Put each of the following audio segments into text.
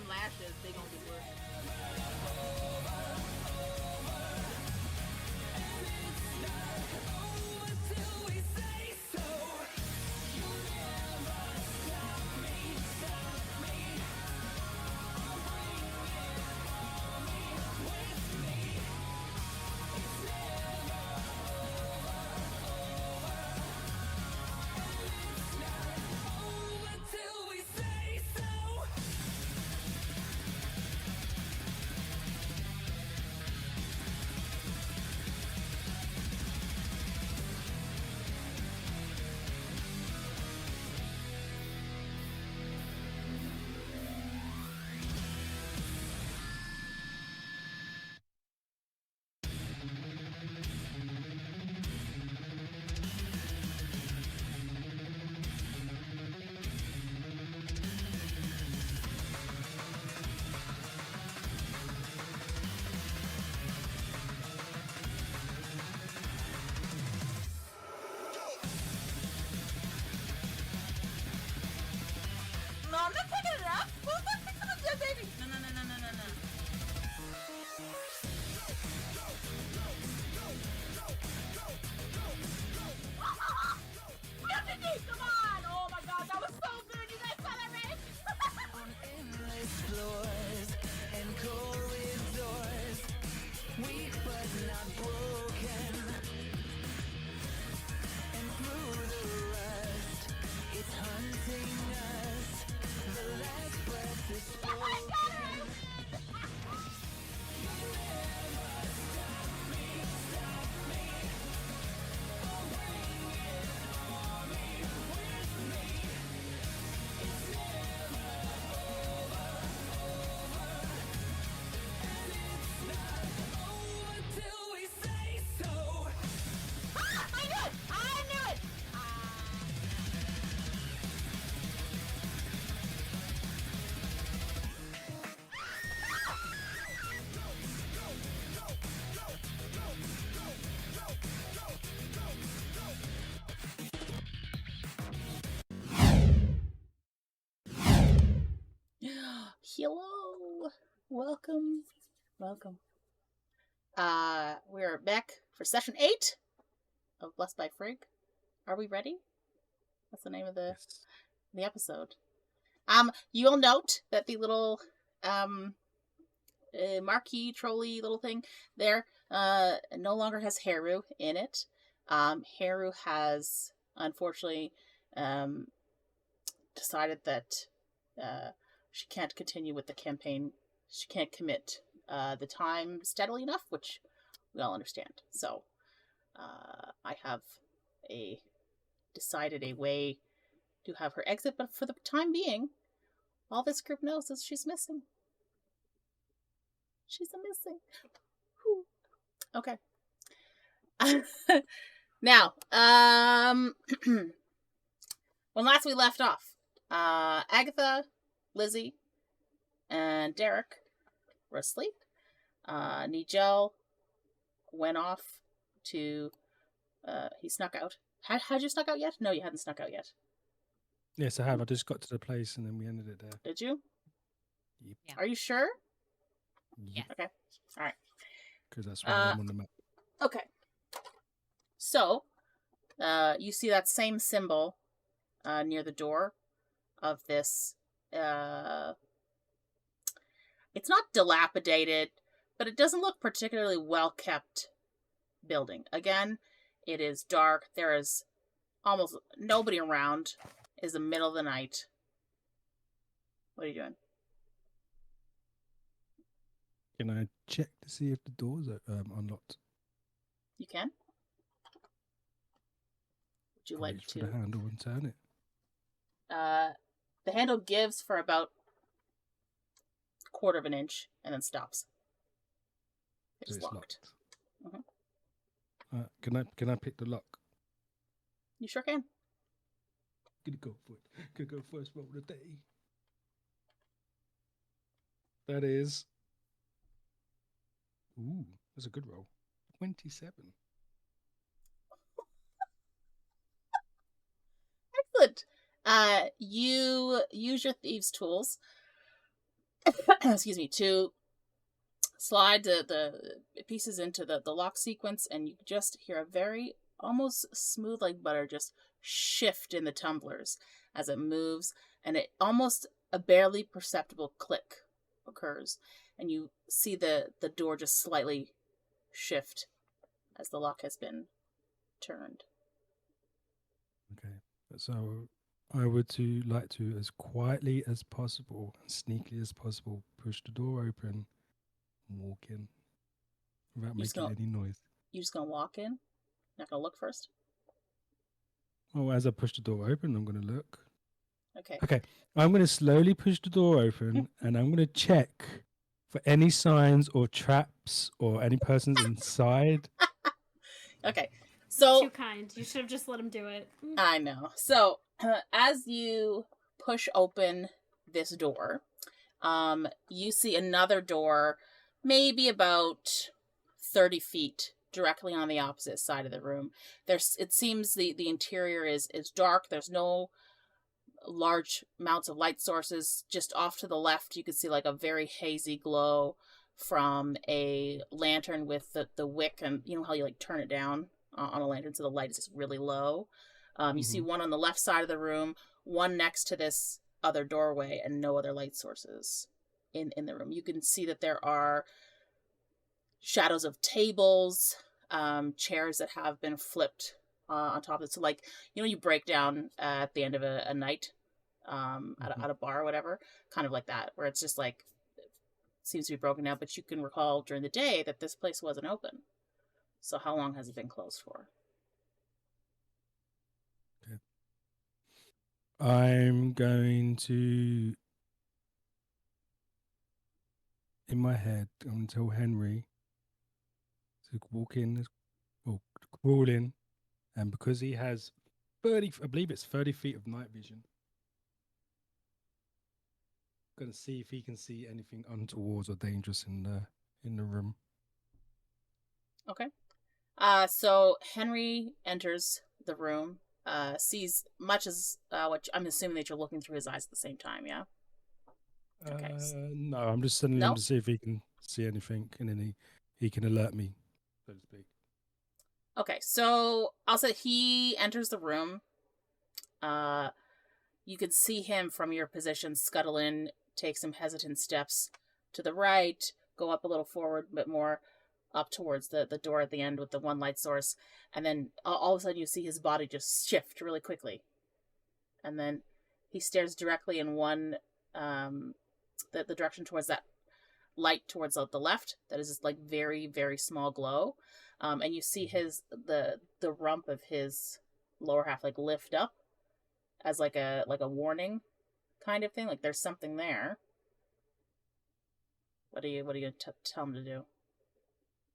lashes, they gonna get worse. No, I'm not picking it up. Who's not picking up that baby? No. Come on! Oh my god, that was so good! You guys saw that, right? On endless floors and corridors, weak but not broken. And through the rust, it's hunting us. The last breath is spoken. I knew it! Hello. Welcome. We're back for session 8 of Blessed by Frigg. Are we ready? That's the name of the episode. You'll note that the little marquee trolley little thing there no longer has Haru in it. Haru has unfortunately decided that she can't continue with the campaign. She can't commit the time steadily enough, which we all understand. So I have decided a way to have her exit, but for the time being, all this group knows is she's missing. She's missing. Whew. Okay. Now, when last we left off, Agatha, Lizzy, and Derek were asleep. Nigel went off to, he snuck out. Had you snuck out yet? No, you hadn't snuck out yet. Yes, I have. I just got to the place and then we ended it there. Did you? Yep. Yeah. Are you sure? Yep. Okay. All right. Because that's where I'm on the map. Okay. So, you see that same symbol near the door of this. It's not dilapidated, but it doesn't look particularly well kept building. Again, it is dark. There is almost nobody around. It's the middle of the night. What are you doing? Can I check to see if the doors are unlocked? You can. Would you like reach to? For the handle and turn it. The handle gives for about a quarter of an inch and then stops. It's locked. Mm-hmm. Can I pick the lock? You sure can. Gonna go for it. Gonna go first roll of the day. That is. Ooh, that's a good roll. 27. Excellent. You use your thieves' tools excuse me, to slide the pieces into the lock sequence, and you just hear a very almost smooth like butter just shift in the tumblers as it moves, and it almost a barely perceptible click occurs, and you see the door just slightly shift as the lock has been turned. Okay. So I would like to, as quietly as possible and sneakily as possible, push the door open and walk in without making any noise. You just gonna walk in? Not gonna look first? Oh, as I push the door open, I'm going to look. Okay. Okay. I'm going to slowly push the door open and I'm going to check for any signs or traps or any persons inside. Okay. So Too kind. You should have just let him do it. I know. So as you push open this door, you see another door, maybe about 30 feet directly on the opposite side of the room. It seems the interior is dark. There's no large amounts of light sources. Just off to the left, you can see like a very hazy glow from a lantern with the wick, and you know how you like turn it down on a lantern so the light is just really low. You see one on the left side of the room, one next to this other doorway, and no other light sources in the room. You can see that there are shadows of tables, chairs that have been flipped on top of it. So like, you know, you break down at the end of a night at a bar or whatever, kind of like that, where it's just like, it seems to be broken down, but you can recall during the day that this place wasn't open. So how long has it been closed for? Okay. I'm going to, in my head, I'm going to tell Henry to walk in, or crawl in, and because he has 30, I believe it's 30 feet of night vision, going to see if he can see anything untoward or dangerous in the room. Okay. So Henry enters the room, sees much as what I'm assuming that you're looking through his eyes at the same time, yeah? Okay. No, I'm just sending No? him to see if he can see anything, and then he can alert me, so to speak. Okay, so I'll say he enters the room. You can see him from your position scuttle in, take some hesitant steps to the right, go up a little forward, a bit more up towards the door at the end with the one light source, and then all of a sudden you see his body just shift really quickly. And then he stares directly in one, the direction towards that light towards the left, that is just like very, very small glow. And you see the rump of his lower half like lift up as like a warning kind of thing, like there's something there. What are you gonna tell him to do?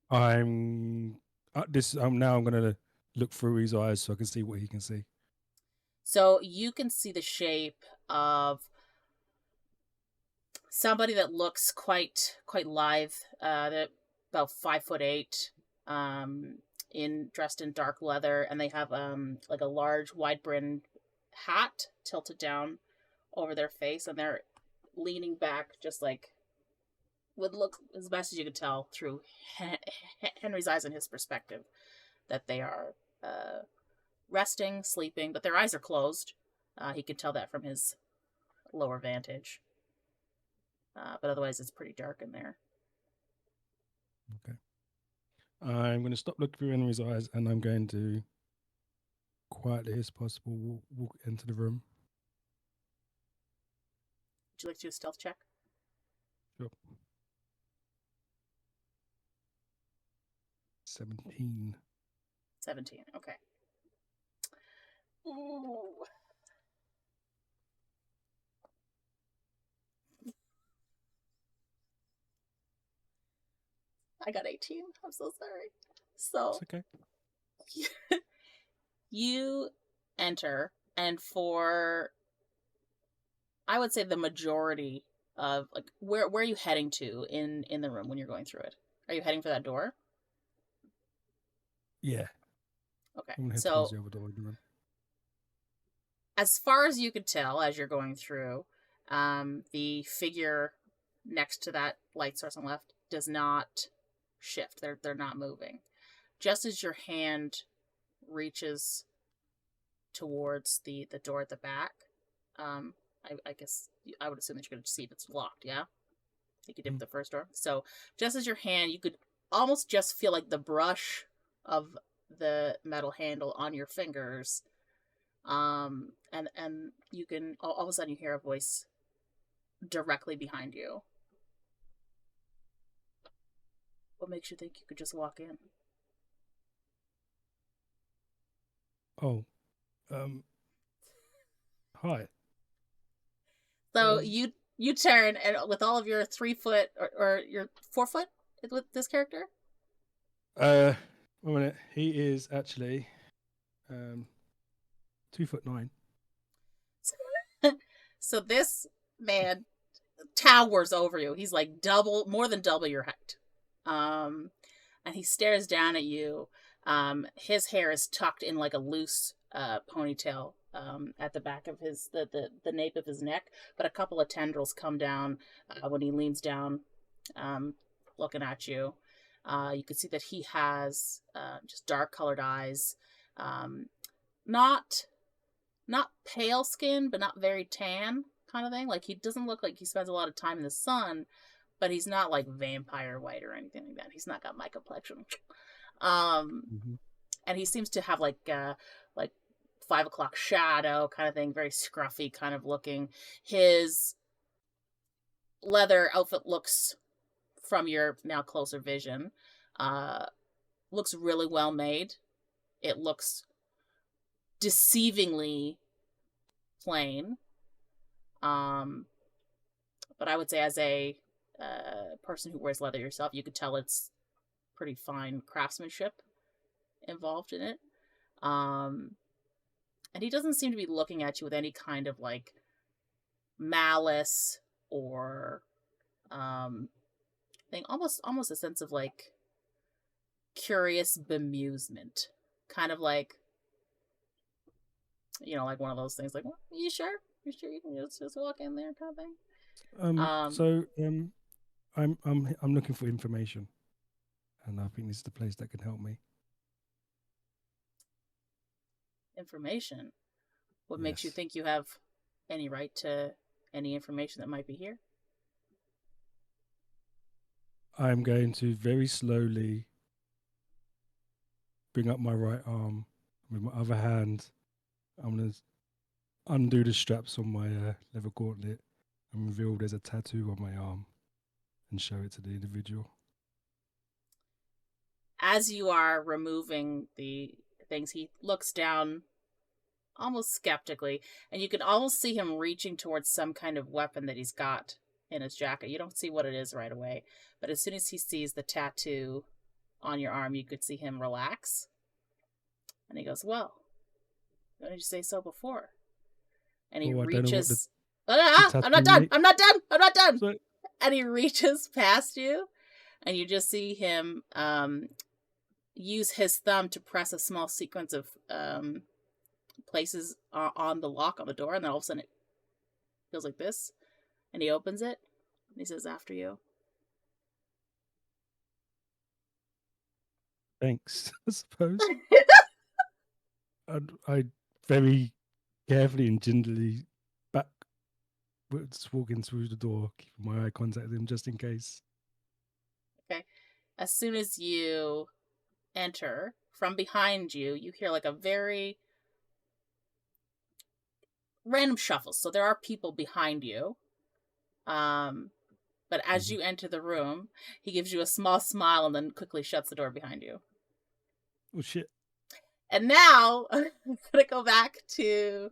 I'm gonna look through his eyes so I can see what he can see. So you can see the shape of somebody that looks quite lithe. They're about 5'8", dressed in dark leather, and they have like a large wide brimmed hat tilted down over their face, and they're leaning back, just like would look as best as you could tell through Henry's eyes and his perspective that they are resting, sleeping, but their eyes are closed. He could tell that from his lower vantage. But otherwise, it's pretty dark in there. Okay. I'm going to stop looking through Henry's eyes, and I'm going to quietly as possible walk into the room. Would you like to do a stealth check? Sure. 17. 17. Okay. Ooh. I got 18. I'm so sorry. So It's okay. you enter, and for I would say the majority of like where are you heading to in the room when you're going through it? Are you heading for that door? Yeah. Okay. I'm gonna head So towards the other door in the room. as far as you could tell as you're going through, the figure next to that light source on the left does not shift. They're not moving. Just as your hand reaches towards the door at the back, I guess I would assume that you're going to see if it's locked, yeah? Like you did with the first door. So just as your hand, you could almost just feel like the brush of the metal handle on your fingers. And you can, all of a sudden you hear a voice directly behind you. What makes you think you could just walk in? Oh, hi. So you turn, and with all of your 3 foot or your 4 foot with this character. 1 minute. He is actually 2'9". So this man towers over you. He's like more than double your height. And he stares down at you. His hair is tucked in like a loose ponytail at the back of the nape of his neck, but a couple of tendrils come down when he leans down, looking at you. You can see that he has just dark colored eyes, not pale skin, but not very tan kind of thing. Like he doesn't look like he spends a lot of time in the sun, but he's not like vampire white or anything like that. He's not got my complexion. And he seems to have like 5 o'clock shadow kind of thing, very scruffy kind of looking. His leather outfit looks, from your now closer vision, looks really well made. It looks deceivingly plain. But I would say as a person who wears leather yourself, you could tell it's pretty fine craftsmanship involved in it. And he doesn't seem to be looking at you with any kind of like malice or thing. Almost a sense of like curious bemusement, kind of like, you know, like one of those things like, well, you sure you can just walk in there kind of thing. So I'm looking for information, and I think this is the place that can help me. Information? What makes you Yes. think you have any right to any information that might be here? I'm going to very slowly bring up my right arm. With my other hand, I'm going to undo the straps on my leather gauntlet and reveal there's a tattoo on my arm and show it to the individual. As you are removing the things, he looks down almost skeptically, and you can almost see him reaching towards some kind of weapon that he's got in his jacket. You don't see what it is right away, but as soon as he sees the tattoo on your arm, you could see him relax. And he goes, well, why didn't you say so before? And he reaches... I'm not done! Sorry. And he reaches past you, and you just see him use his thumb to press a small sequence of places on the lock on the door, and then all of a sudden it feels like this, and he opens it, and he says, after you. Thanks, I suppose. I very carefully and gingerly walking through the door, keeping my eye contact with him just in case. Okay. As soon as you enter, from behind you, you hear like a very random shuffle. So there are people behind you. But as you enter the room, he gives you a small smile and then quickly shuts the door behind you. Oh shit. And now I'm gonna go back to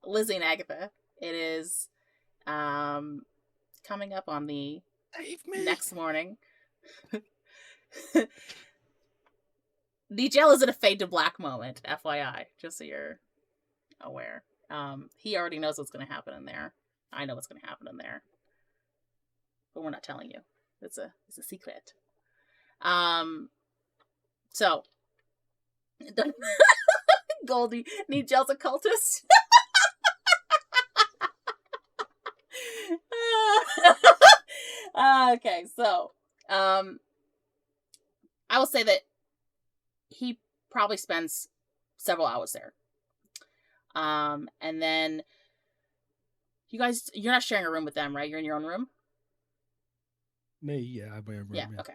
Lizzy and Agatha. It is coming up on the next morning. Nigel is in a fade to black moment, FYI, just so you're aware. He already knows what's going to happen in there. I know what's going to happen in there, but we're not telling you. It's a secret. So Goldie, Nigel's a cultist. Okay, so I will say that he probably spends several hours there. And then you guys, you're not sharing a room with them, right? You're in your own room? Me, yeah, I have my own room. Yeah, Yeah. okay.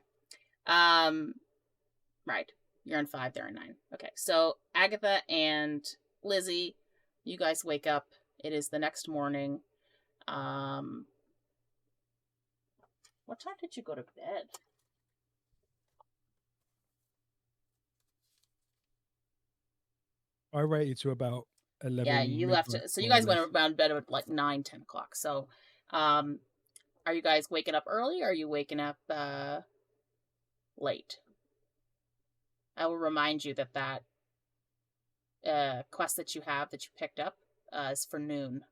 Right. You're in 5, they're in 9. Okay, so Agatha and Lizzy, you guys wake up. It is the next morning. What time did you go to bed? I rated to about 11. Yeah, you left midnight it. So you when I guys went left. around bed at like 9, 10 o'clock. So, are you guys waking up early or are you waking up late? I will remind you that quest that you have that you picked up is for noon.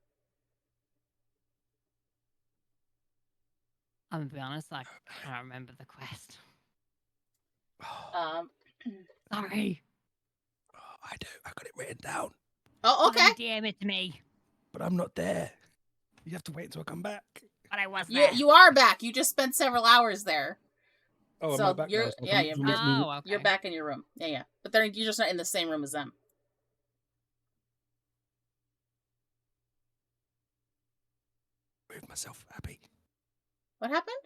I'm gonna be honest, I can't remember the quest. Um, Sorry. I do. I got it written down, oh, okay. DM it to me. but I'm not there. You have to wait until I come back. But I was You there. you are back. You just spent several hours there. Oh, So am I back you're now? So yeah, you can let me- Oh, okay. you're back in your room. Yeah. But you're just not in the same room as them. move myself, Abby. What happened?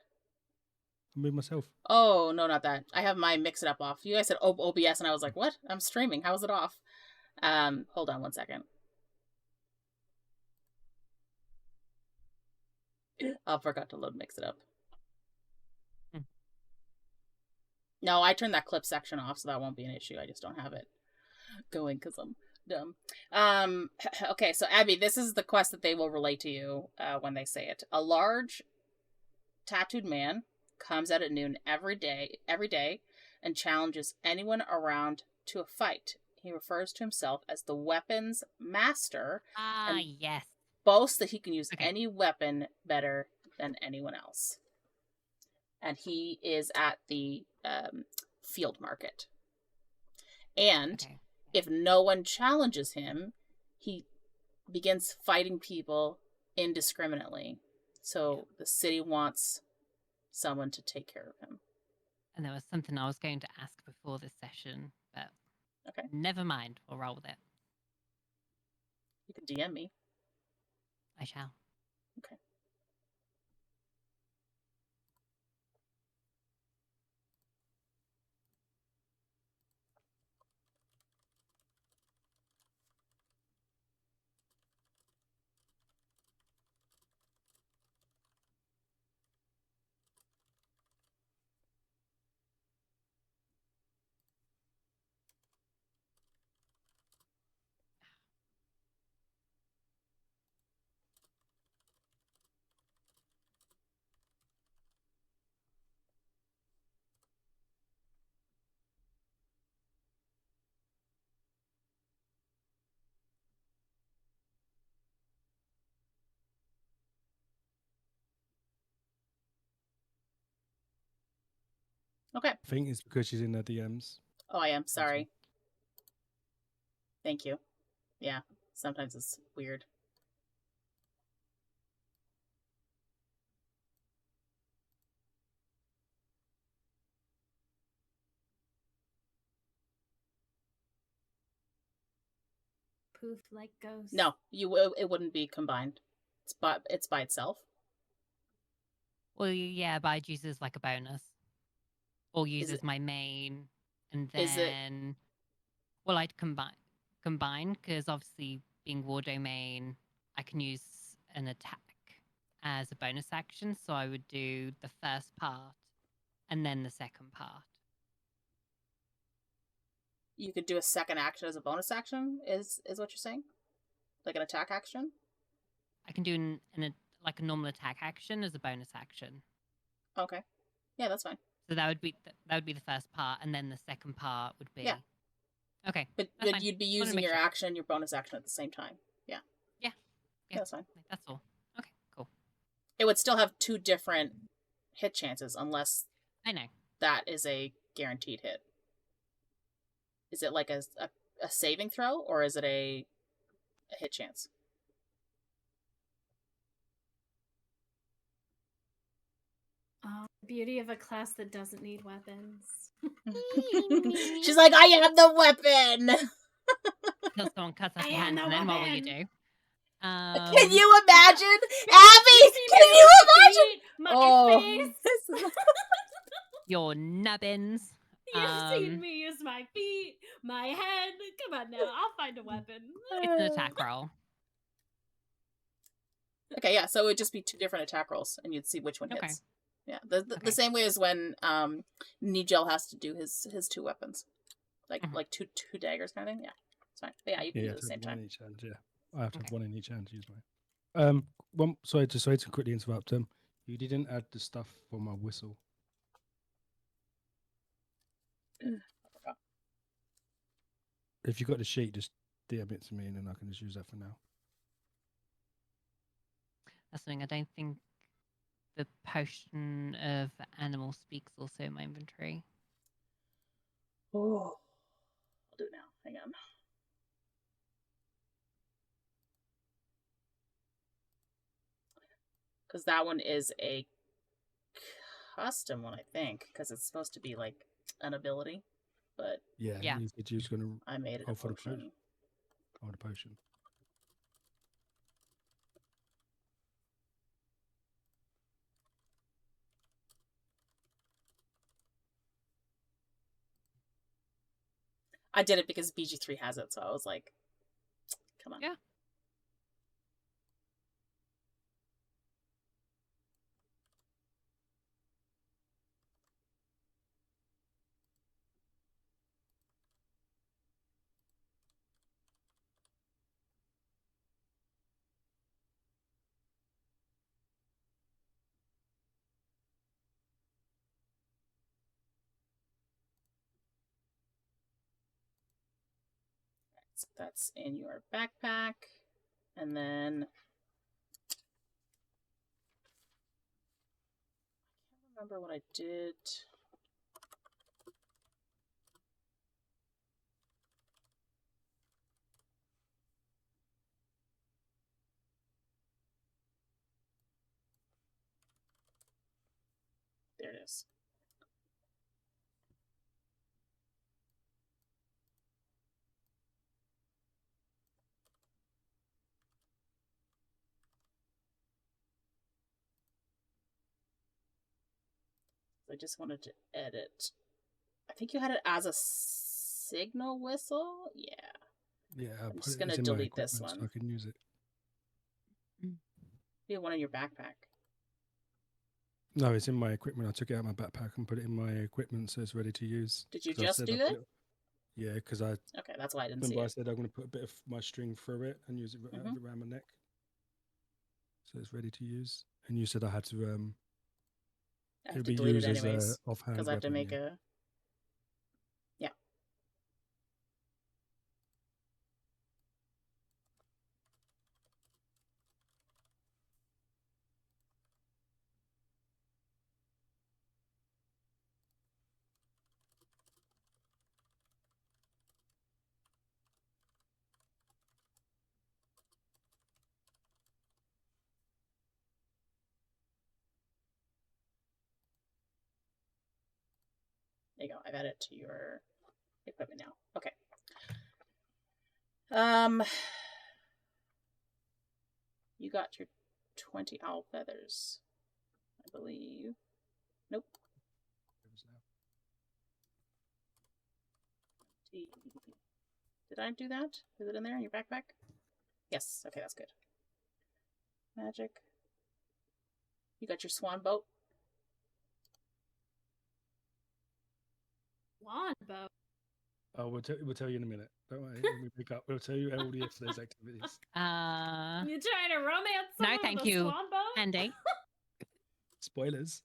I move myself. Oh, no, not that. I have my mix it up off. You guys said OBS and I was like, "What? I'm streaming. How is it off?" Hold on one second. I forgot to load mix it up. No, I turned that clip section off, so that won't be an issue. I just don't have it going because I'm dumb. Okay, so Abby, this is the quest that they will relate to you when they say it. A large tattooed man comes out at noon every day, and challenges anyone around to a fight. He refers to himself as the weapons master Ah, and yes. boasts that he can use Okay. any weapon better than anyone else. And he is at the field market. And Okay. if no one challenges him, he begins fighting people indiscriminately. So the city wants someone to take care of him. And there was something I was going to ask before this session, but Okay. never mind. We'll roll with it. You can DM me. I shall. Okay. Okay. I think it's because she's in her DMs. Oh, I am. Sorry. Thank you. Yeah. Sometimes it's weird. Poof like ghost. No, it wouldn't be combined. It's by itself. Well, yeah, but I'd use it as like a bonus. Or use Is as it- my main. And is it- then. Well, I'd combine, because obviously being war domain, I can use an attack as a bonus action. So I would do the first part and then the second part. You could do a second action as a bonus action, is what you're saying? Like an attack action? I can do like a normal attack action as a bonus action. Okay. Yeah, that's fine. So that would be the first part, and then the second part would be. Yeah. Okay. But That's fine. you'd be Wanted to using make your sure. action, your bonus action at the same time. Yeah. Yeah. That's fine. That's all. Okay. Cool. It would still have 2 different hit chances unless I know. that is a guaranteed hit. Is it like a saving throw or is it a hit chance? Beauty of a class that doesn't need weapons. She's like, I am the weapon. Until someone cuts off I your am hands, the and then what will you weapon. do? Can you imagine, You Abby? see Can me you with my imagine? feet, my Oh, face. this is- Your nubbins. You've seen me use my feet, my head. Come on now, I'll find a weapon. It's an attack roll. Okay, yeah. So it would just be 2 different attack rolls, and you'd see which one Okay. hits. Yeah, the Okay. same way as when Nigel has to do his 2 weapons, like Mhm. like two daggers kind of thing. Yeah, it's fine. But yeah, you can Yeah, do it at the same one time. in each hand. Yeah, I have to have Okay. one in each hand to use mine. Sorry to quickly interrupt. You didn't add the stuff for my whistle. If you got the sheet, just DM it to me, and then I can just use that for now. That's something I don't think the potion of animal speaks also in my inventory. Oh, I'll do it now. Hang on. Because that one is a custom one, I think, because it's supposed to be like an ability, but Yeah, Yeah. you said you was gonna I made it a for the potion. the potion. I did it because BG3 has it, so I was like, come on. Yeah. So that's in your backpack. And then I can't remember what I did. There it is. I just wanted to edit. I think you had it as a signal whistle? Yeah. Yeah, I'm just going to in my delete this equipment so I one. can use it. You have one in your backpack. No, it's in my equipment. I took it out of my backpack and put it in my equipment so it's ready to use. Did you 'Cause I just said do I that? put it- Yeah, because I Okay, that's why I didn't see remember I it. said I'm going to put a bit of my string through it and use it around my neck, so it's ready to use. And you said I had to I have it'd to be delete used it as anyways. a offhand Because I have to weapon, make yeah. a... Yeah. There you go. I've added it to your equipment now. Okay. You got your 20 owl feathers, I believe. Nope. Did I do that? Is it in there in your backpack? Yes. Okay, that's good. Magic. You got your swan boat. Swan boat. Oh, we'll tell you in a minute. Don't worry. When we pick up, we'll tell you all the yesterday's activities. You trying to romance No, someone thank with a you, swan boat? Andy. Spoilers.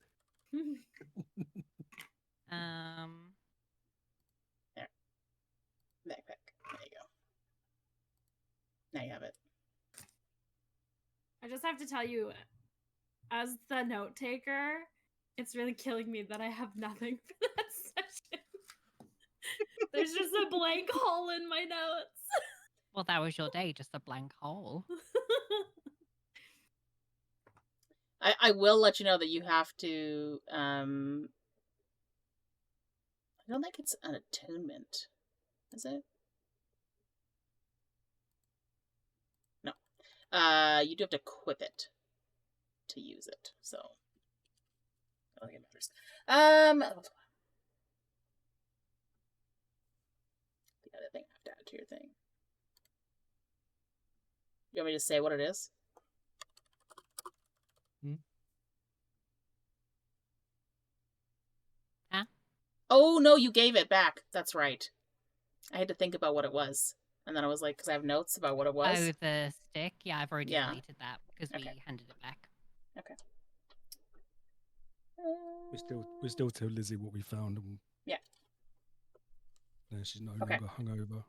Backpack. There you go. Now you have it. I just have to tell you, as the note taker, it's really killing me that I have nothing for that session. There's just a blank hole in my notes. Well, that was your day, just a blank hole. I will let you know that you have to. I don't think it's an attunement, is it? No. You do have to equip it to use it. So, I don't think it matters. The other thing I have to add to your thing. You want me to say what it is? Huh? Oh, no, you gave it back. That's right. I had to think about what it was. And then I was like, because I have notes about what it was. Oh, the stick? Yeah, I've already Yeah. deleted that because we handed it back. Okay. We still tell Lizzie what we found. And Yeah. no, she's no Okay. longer hungover.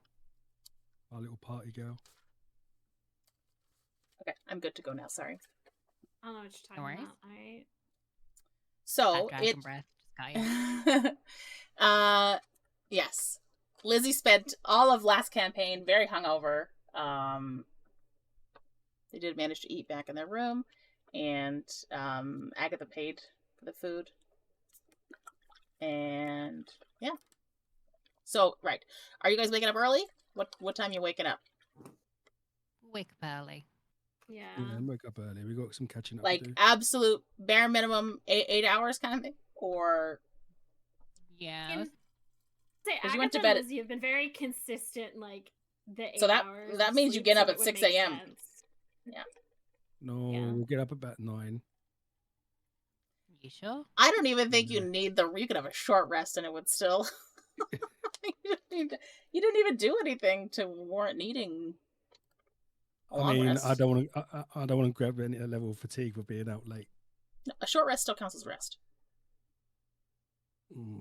Our little party girl. Okay, I'm good to go now. Sorry. I don't know what you're No talking worries. about. So That dragon breath just got you. yes, Lizzie spent all of last campaign very hungover. They did manage to eat back in their room, and Agatha paid for the food. And yeah. So right, are you guys waking up early? What time are you waking up? Wake up early. Yeah. Yeah, wake up early. We got some catching up Like to do. absolute bare minimum 8 hours kind of thing, or Yeah. Can say 'Cause Agatha you went to and bed Lizzie have been very consistent, like the 8 So that- hours. that of means you sleep, get up so at it would 6 make a.m.. sense. No, Yeah. we'll get up about 9. You sure? I don't even think you Yeah. need you could have a short rest and it would still. You didn't even do anything to warrant needing. A I long mean, rest. I don't want to. I don't want to grab any level of fatigue for being out late. No, a short rest still counts as rest.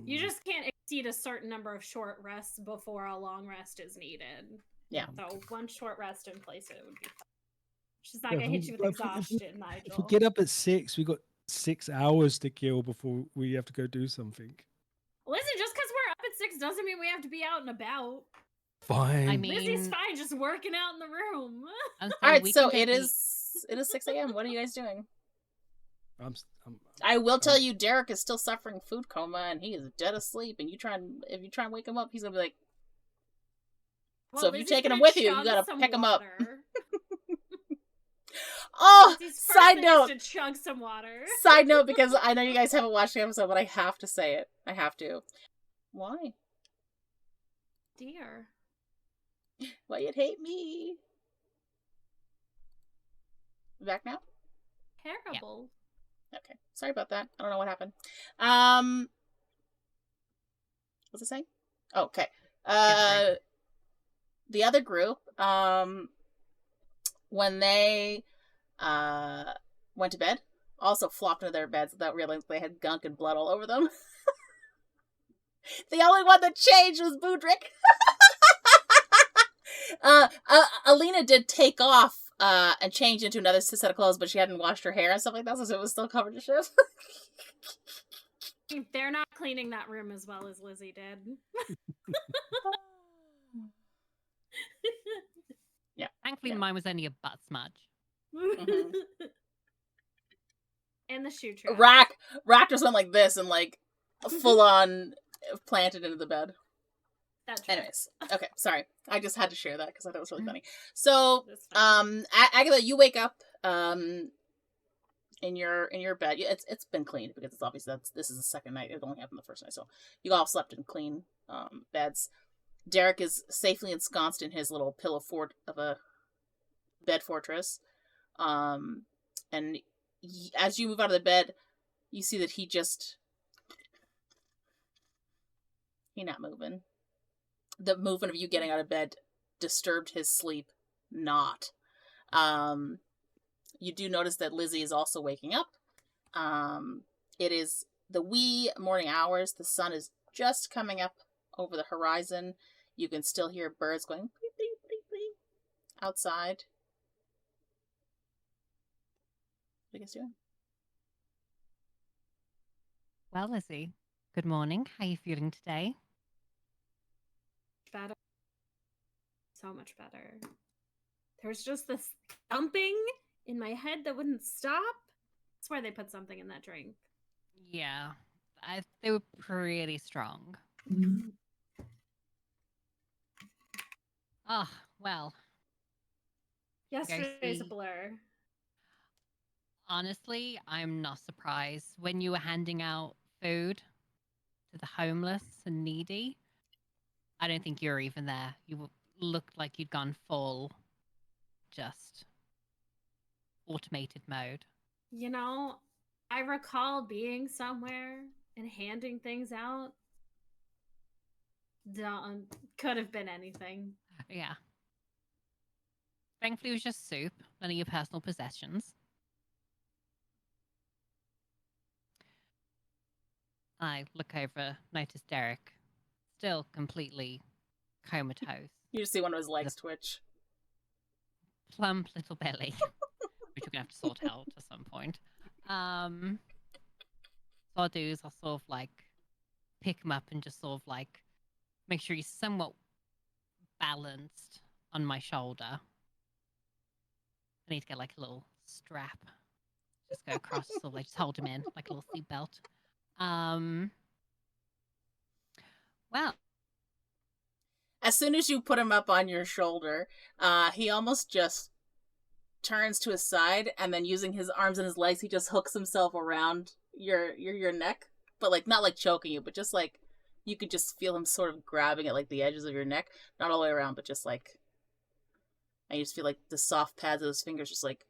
You just can't exceed a certain number of short rests before a long rest is needed. Yeah. So one short rest in place it would be fine. She's not Yeah, gonna hit you with exhaustion, If we Nigel. get up at 6, we got 6 hours to kill before we have to go do something. Listen, just because we're up at 6 doesn't mean we have to be out and about. Fine. I mean, Lizzie's fine just working out in the room. I'm All saying right, we so can take it the- is 6 a.m. What are you guys doing? I'm I will tell you, Derek is still suffering food coma and he is dead asleep. And if you try and wake him up, he's gonna be like. Well, So if you're Lizzie's taking him gonna with you, you chug gotta some pick him up. water. Oh, Lizzie's first side thing note. is to chug some water. Side note, because I know you guys haven't watched the episode, but I have to say it. I have to. Why? Dear. Why you'd hate me? Back now? Terrible. Okay. Sorry about that. I don't know what happened. What's it saying? Oh, okay. The other group, when they went to bed, also flopped into their beds without realizing they had gunk and blood all over them. The only one that changed was Boudrick. Alina did take off and change into another set of clothes, but she hadn't washed her hair and stuff like that, so it was still covered in shit. They're not cleaning that room as well as Lizzie did. Yeah. Thankfully, Yeah. mine was only a butt smudge. Mhm. And the shoe trap. Rack just went like this and like full on planted into the bed. That tracks. Anyways, okay, sorry. I just had to share that because I thought it was really funny. So, That's fine. Agatha, you wake up in your bed. It's been cleaned because it's obviously this is the second night. It only happened the first night, so you all slept in clean beds. Derek is safely ensconced in his little pillow fort of a bed fortress. And as you move out of the bed, you see that he's not moving. The movement of you getting out of bed disturbed his sleep not. You do notice that Lizzie is also waking up. It is the wee morning hours. The sun is just coming up over the horizon. You can still hear birds going bleep, bleep, bleep, bleep outside. What are you guys doing? Well, Lizzie, good morning. How are you feeling today? Better. So much better. There was just this thumping in my head that wouldn't stop. swear they put something in that drink. Yeah, they were pretty strong. Ah, well, Yesterday's a see. blur. Honestly, I'm not surprised. When you were handing out food to the homeless and needy, I don't think you were even there. Looked like you'd gone full, just automated mode. You know, I recall being somewhere and handing things out. Could have been anything. Yeah. Thankfully, it was just soup, none of your personal possessions. I look over, notice Derek, still completely comatose, You just see one of his legs twitch. plump little belly, which we're gonna have to sort out at some point. So I'll do is I'll sort of like pick him up and just sort of like make sure he's somewhat balanced on my shoulder. I need to get like a little strap, just go across, sort of like just hold him in like a little seatbelt. Well, As soon as you put him up on your shoulder, he almost just turns to his side, and then using his arms and his legs, he just hooks himself around your neck. But like not like choking you, but just like you could just feel him sort of grabbing at like the edges of your neck, not all the way around, but just like, and you just feel like the soft pads of his fingers, just like.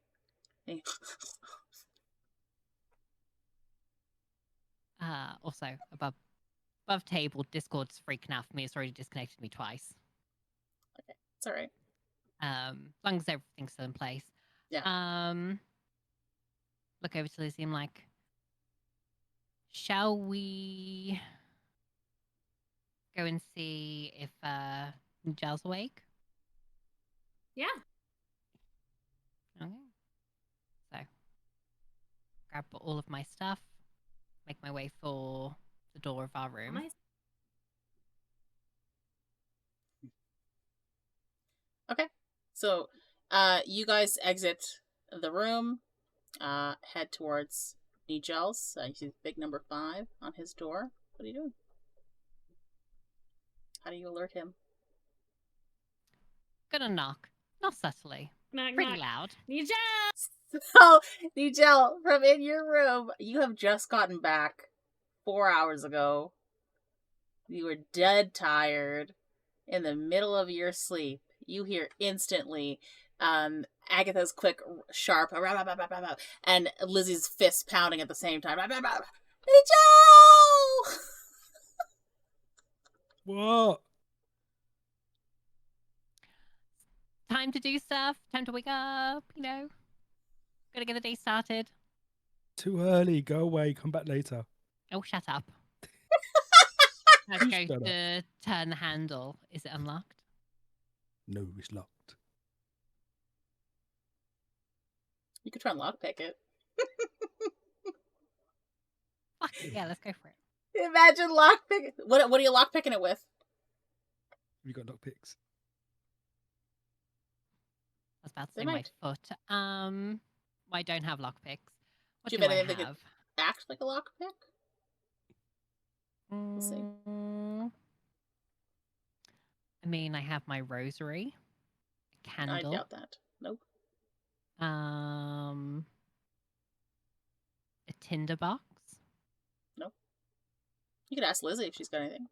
Also above table, Discord's freaking out for me. It's already disconnected me twice. It's all right. As long as everything's still in place. Yeah. Look over to Lizzy. I'm like, shall we go and see if Nigel's awake? Yeah. Okay. So, grab all of my stuff, make my way for the door of our room. Okay. So, you guys exit the room, head towards Nigel's. You see big number 5 on his door. What are you doing? How do you alert him? Gonna knock. Not subtly. Knock, Pretty knock. loud. Nigel! So, Nigel, from in your room, you have just gotten back 4 hours ago. You were dead tired. In the middle of your sleep, you hear instantly Agatha's quick, sharp, and Lizzie's fist pounding at the same time. Nigel! What? Time to do stuff. Time to wake up. You know, gotta get the day started. Too early. Go away. Come back later. Oh, shut up. I You go shut up. to turn the handle. Is it unlocked? No, it's locked. You could try and lockpick it. Fuck it. Yeah, let's go for it. Imagine lockpick. What are you lockpicking it with? You got lock picks. I was about to They say my might. foot. I don't have lockpicks. What Do you do have I anything that have? Act like a lockpick? We'll see. I mean, I have my rosary, a I candle, doubt that. Nope. a tinderbox. Nope. You could ask Lizzie if she's got anything.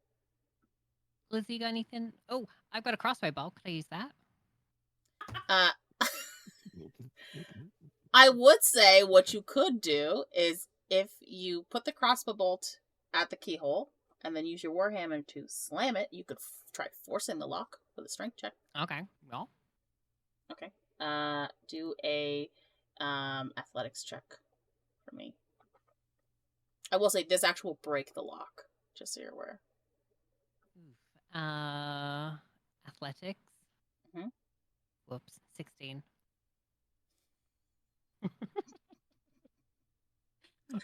Lizzie, you got anything? Oh, I've got a crossbow bolt. Could I use that? I would say what you could do is if you put the crossbow bolt at the keyhole and then use your warhammer to slam it, you could try forcing the lock with a strength check. Okay, well, Okay. Do a athletics check for me. I will say this actually will break the lock, just so you're aware. athletics. Mhm. Whoops, 16.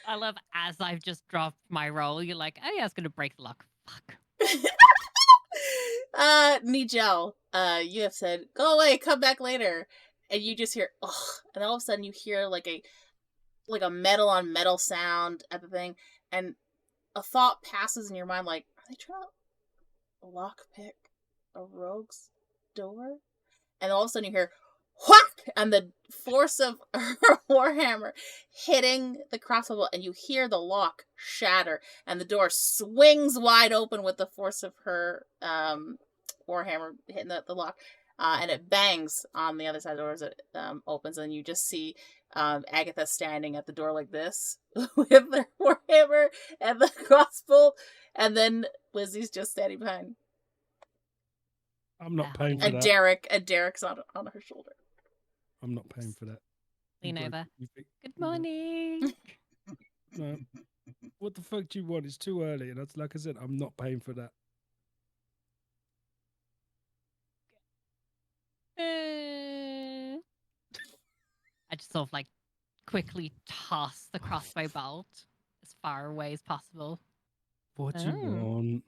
I love as I've just dropped my roll, you're like, oh yeah, it's gonna break the lock. Fuck. Nigel, you have said, go away, come back later. And you just hear, ugh, and all of a sudden you hear like like a metal on metal sound at the thing, and a thought passes in your mind like, are they trying to lockpick a rogue's door? And all of a sudden you hear whack, and the force of her warhammer hitting the crossbow bolt, and you hear the lock shatter, and the door swings wide open with the force of her warhammer hitting the lock, and it bangs on the other side of the door as it opens, and you just see Agatha standing at the door like this with her warhammer and the crossbow, and then Lizzy's just standing behind. I'm not paying for And that. Derek's on her shoulder. I'm not paying for that. Lean over. You think- Good morning. No. What the fuck do you want? It's too early. And that's like I said, I'm not paying for that. I just sort of like quickly toss the crossbow bolt as far away as possible. What do you Oh. want?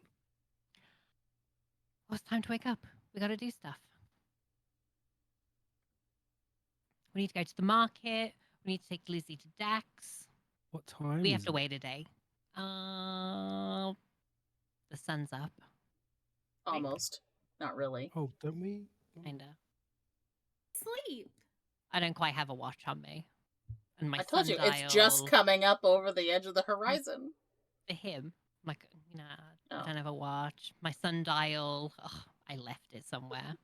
Oh, it's time to wake up. We gotta do stuff. We need to go to the market. We need to take Lizzy to Dax. What time? We have is to it? wait a day. The sun's up. Almost. Not really. Oh, don't we? Kinda. Sleep. I don't quite have a watch on me. And my I told you, sundial it's just coming up over the edge of the horizon. for him. Like, you know, Oh. I don't have a watch. My sundial, I left it somewhere.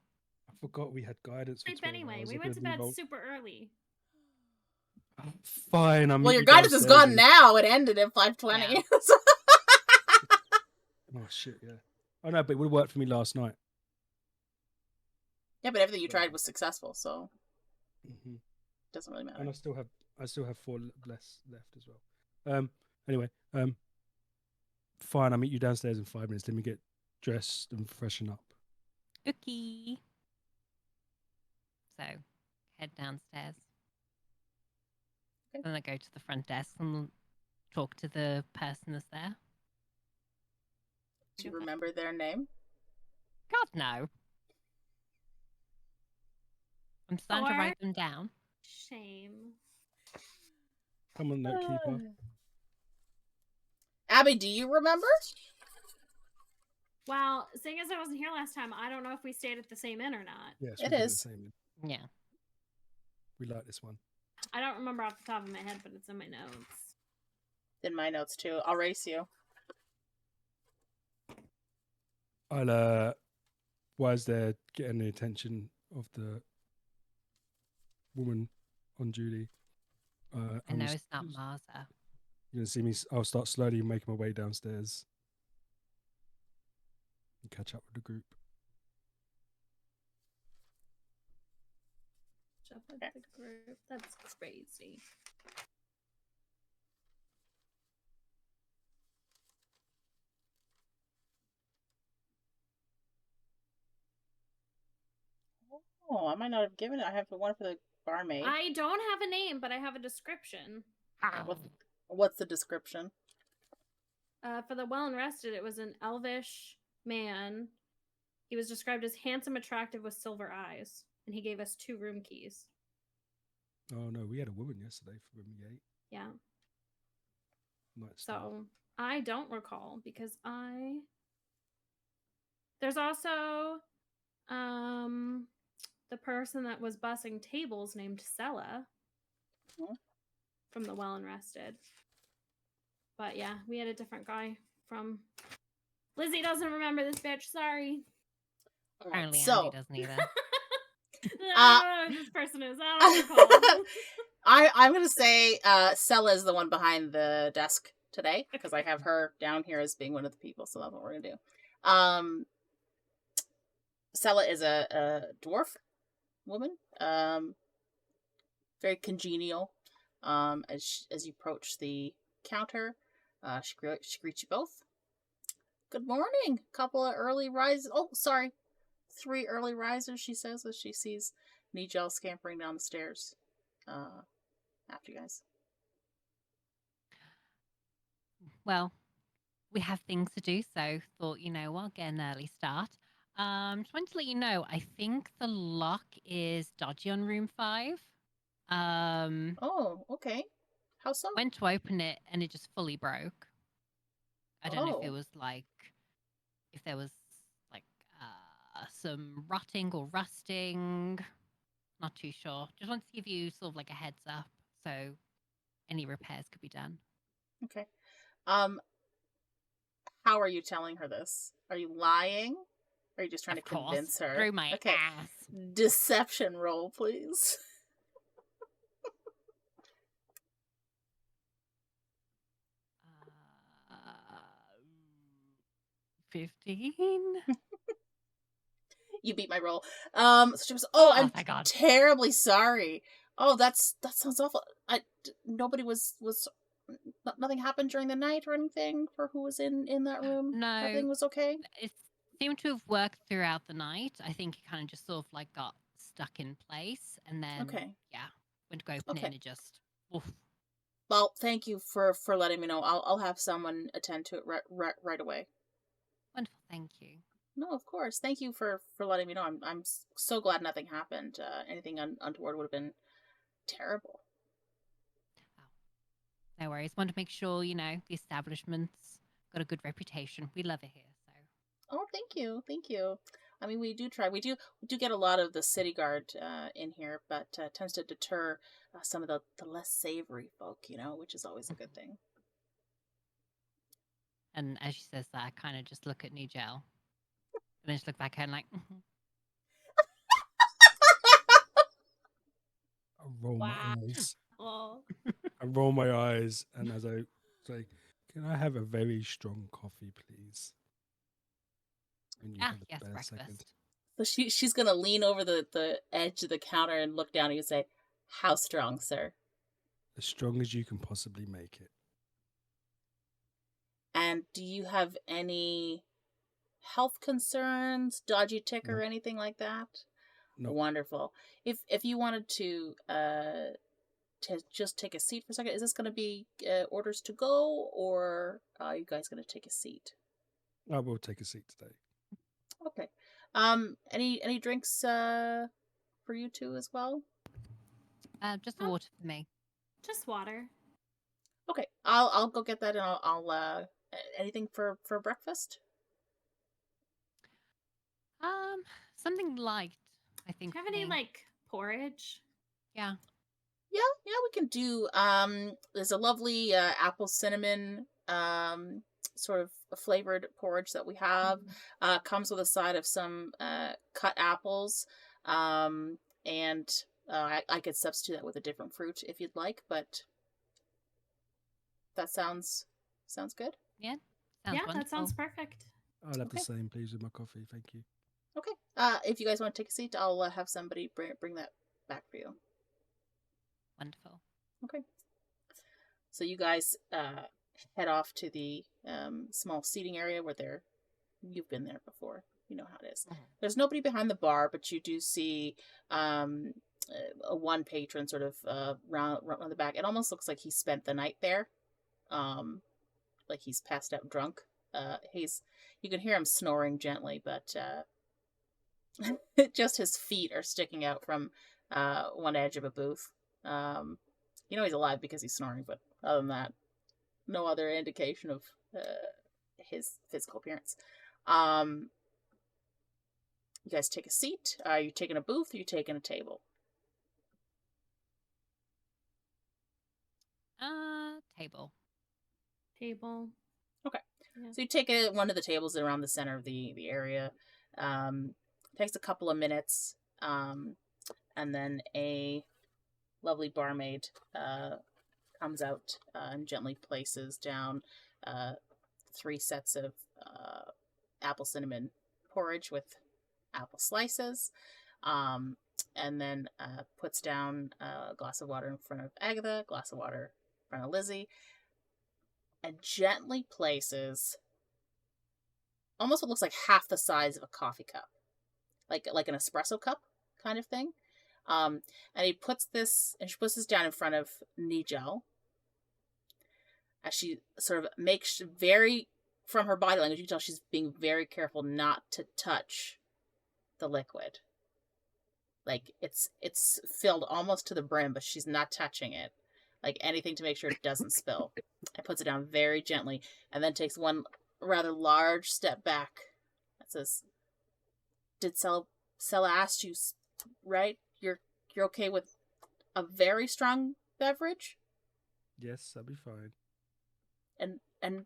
I forgot we had guidance. For Sleep 12 anyway. hours. We I went to couldn't bed leave super early. Fine. I'm. Well, your guidance is gone now. It ended at 5:20. Yeah. Oh shit! Yeah. Oh no, but it would have worked for me last night. Yeah, but everything you tried was successful, so Hmm it doesn't really matter. And I still have 4 less left as well. Anyway. Fine. I'll meet you downstairs in 5 minutes. Let me get dressed and freshen up. Okay. So, head downstairs. Okay. Then I go to the front desk and talk to the person that's there. Do you remember their name? God, no. I'm starting to Or- write them down. Shame. Come on, note keeper. Abby, do you remember? Well, seeing as I wasn't here last time, I don't know if we stayed at the same inn or not. Yes, It we did is. the same. Yeah. We like this one. I don't remember off the top of my head, but it's in my notes. In my notes too. I'll race you. I'll why is there getting the attention of the woman on duty? I I'm know just- it's not Martha. You're gonna see me. I'll start slowly making my way downstairs and catch up with the group. Jump at the group. That's crazy. Oh, I might not have given it. I have the one for the barmaid. I don't have a name, but I have a description. What's the description? For the well and rested, it was an elvish man. He was described as handsome, attractive, with silver eyes, and he gave us 2 room keys. Oh no, we had a woman yesterday for room 8. Yeah. Night staff. So I don't recall because there's also the person that was bussing tables named Sella Mhm. from the Well and Rested. But yeah, we had a different guy from Lizzy doesn't remember this bitch, sorry. Apparently So Andy doesn't either. I don't know who this person is. I don't recall. I'm gonna say Sella is the one behind the desk today because I have her down here as being one of the people, so that's what we're gonna do. Sella is a dwarf woman, very congenial. As you approach the counter, she greets you both. Good morning, couple of early risers. Oh, sorry, 3 early risers. She says as she sees Nigel scampering down the stairs. After you guys. Well, we have things to do, so thought, what, get an early start. Just wanted to let you know, I think the lock is dodgy on room 5. Oh, okay. How so? Went to open it and it just fully broke. I don't know if it Oh. was like, if there was like some rotting or rusting. Not too sure. Just wanted to give you sort of like a heads up so any repairs could be done. Okay. Um, how are you telling her this? Are you lying? Or are you just trying Of to course, convince her? through my Okay. ass. Deception roll, please. 15. You beat my roll. So she was, oh, I'm thank God. terribly sorry. Oh, that sounds awful. Nobody was nothing happened during the night or anything for who was in that room. No. Everything was okay. It seemed to have worked throughout the night. I think it kind of just sort of like got stuck in place, and then Okay. yeah, went to go open it and it just. Oof. Well, thank you for letting me know. I'll have someone attend to it right away. Wonderful, thank you. No, of course. Thank you for letting me know. I'm so glad nothing happened. Anything untoward would have been terrible. No worries. Want to make sure the establishment's got a good reputation. We love it here, so. Oh, thank you. I mean, we do try. We do get a lot of the city guard in here, but tends to deter some of the less savory folk, which is always a good thing. And as she says that, I kind of just look at Nigel, and then just look back at her and like. I roll Wow. my eyes. Oh. I roll my eyes, and as I say, "Can I have a very strong coffee, please?" When you have a Yes, spare breakfast. second. So she's gonna lean over the edge of the counter and look down at you and say, "How strong, sir?" As strong as you can possibly make it. And do you have any health concerns, dodgy tick, or No. anything like that? No. Wonderful. If you wanted to just take a seat for a second, is this going to be orders to go, or are you guys going to take a seat? I will take a seat today. Okay. Any drinks for you two as well? Just the water for me. Just water. Okay, I'll go get that, and I'll anything for breakfast? Something light, I think. Do you have any like porridge? Yeah. Yeah, we can do. There's a lovely apple cinnamon sort of flavored porridge that we have. Comes with a side of some cut apples. And I could substitute that with a different fruit if you'd like, but that sounds good. Yeah. Yeah, Wonderful. that sounds perfect. I'll have Okay. the same, please, with my coffee. Thank you. Okay. If you guys want to take a seat, I'll have somebody bring that back for you. Wonderful. Okay. So you guys head off to the small seating area where you've been there before. You know how it is. There's nobody behind the bar, but you do see a one patron sort of round the back. It almost looks like he spent the night there. Like he's passed out drunk. You can hear him snoring gently, but just his feet are sticking out from one edge of a booth. He's alive because he's snoring, but other than that, no other indication of his physical appearance. You guys take a seat. Are you taking a booth or are you taking a table? Table. Table. Okay. Yeah. So you take one of the tables around the center of the area. Takes a couple of minutes, and then a lovely barmaid comes out and gently places down 3 sets of apple cinnamon porridge with apple slices, and then puts down a glass of water in front of Agatha, a glass of water in front of Lizzy, and gently places almost what looks like half the size of a coffee cup, like an espresso cup kind of thing. And she puts this down in front of Nigel, as she sort of makes from her body language, you can tell she's being very careful not to touch the liquid. Like it's filled almost to the brim, but she's not touching it. like anything to make sure it doesn't spill. And puts it down very gently, and then takes one rather large step back. That says, "Did Sella ask you, right? You're okay with a very strong beverage, Yes, I'll be fine. and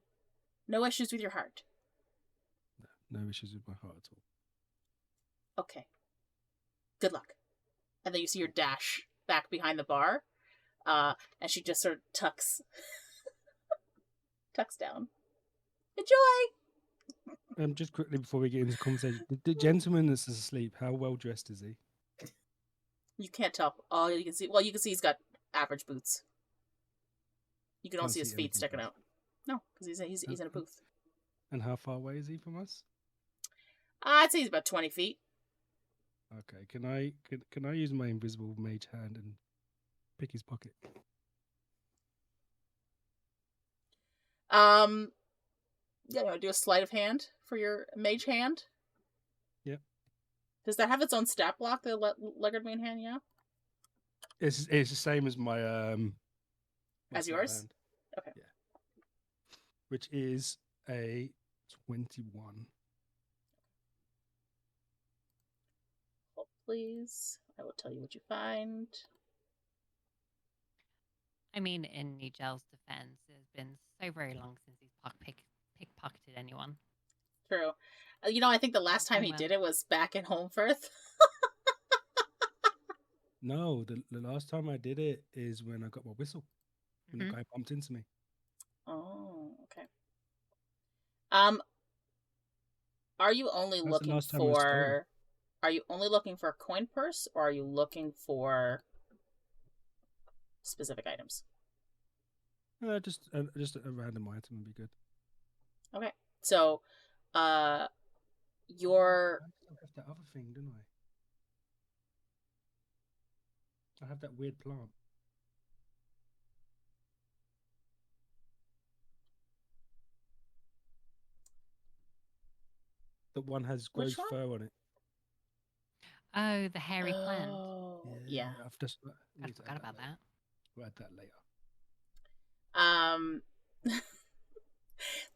no issues with your heart." No issues with my heart at all. Okay. Good luck. And then you see her dash back behind the bar, and she just sort of tucks down. Enjoy. Just quickly before we get into the conversation, the gentleman that's asleep, how well dressed is he? You can't tell. All you can see. Well, you can see he's got average boots. You can Can't only see his see feet anything sticking else. out. No, because he's in a booth. And how far away is he from us? I'd say he's about 20 feet. Okay, can I use my invisible mage hand and pick his pocket? Yeah, you want to do a sleight of hand for your mage hand? Yep. Does that have its own stat block, the Leggard main hand, yeah? It's the same as my As sleight of yours? hand. Okay. Yeah. Which is a 21. Hold, please. I will tell you what you find. I mean, in Nigel's defense, it's been so very long since he's pickpocketed anyone. True. I think the last time he well. did it was back in Homefirth. No, the last time I did it is when I got my whistle. When the guy bumped into me. Oh, okay. Are you only That's the looking last time I stole for? Are you only looking for a coin purse, or are you looking for specific items? Just a random item would be good. Okay. So, your I still have that other thing, didn't I? I have that weird plant. That one has Which grows fur on it. Oh, the hairy plant. Oh, yeah. I've just I forgot about that. We'll add that later.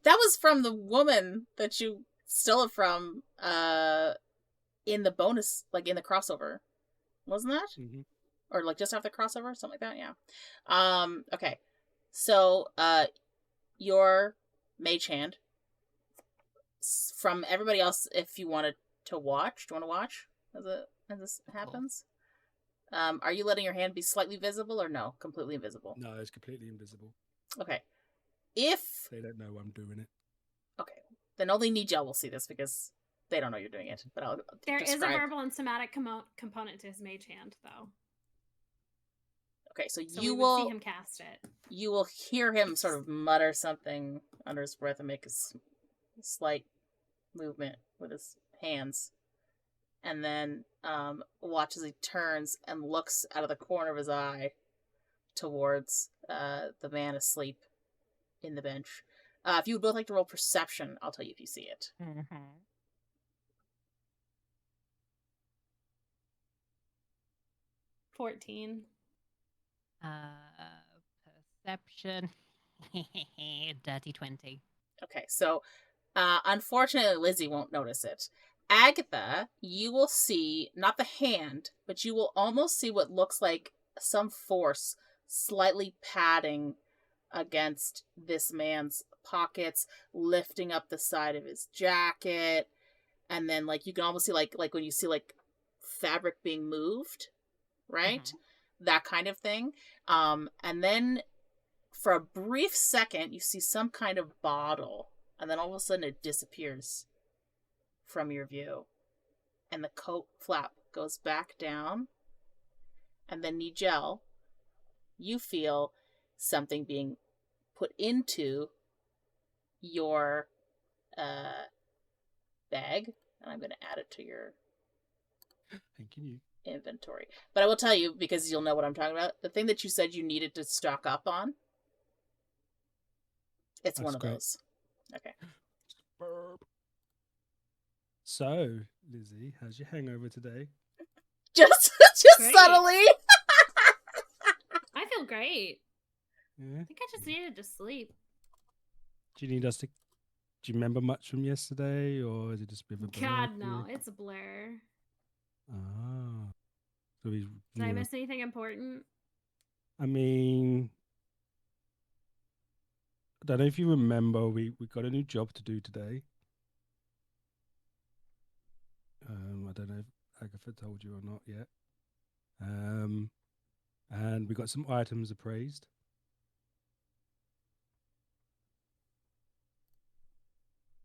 That was from the woman that you stole it from in the bonus, like in the crossover, wasn't that? Mm-hmm. Or like just after the crossover, something like that. Yeah. Okay. So your mage hand, from everybody else, if you wanted to watch, do you want to watch as this happens? Are you letting your hand be slightly visible or no, completely invisible? No, it's completely invisible. Okay. If They don't know I'm doing it. okay, then only Nigel will see this because they don't know you're doing it. But I'll There is describe. a verbal and somatic component to his mage hand, though. Okay, so So you we would will see him cast it. you will hear him sort of mutter something under his breath and make a slight movement with his hands, and then watch as he turns and looks out of the corner of his eye towards the man asleep in the bench. If you would both like to roll perception, I'll tell you if you see it. 14. Perception. Dirty 20. Okay, so unfortunately Lizzy won't notice it. Agatha, you will see not the hand, but you will almost see what looks like some force slightly padding against this man's pockets, lifting up the side of his jacket, and then like you can almost see like when you see like fabric being moved, right? That kind of thing. And then for a brief second you see some kind of bottle, and then all of a sudden it disappears from your view, and the coat flap goes back down, and then Nigel, you feel something being put into your bag, and I'm going to add it to your Thank you. inventory. But I will tell you, because you'll know what I'm talking about, the thing that you said you needed to stock up on, it's That's one of great. those. Okay. So, Lizzy, how's your hangover today? Just Great. subtly. I feel great. Yeah. I think I just needed to sleep. Do you need us to? Do you remember much from yesterday, or is it just a bit of a blur God, to no, you? it's a blur. Ah. So we, Did I miss anything important? I mean, I don't know if you remember, we got a new job to do today. I don't know if Agatha told you or not yet. And we got some items appraised.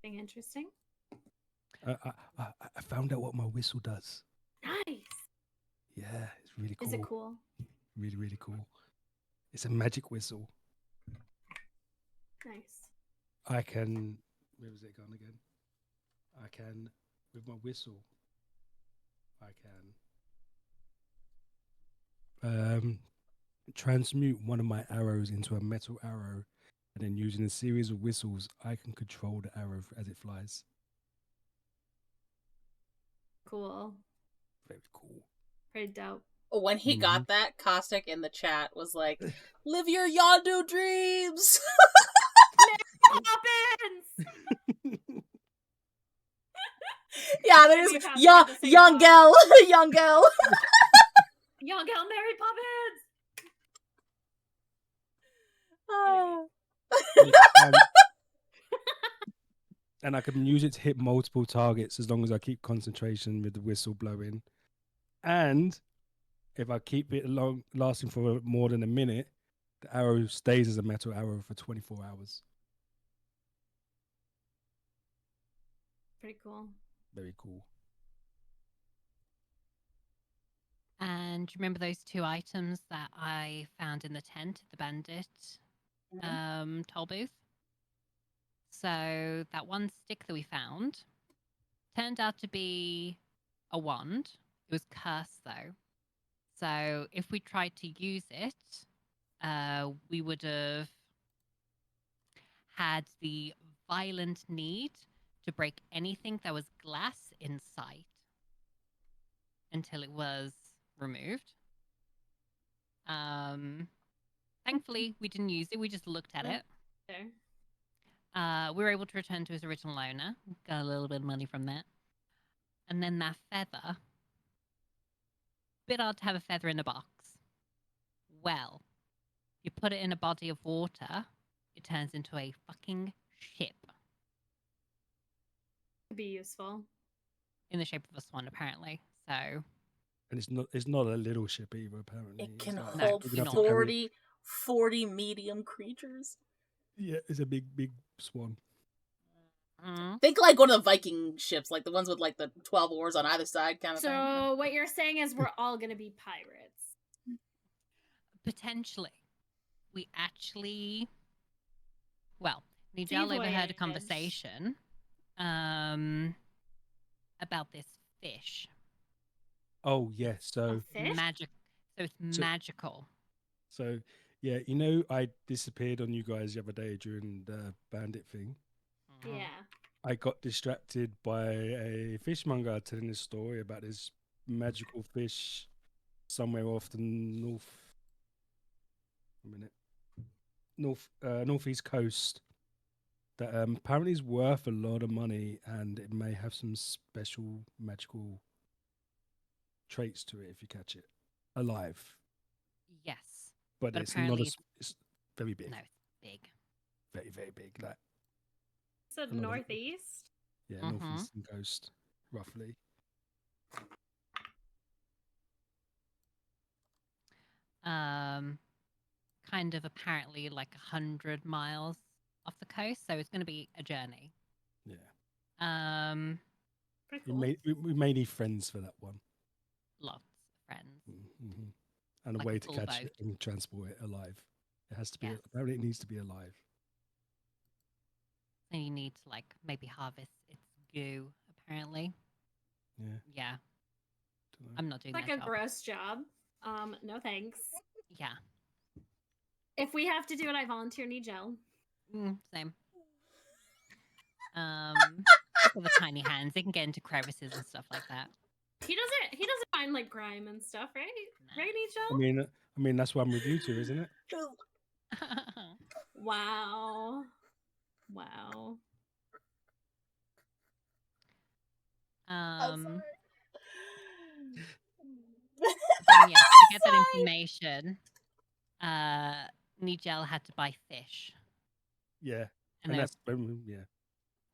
Anything interesting? I found out what my whistle does. Nice. Yeah, it's really cool. Is it cool? Really, really cool. It's a magic whistle. Nice. I can. Where was it gone again? I can, with my whistle, I can transmute one of my arrows into a metal arrow, and then using a series of whistles, I can control the arrow as it flies. Cool. Very cool. Pretty dope. When he Mhm. got that, Caustic in the chat was like, "Live your Yondu dreams." Poppins! Yeah, there's Maybe Caustic young had the same young thought. gal, young gal. Young gal Mary Poppins! Oh. And I can use it to hit multiple targets as long as I keep concentration with the whistle blowing. And if I keep it lasting for more than a minute, the arrow stays as a metal arrow for 24 hours. Pretty cool. Very cool. And do you remember those 2 items that I found in the tent at the bandit toll booth? So that one stick that we found turned out to be a wand. It was cursed though. So if we tried to use it, we would have had the violent need to break anything that was glass in sight until it was removed. Thankfully, we didn't use it. We just looked at it. There. We were able to return to his original owner. Got a little bit of money from that. And then that feather. Bit odd to have a feather in a box. Well, you put it in a body of water, it turns into a fucking ship. Could be useful. In the shape of a swan, apparently. So. And it's not a little ship either, apparently. It can like hold big enough to carry- 40 medium creatures. Yeah, it's a big swan. Think like one of the Viking ships, like the ones with like the 12 oars on either side kind of thing. So what you're saying is we're all gonna be pirates. Potentially. We actually. Well, Nigel overheard a voyage. conversation about this fish. Oh, yes. So, Fish? Magic. So it's magical. so yeah, you know, I disappeared on you guys the other day during the bandit thing. Mhm. Yeah. I got distracted by a fishmonger telling this story about this magical fish somewhere off the northeast coast that apparently is worth a lot of money, and it may have some special magical traits to it if you catch it alive. Yes. But But it's not apparently it's very big. No, it's big. Very, very big. Like So a lot of- northeast. yeah, Mhm. northeastern coast, roughly. Kind of apparently like 100 miles off the coast, so it's going to be a journey. Yeah. Pretty We cool. may need friends for that one. Lots of friends. Mm-hmm. And Like a a way to full catch boat. it and transport it alive. It has to be. Yes. Apparently, it needs to be alive. So you need to like maybe harvest its goo. Apparently, Yeah. yeah. Dunno. I'm not doing Like that a job. gross job. No thanks. Yeah. If we have to do it, I volunteer Nigel. Same. With the tiny hands, they can get into crevices and stuff like that. He doesn't find like grime and stuff, right? Nah. Right, Nigel? I mean, that's why I'm with you two, isn't it? Wow. Wow. Um, sorry. then yeah, to get that Sorry. information, Nigel had to buy fish, Yeah, and and they, that's yeah.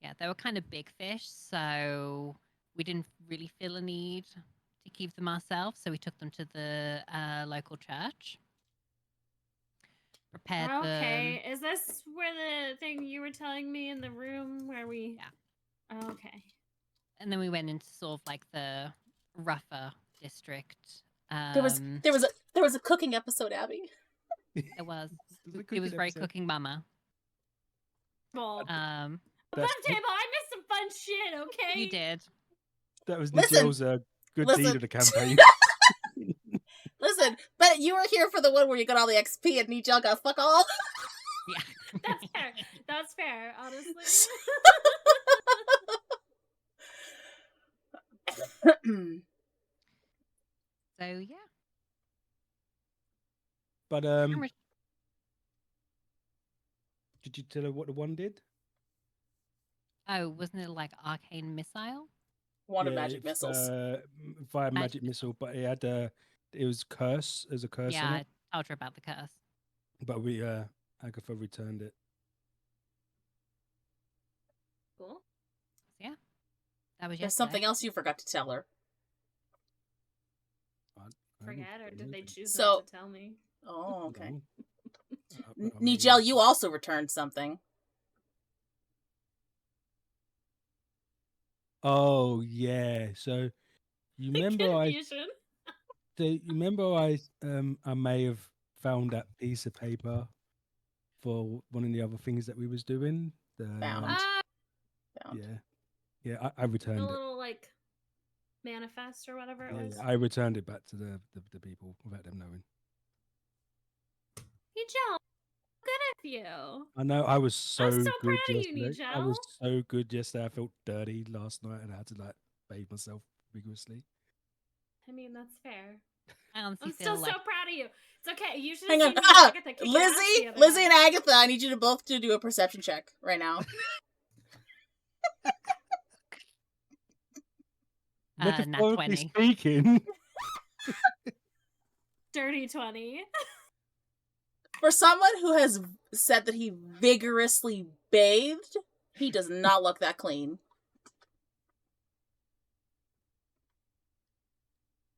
yeah, they were kind of big fish, so we didn't really feel a need to keep them ourselves. So we took them to the local church, prepared them. Okay. Is this where the thing you were telling me in the room where we? Yeah. Oh, okay. And then we went into sort of like the rougher district. There was a cooking episode, Abby. It was It's a it was cooking very episode. cooking mama. Well, Um, above table, I missed some fun shit. Okay. you did. That was Listen, Nigel's good listen. deed of the campaign. Listen, but you were here for the one where you got all the XP and Nigel got fuck all. Yeah. That's fair. That's fair. Honestly. So yeah. But How much- did you tell her what the one did? Oh, wasn't it like arcane missile? One of magic missiles. Via Magic magic missile, but it had it was curse. There's a curse Yeah, on I it. told her about the curse. But we Agatha returned it. Cool. So yeah, that was There's yesterday. something else you forgot to tell her. I haven't Forget, or forgotten did they anything. choose So- not to tell me? Oh, okay. No. But I mean, Nigel, you also returned something. Oh yeah. So you remember Confusion. I may have found that piece of paper for one of the other things that we was doing. Found. Found. Yeah. I returned A it. little like manifest or whatever it was. Yeah, I returned it back to the people without them knowing. Hey, Joe, good of you. I know I was so so good proud of you, yesterday. I was Nigel. so good yesterday. I felt dirty last night and I had to like bathe myself vigorously. I mean, that's fair. I honestly I'm feel still like so proud of you. It's okay. You should Hang have on. seen me and Agatha kick your ass Lizzy, the other Lizzy night. and Agatha, I need you to both to do a perception check right now. nat Metaphorically 20. speaking. Dirty 20. For someone who has said that he vigorously bathed, he does not look that clean.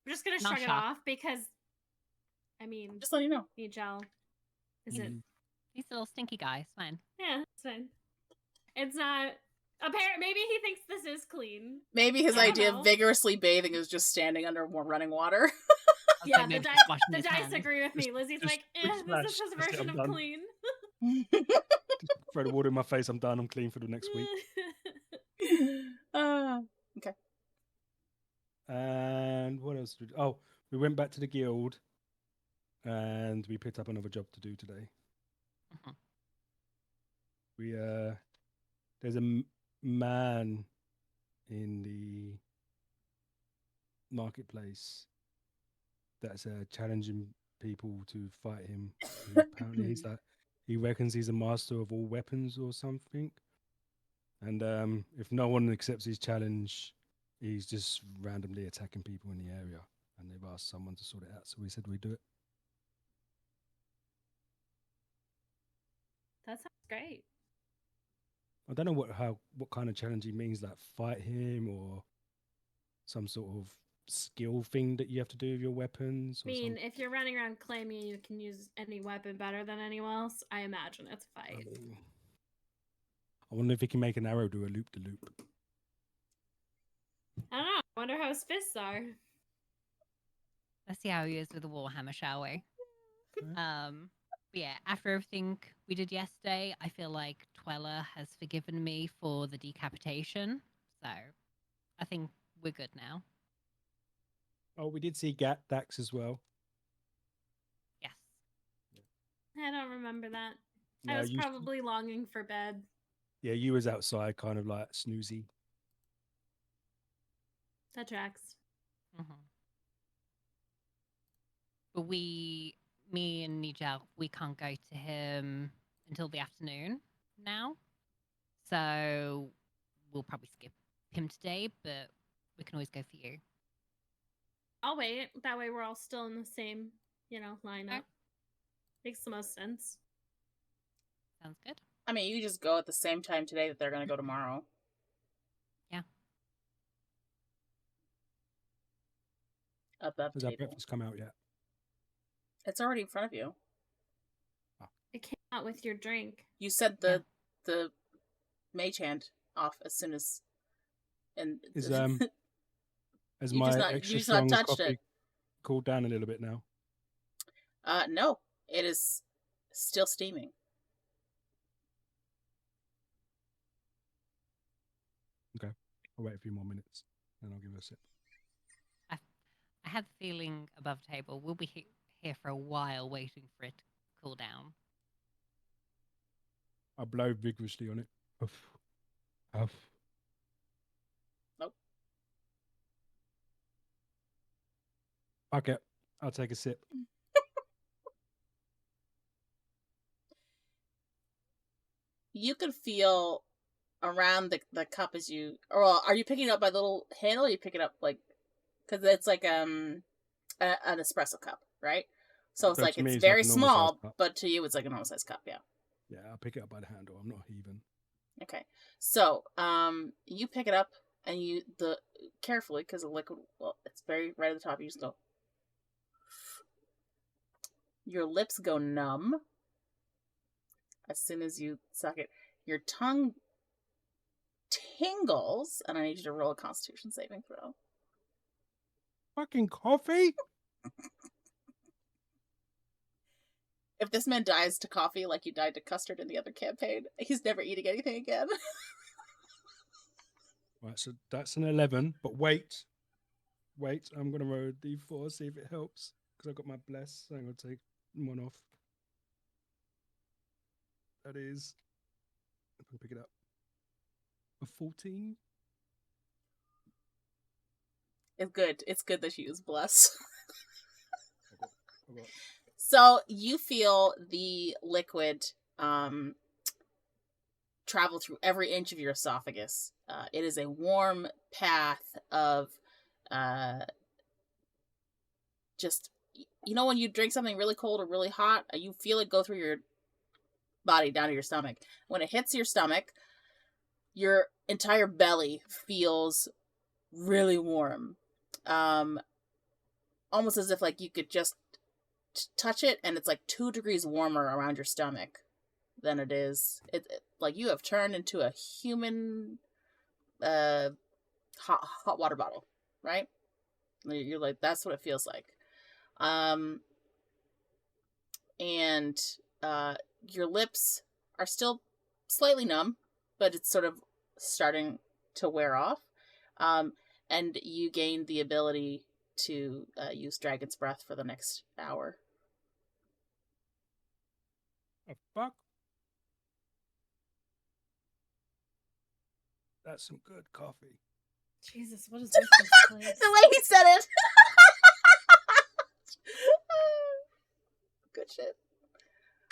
I'm just gonna Not shrug it shocked. off because, I mean, Just letting you know. Nigel, is it? He's a little stinky guy. It's fine. Yeah, it's fine. It's not. Apparently, maybe he thinks this is clean. Maybe his I don't idea know. of vigorously bathing is just standing under more running water. I was Yeah, like, the, maybe di- just washing the his dice hands. agree with me. Lizzie's just like, quick this is smash. his That's it, version I'm of done. clean. Throw the water in my face. I'm done. I'm clean for the next week. Okay. And what else? Oh, we went back to the guild, and we picked up another job to do today. Mhm. We there's a man in the marketplace that's challenging people to fight him. Apparently, he's like he reckons he's a master of all weapons or something. And if no one accepts his challenge, he's just randomly attacking people in the area. And they've asked someone to sort it out, so we said we'd do it. That sounds great. I don't know what kind of challenge he means, like fight him or some sort of skill thing that you have to do with your weapons. I Or mean, something. if you're running around claiming you can use any weapon better than anyone else, I imagine it's a fight. I wonder if he can make an arrow do a loop de loop. I don't know. I wonder how his fists are. Let's see how he is with the Warhammer, shall we? Yeah. But yeah, after everything we did yesterday, I feel like Twella has forgiven me for the decapitation. So I think we're good now. Oh, we did see Dax as well. Yes. I don't remember that. No, I was you- probably longing for bed. Yeah, you was outside, kind of like snoozy. That tracks. Mhm. But me and Nigel, we can't go to him until the afternoon now. So we'll probably skip him today, but we can always go for you. I'll wait. That way we're all still in the same, lineup. Makes the most sense. Sounds good. I mean, you just go at the same time today that they're going to go tomorrow. Yeah. Above Has our table. breakfast come out yet? It's already in front of you. It came out with your drink. You said the mage hand off as soon as, and Is has You my just not- you extra just not strong touched coffee it. cooled down a little bit now? no, it is still steaming. I'll wait a few more minutes, and I'll give it a sip. I had the feeling above table we'll be here for a while waiting for it to cool down. I blow vigorously on it. Puff. Puff. Nope. Fuck it. I'll take a sip. You can feel around the cup as you, or are you picking it up by the little handle? Or you pick it up like, because it's like an espresso cup, right? So it's So like to me, it's it's like very a normal small, sized cup. but to you it's like a normal size cup. Yeah. Yeah, I'll pick it up by the handle. I'm not heaving. Okay. So you pick it up and you carefully, because the liquid, well, it's very right at the top. You just go. Your lips go numb as soon as you suck it. Your tongue tingles, and I need you to roll a Constitution saving throw. Fucking coffee? If this man dies to coffee like you died to custard in the other campaign, he's never eating anything again. Right, so that's an 11. But wait. Wait, I'm going to roll a d4, see if it helps. Because I've got my bless, so I'm going to take one off. That is, if I can pick it up, a 14. It's good. It's good that you use bless. I got So you feel the liquid travel through every inch of your esophagus. It is a warm path of just, when you drink something really cold or really hot, you feel it go through your body down to your stomach. When it hits your stomach, your entire belly feels really warm. Almost as if like you could just touch it and it's like 2 degrees warmer around your stomach than it is. It like you have turned into a human hot water bottle, right? You're like, that's what it feels like. And your lips are still slightly numb, but it's sort of starting to wear off. And you gain the ability to use Dragon's Breath for the next hour. a fuck. That's some good coffee. Jesus, what is with this place? The way he said it. Good shit.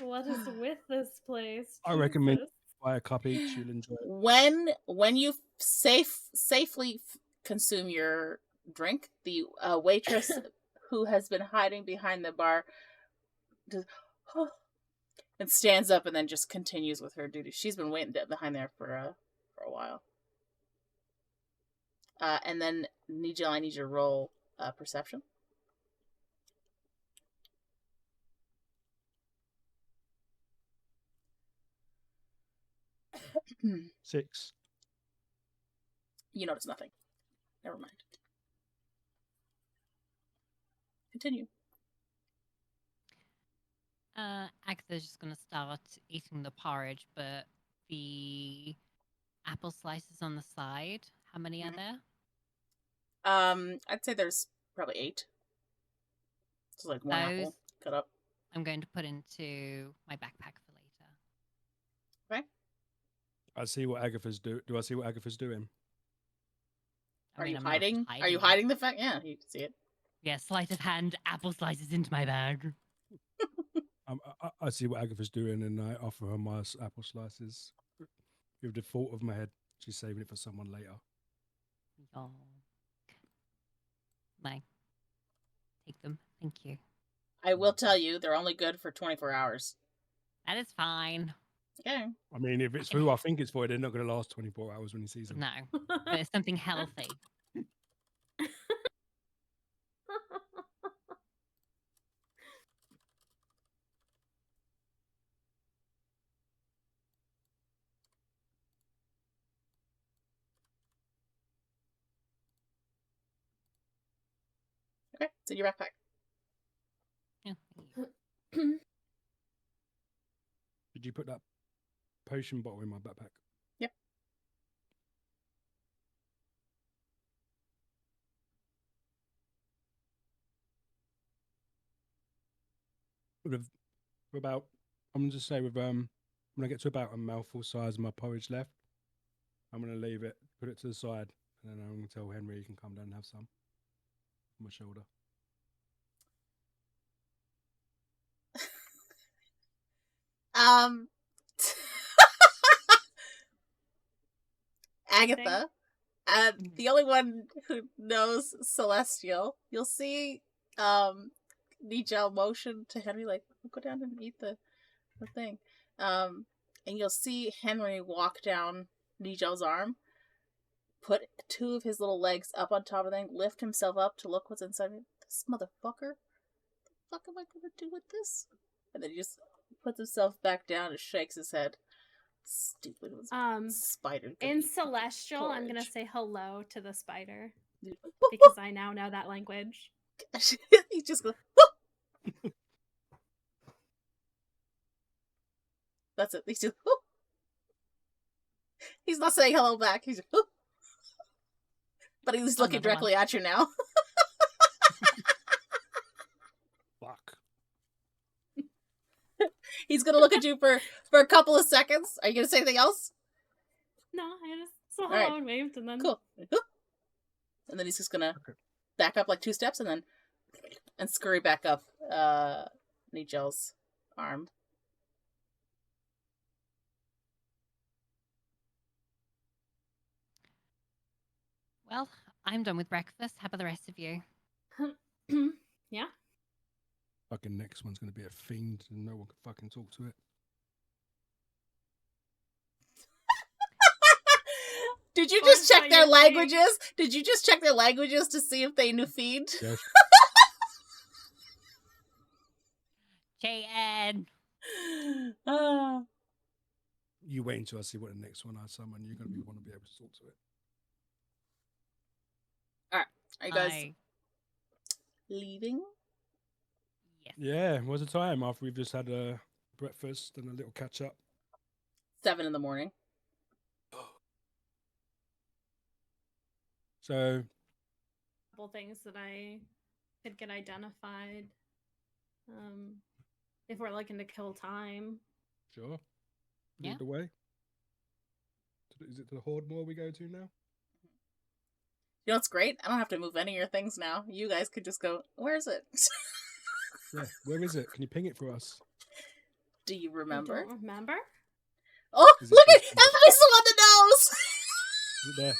What is with this place? I recommend Jesus. buy a cup each. You'll enjoy it. When you safely consume your drink, the waitress who has been hiding behind the bar just, and stands up and then just continues with her duty. She's been waiting behind there for a while. And then I need you to roll perception. Six. You notice nothing. Never mind. Continue. Agatha's just going to start eating the porridge, but the apple slices on the side, how many are there? I'd say there's probably 8. It's like one apple Those- cut up. I'm going to put into my backpack for later. Okay. I see what Agatha's do. Do I see what Agatha's doing? I Are mean, you I'm not hiding? Are you it. hiding the fact? Yeah, you can see it. Yeah, sleight of hand, apple slices into my bag. I see what Agatha's doing, and I offer her my apple slices. With the thought of my head, she's saving it for someone later. Oh. Mike, take them. Thank you. I will tell you, they're only good for 24 hours. That is fine. Okay. I mean, if it's for who I think it's for, they're not going to last 24 hours when he sees them. No, but it's something healthy. Okay, it's in your backpack. Yeah, thank you. Did you put that potion bottle in my backpack? Yep. With about, I'm going to say with when I get to about a mouthful size of my porridge left, I'm going to leave it, put it to the side, and then I'm going to tell Henry he can come down and have some on my shoulder. Agatha, the only one who knows Celestial, you'll see Nigel motion to Henry like, go down and eat the thing. And you'll see Henry walk down Nigel's arm, put two of his little legs up on top of the thing, lift himself up to look what's inside it. This motherfucker, what the fuck am I gonna do with this? And then he just puts himself back down and shakes his head. Stupid spider. In Celestial, I'm gonna porridge. say hello to the spider because I now know that language. He's just going. That's it. He's just. He's not saying hello back. He's. But he's looking Another one. directly at you now. Fuck. He's gonna look at you for a couple of seconds. Are you gonna say anything else? No, I just saw hello Alright. and waved, and then Cool. And then he's just gonna back up like 2 steps and scurry back up Nigel's arm. Well, I'm done with breakfast. How about the rest of you? yeah. Fucking next one's going to be a fiend, and no one can fucking talk to it. Did you Or just check so their you think. languages? Did you just check their languages to see if they knew fiend? Yes. JN. Ah. You wait until I see what the next one I summon. You're going to want to be able to talk to it. Are you guys I... leaving? Yes. Yeah, what's the time after we've just had a breakfast and a little catch up? 7 in the morning. So, Couple things that I could get identified. If we're looking to kill time. sure. Yeah. Lead the way. Is it to the Horde Moor we go to now? You know what's great? I don't have to move any of your things now. You guys could just go, where is it? Yeah, where is it? Can you ping it for us? Do you I remember? don't remember. Oh, Is it look at just- Abby's the one that knows! Is it there?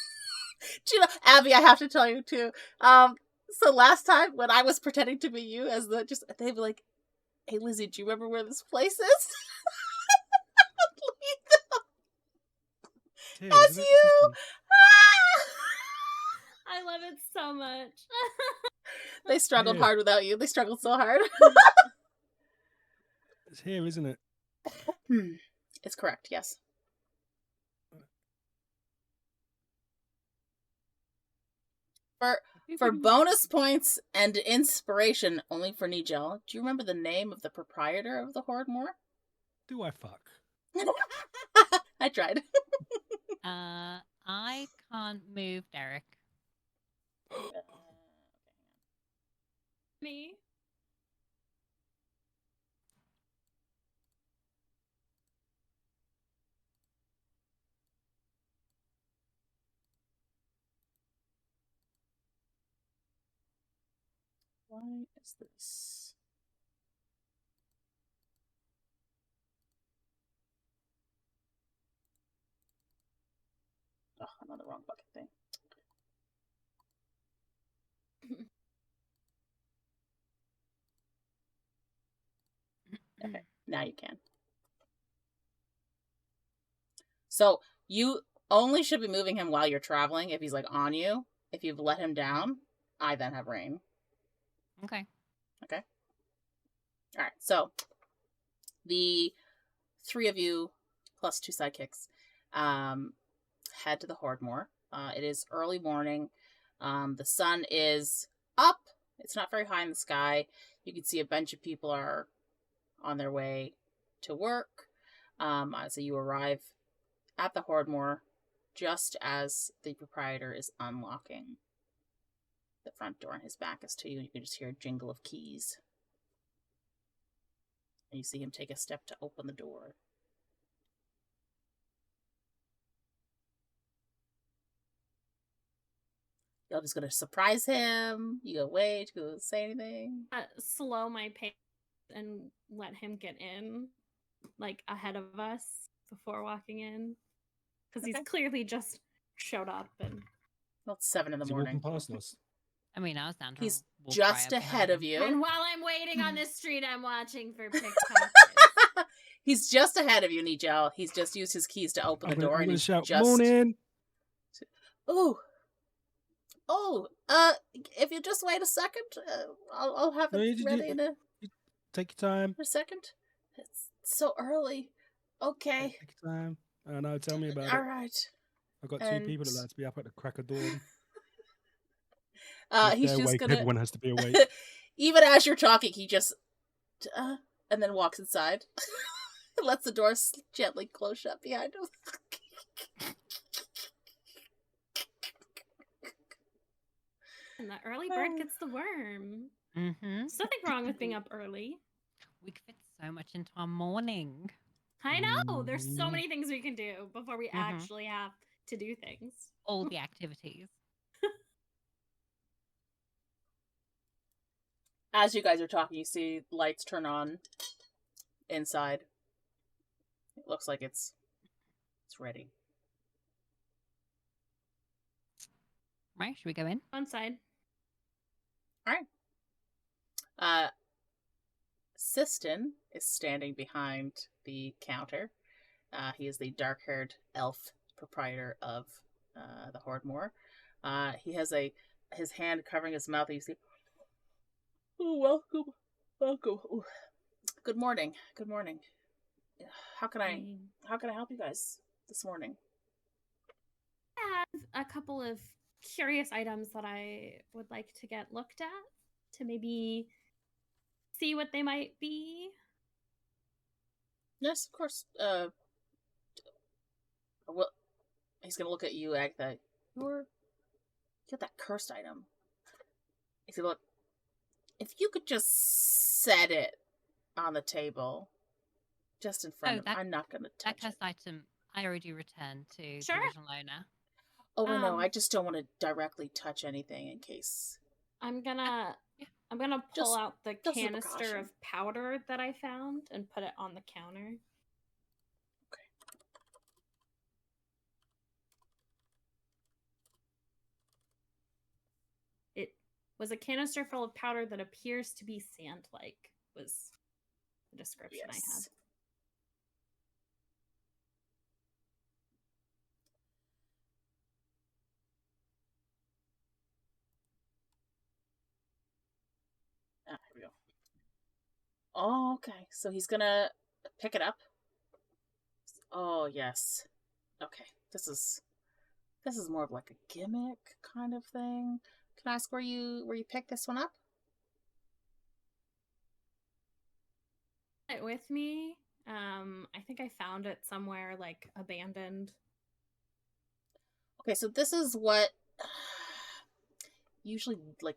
Do you know, Abby, I have to tell you too. So last time when I was pretending to be you as they'd be like, hey Lizzy, do you remember where this place is? It's here, That's isn't it? you! I love it so much. They struggled Yeah. hard without you. They struggled so hard. It's here, isn't it? It's correct, yes. For bonus points and inspiration only for Nigel, do you remember the name of the proprietor of the Horde Moor? Do I fuck? I tried. I can't move, Derek. Me. Why is this? I'm on the wrong fucking thing. Okay, now you can. So you only should be moving him while you're traveling if he's like on you. If you've let him down, I then have reign. Okay. Okay. All right. So the three of you plus 2 sidekicks head to the Hordmore. It is early morning. The sun is up. It's not very high in the sky. You can see a bunch of people are on their way to work. So you arrive at the Hordmore just as the proprietor is unlocking the front door, and his back is to you. You can just hear a jingle of keys. And you see him take a step to open the door. You're just gonna surprise him. You go wait. You go say anything. Slow my pace and let him get in, like ahead of us before walking in, because Okay. he's clearly just showed up and. Well, it's 7 in the Is he walking morning. past us? I mean, I was down to He's walk just right up ahead behind of him. you. And while I'm waiting on the street, I'm watching for pickpockets. He's just ahead of you, Nigel. He's just used his keys to open the door, I'm and gonna he's shout, just "Morning!" Oh, if you just wait a second, I'll have No, it you just- ready in a Take your time. second. It's so early. Okay. Take your time. I know. Tell me about All it. right. I've got 2 people that and- like to be up at the crack of dawn. If He's they're just awake, gonna. everyone has to be awake. Even as you're talking, he just and then walks inside. Lets the door gently close shut behind him. And the early bird gets the worm. Mm-hmm. There's nothing wrong with being up early. We could fit so much into our morning. I know. There's so Mm. many things we can do before we actually have to do things. All the activities. As you guys are talking, you see lights turn on inside. It looks like it's ready. Right? Should we go in? One side. Siston is standing behind the counter. He is the dark-haired elf proprietor of the Hordmore. He has his hand covering his mouth. And you see, oh, welcome. Ooh. Good morning. How can I help you guys this morning? I have a couple of curious items that I would like to get looked at to maybe see what they might be. Yes, of course. Well, he's gonna look at you, Agatha. You got that cursed item. He's gonna look. If you could just set it on the table, just in front of him, I'm not gonna touch That cursed it. item I already returned to Sure. the original owner. Oh, I know. I just don't want to directly touch anything in case. I'm gonna pull Just- out the just a canister precaution. of powder that I found and put it on the counter. It was a canister full of powder that appears to be sand-like, was the description I had. Yes. Here we go. Oh, okay. So he's gonna pick it up. Oh, yes. Okay. This is more of like a gimmick kind of thing. Can I ask where you picked this one up? It with me. I think I found it somewhere like abandoned. Okay, so this is what usually like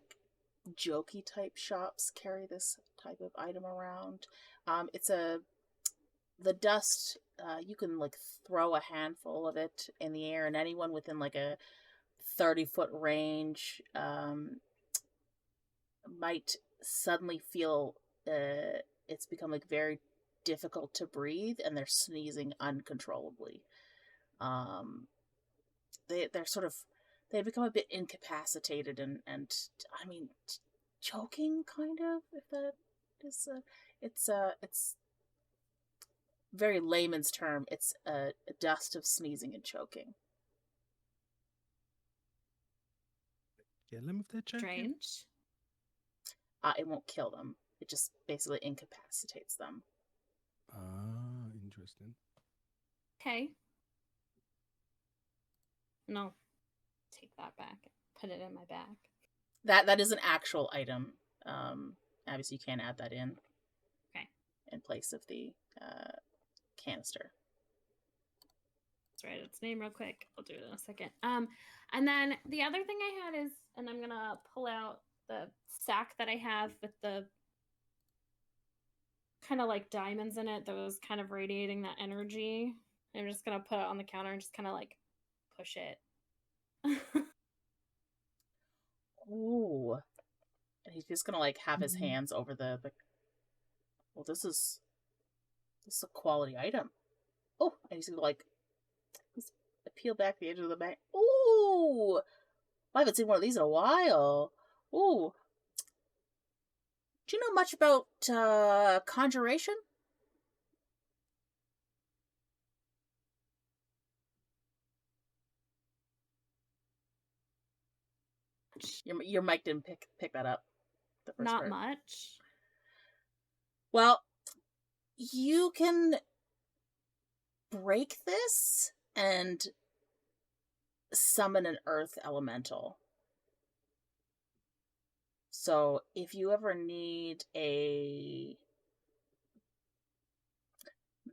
jokey type shops carry this type of item around. It's the dust. You can like throw a handful of it in the air, and anyone within like a 30-foot range might suddenly feel it's become like very difficult to breathe, and they're sneezing uncontrollably. they're sort of, they become a bit incapacitated and I mean, choking, kind of, if that is it's very layman's term. It's a dust of sneezing and choking. Kill them if they're choking. Strange. It won't kill them. It just basically incapacitates them. Ah, interesting. Okay. No. Take that back. Put it in my bag. That is an actual item. Obviously, you can't add that in. Okay. In place of the canister. Let's write its name real quick. I'll do it in a second. And then the other thing I had is, and I'm gonna pull out the sack that I have with the kind of like diamonds in it that was kind of radiating that energy. I'm just gonna put it on the counter and just kind of like push it. Ooh. And he's just gonna like have his hands over the well, this is a quality item. Oh, and he's gonna like peel back the edge of the bag. Ooh! I haven't seen one of these in a while. Ooh. Do you know much about conjuration? Your mic didn't pick that up. The first Not part. much. Well, you can break this and summon an earth elemental. So if you ever need a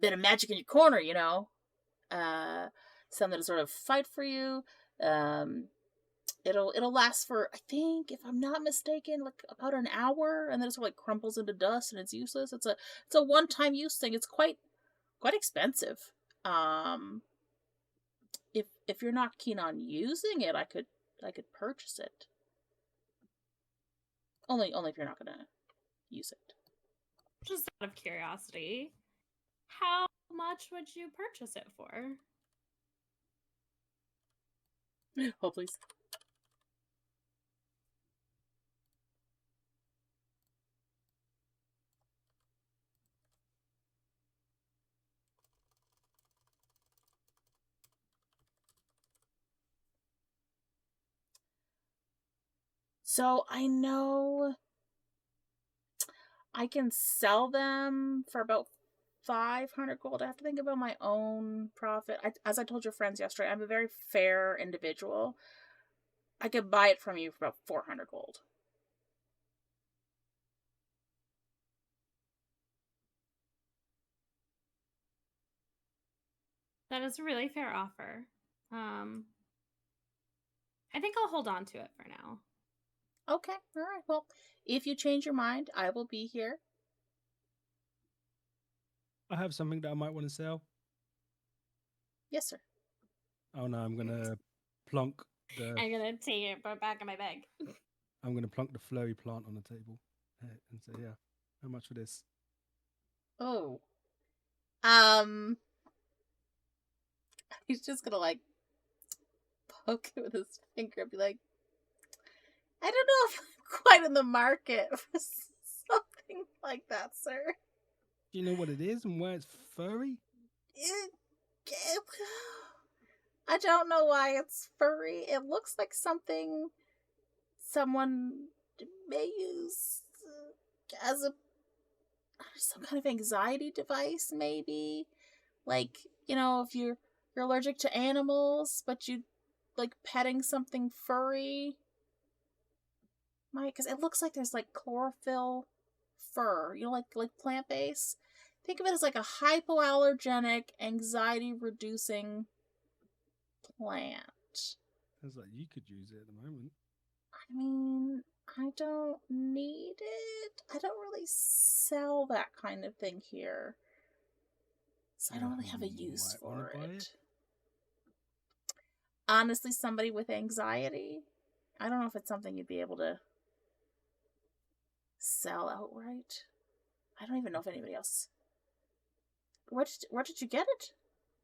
bit of magic in your corner, you know, something to sort of fight for you, it'll last for, I think, if I'm not mistaken, like about an hour, and then it sort of like crumples into dust and it's useless. It's a one-time use thing. It's quite expensive. If you're not keen on using it, I could purchase it. Only if you're not gonna use it. Just out of curiosity, how much would you purchase it for? Oh, please. So I know I can sell them for about 500 gold. I have to think about my own profit. As I told your friends yesterday, I'm a very fair individual. I could buy it from you for about 400 gold. That is a really fair offer. I think I'll hold on to it for now. Okay, all right. Well, if you change your mind, I will be here. I have something that I might want to sell. Yes, sir. Oh no, I'm gonna plonk the. I'm gonna take it, put it back in my bag. I'm gonna plonk the flurry plant on the table, and say, "Yeah, how much for this?" Oh. He's just gonna like poke it with his finger and be like, I don't know if I'm quite in the market for something like that, sir. Do you know what it is and why it's furry? I don't know why it's furry. It looks like something someone may use as some kind of anxiety device, maybe. Like, you know, if you're allergic to animals, but you like petting something furry. Because it looks like there's like chlorophyll fur, you know, like plant based. Think of it as like a hypoallergenic, anxiety reducing plant. Sounds like you could use it at the moment. I mean, I don't need it. I don't really sell that kind of thing here. So I don't really have a use for it. Honestly, somebody with anxiety, I don't know if it's something you'd be able to sell outright. I don't even know if anybody else. Where did you get it?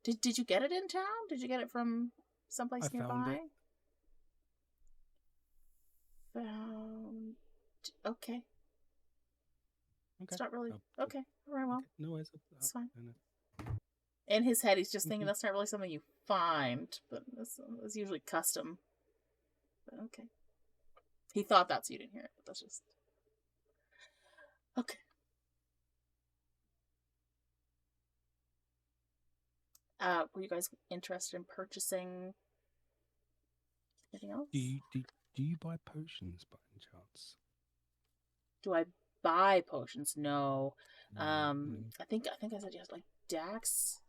Did you get it in town? Did you get it from someplace I found nearby? it. Found. Okay. Okay. It's not really. Oh, Okay. All right. Well, okay. No worries. it's fine. No, no. In his head, he's just thinking Mhm. that's not really something you find, but that's usually custom. But okay. He thought that, so you didn't hear it. But that's just okay. Were you guys interested in purchasing anything else? Do you buy potions by any chance? Do I buy potions? No. No. I think I said you had like Dax,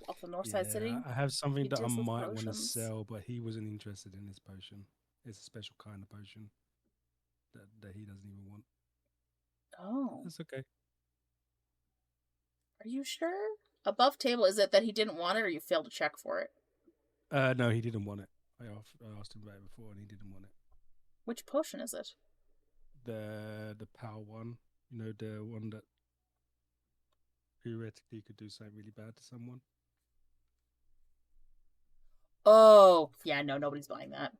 off the North Side City. Yeah, I have something He that I deals with might want to potions. sell, but he wasn't interested in this potion. It's a special kind of potion that he doesn't even want. Oh, That's okay. are you sure? Above table, is it that he didn't want it, or you failed to check for it? No, he didn't want it. I asked him about it before, and he didn't want it. Which potion is it? The power one, the one that theoretically could do something really bad to someone. Oh, yeah, no, nobody's buying that.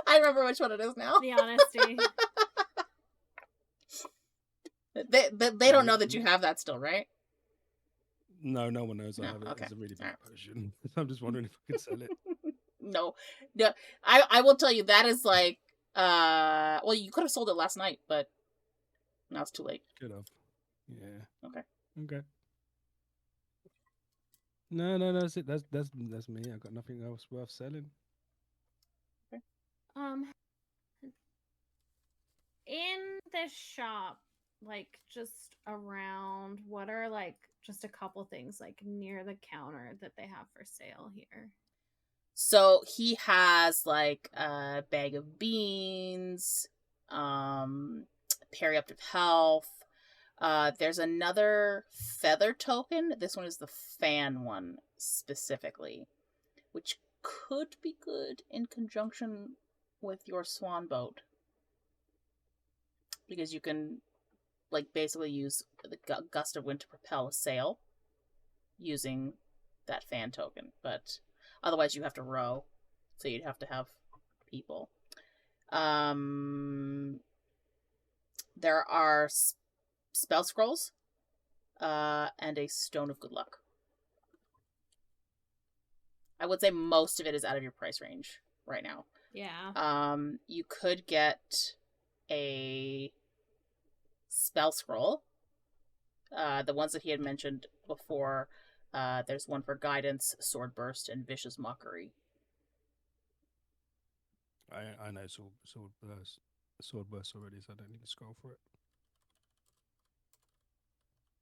I remember which one it is now. The honesty. They don't know that you have that still, right? No, no one knows I No, have it. okay. It's a really big Alright. potion. I'm just wondering if I could sell it. No. I will tell you that is like well, you could have sold it last night, but now it's too late. Could have. Yeah. Okay. No, that's it. That's me. I got nothing else worth selling. In this shop, like just around, what are like just a couple things like near the counter that they have for sale here? So he has like a bag of beans, perioptic health. There's another feather token. This one is the fan one specifically, which could be good in conjunction with your swan boat. Because you can, like, basically use the gust of wind to propel a sail using that fan token. But otherwise, you have to row, so you'd have to have people. There are spell scrolls, and a stone of good luck. I would say most of it is out of your price range right now. Yeah. You could get a spell scroll. The ones that he had mentioned before, there's one for guidance, sword burst, and vicious mockery. I know sword burst already, so I don't need to scroll for it.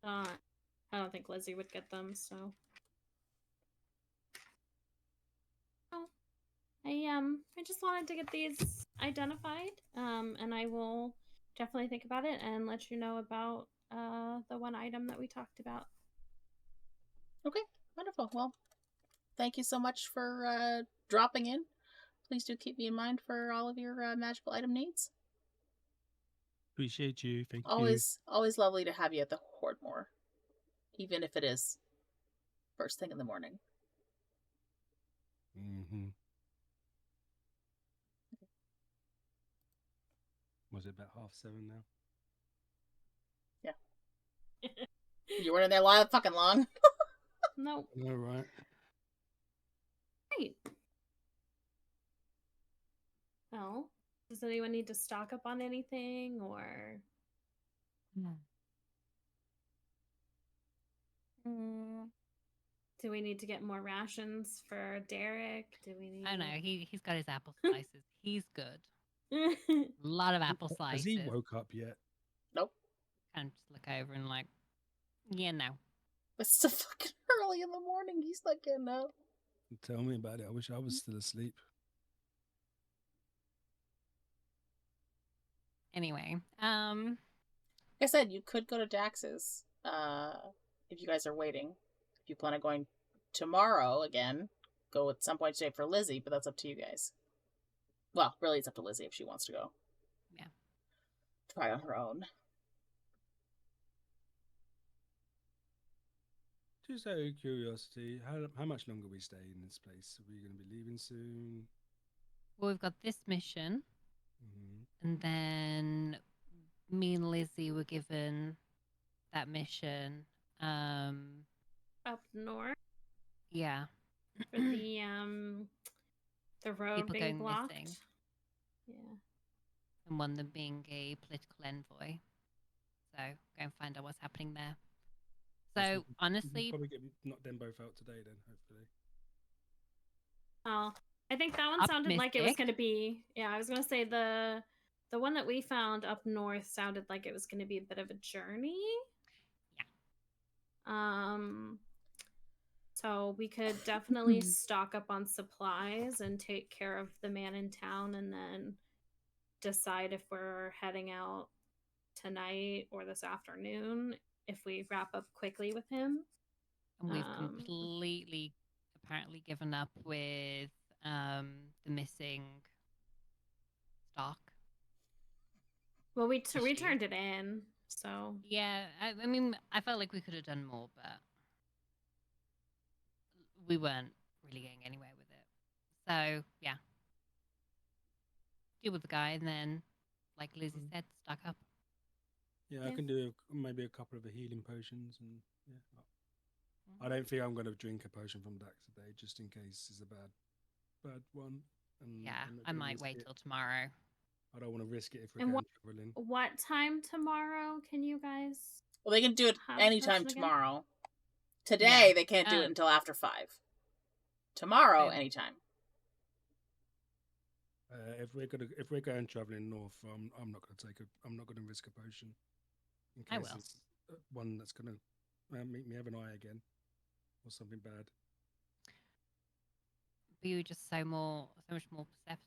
I don't think Lizzy would get them, so. Oh, I just wanted to get these identified, and I will definitely think about it and let you know about the one item that we talked about. Okay, wonderful. Well, thank you so much for dropping in. Please do keep me in mind for all of your magical item needs. Appreciate you. Thank you. Always lovely to have you at the Hordmore, even if it is first thing in the morning. Mm-hmm. Was it about 7:30 now? Yeah. You weren't in there fucking long. Nope. All right. Great. Well, does anyone need to stock up on anything, or? Do we need to get more rations for Derek? Do we need? Oh no, he's got his apple slices. He's good. A lot of apple Has slices. he woke up yet? Nope. And just look over and like, yeah, no. It's so fucking early in the morning. He's not getting up. Tell me about it. I wish I was still asleep. Anyway, Like I said, you could go to Dax's if you guys are waiting. If you plan on going tomorrow again, go at some point today for Lizzy, but that's up to you guys. Well, really, it's up to Lizzy if she wants to go. Yeah. Try on her own. Just out of curiosity, how much longer are we staying in this place? Are we going to be leaving soon? Well, we've got this mission, Mm-hmm. and then me and Lizzy were given that mission. Up north Yeah. for the road People being going blocked. missing. Yeah. And one of them being a political envoy. So go and find out what's happening there. we So can honestly, probably knock them both out today then, hopefully. Oh, I think that one sounded like it was Optimistic. going to be. Yeah, I was going to say the one that we found up north sounded like it was going to be a bit of a journey. Yeah. So we could definitely stock up on supplies and take care of the man in town, and then decide if we're heading out tonight or this afternoon if we wrap up quickly with him. And we've completely apparently given up with the missing stock. Well, we issue. turned it in, so Yeah, I mean, I felt like we could have done more, but we weren't really getting anywhere with it. So yeah, deal with the guy, and then, like Lizzy said, stock up. Yeah, Yeah. I can do maybe a couple of the healing potions, and yeah. I don't think I'm going to drink a potion from Dax today, just in case it's a bad one. And Yeah, I'm not I gonna might risk wait it. till tomorrow. I don't want to risk it if we're And going traveling. what time tomorrow can you guys? Well, they can do it Have the anytime potion again? tomorrow. Today, Yeah, they can't do it until after 5. Tomorrow, Boom. anytime. If we're going traveling north, I'm not going to risk a potion. In I case will. it's one that's going to make me have an eye again, or something bad. But you're just so much more perceptible.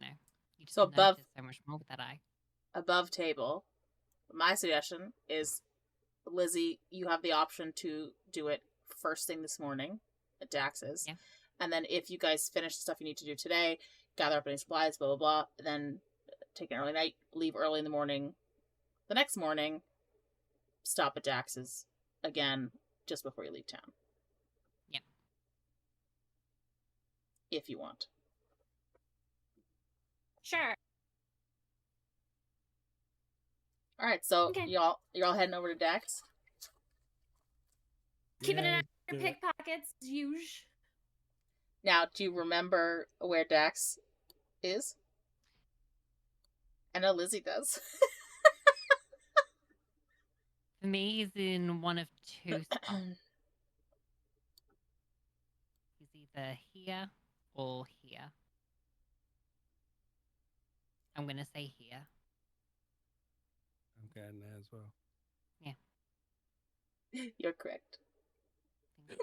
You know, you just So above- notice so much more with that eye. Above table, my suggestion is, Lizzy, you have the option to do it first thing this morning at Dax's. Yeah. And then if you guys finish the stuff you need to do today, gather up any supplies, blah, blah, blah, then take an early night, leave early in the morning. The next morning, stop at Dax's again just before you leave town. Yep. If you want. Sure. All right, so Okay. you're all heading over to Dax. Keeping an eye on do your it. pickpockets, as usual. Now, do you remember where Dax is? I know Lizzy does. For me, he's in one of two spots. He's either here or here. I'm gonna say here. I'm getting there as well. You're correct. Go,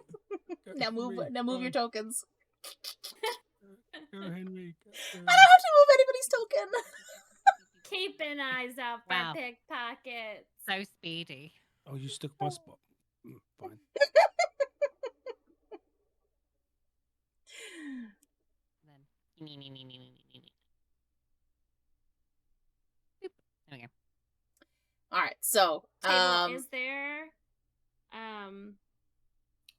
Now move Henry, your run. tokens. Go, Henry. I don't have to move anybody's token. Keeping eyes out for Wow. pickpockets. So speedy. Oh, you stuck my spot. Fine. Then Boop. There we go. All right, so Table, is there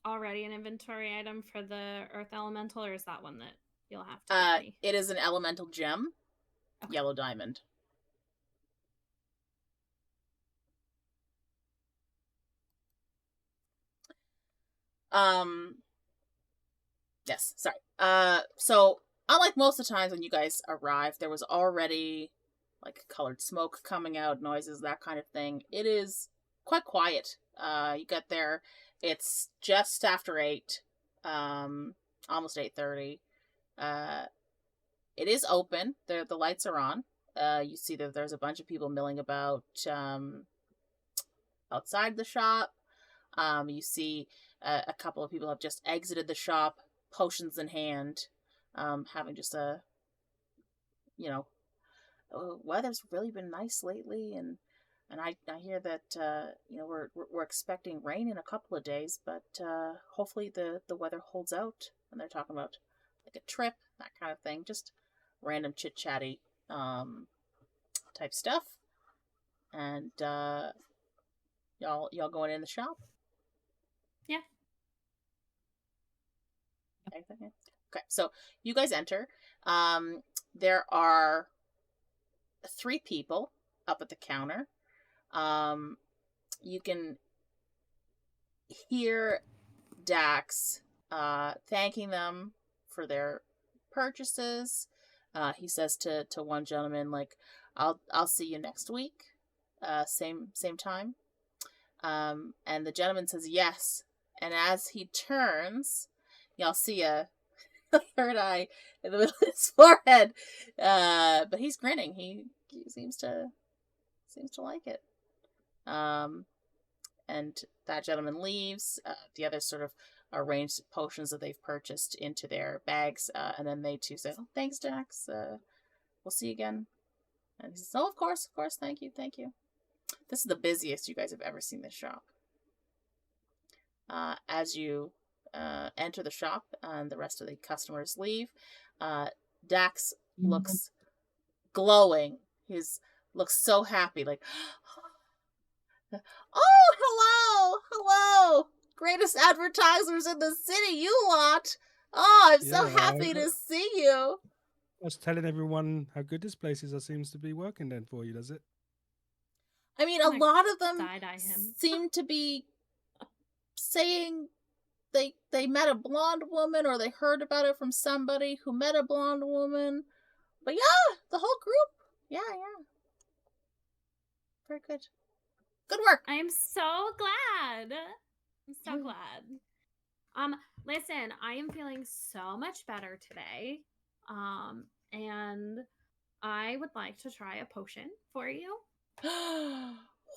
already an inventory item for the earth elemental, or is that one that you'll have to give me? it is an elemental gem, Okay. yellow diamond. Yes, sorry. So unlike most of the times when you guys arrived, there was already like colored smoke coming out, noises, that kind of thing. It is quite quiet. You get there, it's just after 8, almost 8:30. It is open. The lights are on. You see that there's a bunch of people milling about outside the shop. You see a couple of people have just exited the shop, potions in hand, having just a, weather's really been nice lately, and I hear that we're expecting rain in a couple of days, but hopefully the weather holds out. And they're talking about like a trip, that kind of thing, just random chit chatty type stuff. And y'all going in the shop? Yeah. Okay, so you guys enter. There are 3 people up at the counter. You can hear Dax thanking them for their purchases. He says to one gentleman, like, I'll see you next week, same time. And the gentleman says yes. And as he turns, y'all see a third eye in the middle of his forehead. But he's grinning. He seems to like it. And that gentleman leaves. The others sort of arrange potions that they've purchased into their bags, and then they too say, "Oh, thanks, Dax. We'll see you again." And he says, "Oh, of course, thank you. This is the busiest you guys have ever seen this shop." As you enter the shop and the rest of the customers leave, Dax looks glowing. Looks so happy, like, "Oh, hello! Greatest advertisers in the city, you lot! Oh, I'm so Yeah, happy to see you." I was telling everyone how good this place is. That seems to be working then for you, does it? I mean, a Like, lot of them side-eye him. seem to be saying they met a blonde woman, or they heard about it from somebody who met a blonde woman. But yeah, the whole group. Yeah. Very good. Good work. I'm so glad. I'm so glad. Listen, I am feeling so much better today. And I would like to try a potion for you.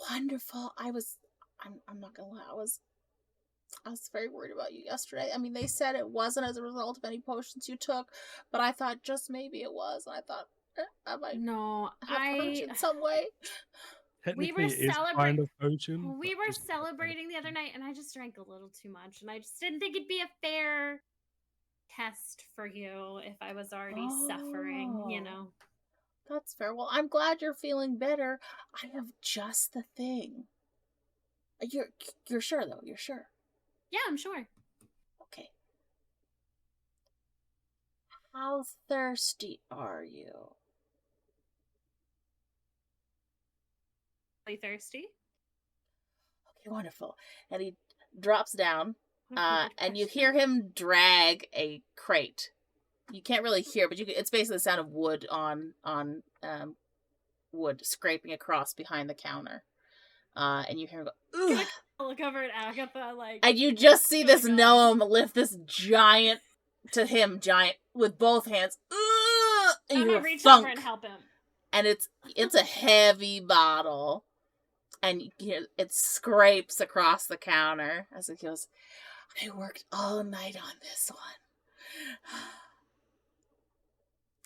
Wonderful. I'm not gonna lie, I was very worried about you yesterday. I mean, they said it wasn't as a result of any potions you took, but I thought just maybe it was, and I thought I might have hurt you in some way. Technically, it is kind of potion. We but were just kind of celebrating the other potion. night, and I just drank a little too much, and I just didn't think it'd be a fair test for you if I was already suffering, you Oh. know. That's fair. Well, I'm glad you're feeling better. I have just the thing. You're sure though? You're sure? Yeah, I'm sure. Okay. How thirsty are you? Are you thirsty? Okay, wonderful. And he drops down, What a good and you question. hear him drag a crate. You can't really hear, but it's basically the sound of wood on wood scraping across behind the counter. And you hear him go, Can "Ugh." I look over at Agatha, like, And you just see this going on? gnome lift this giant with both hands. "Ugh!" And I'm you gonna hear reach over thunk. and help him. And it's a heavy bottle, and you hear it scrapes across the counter as it goes, "I worked all night on this one."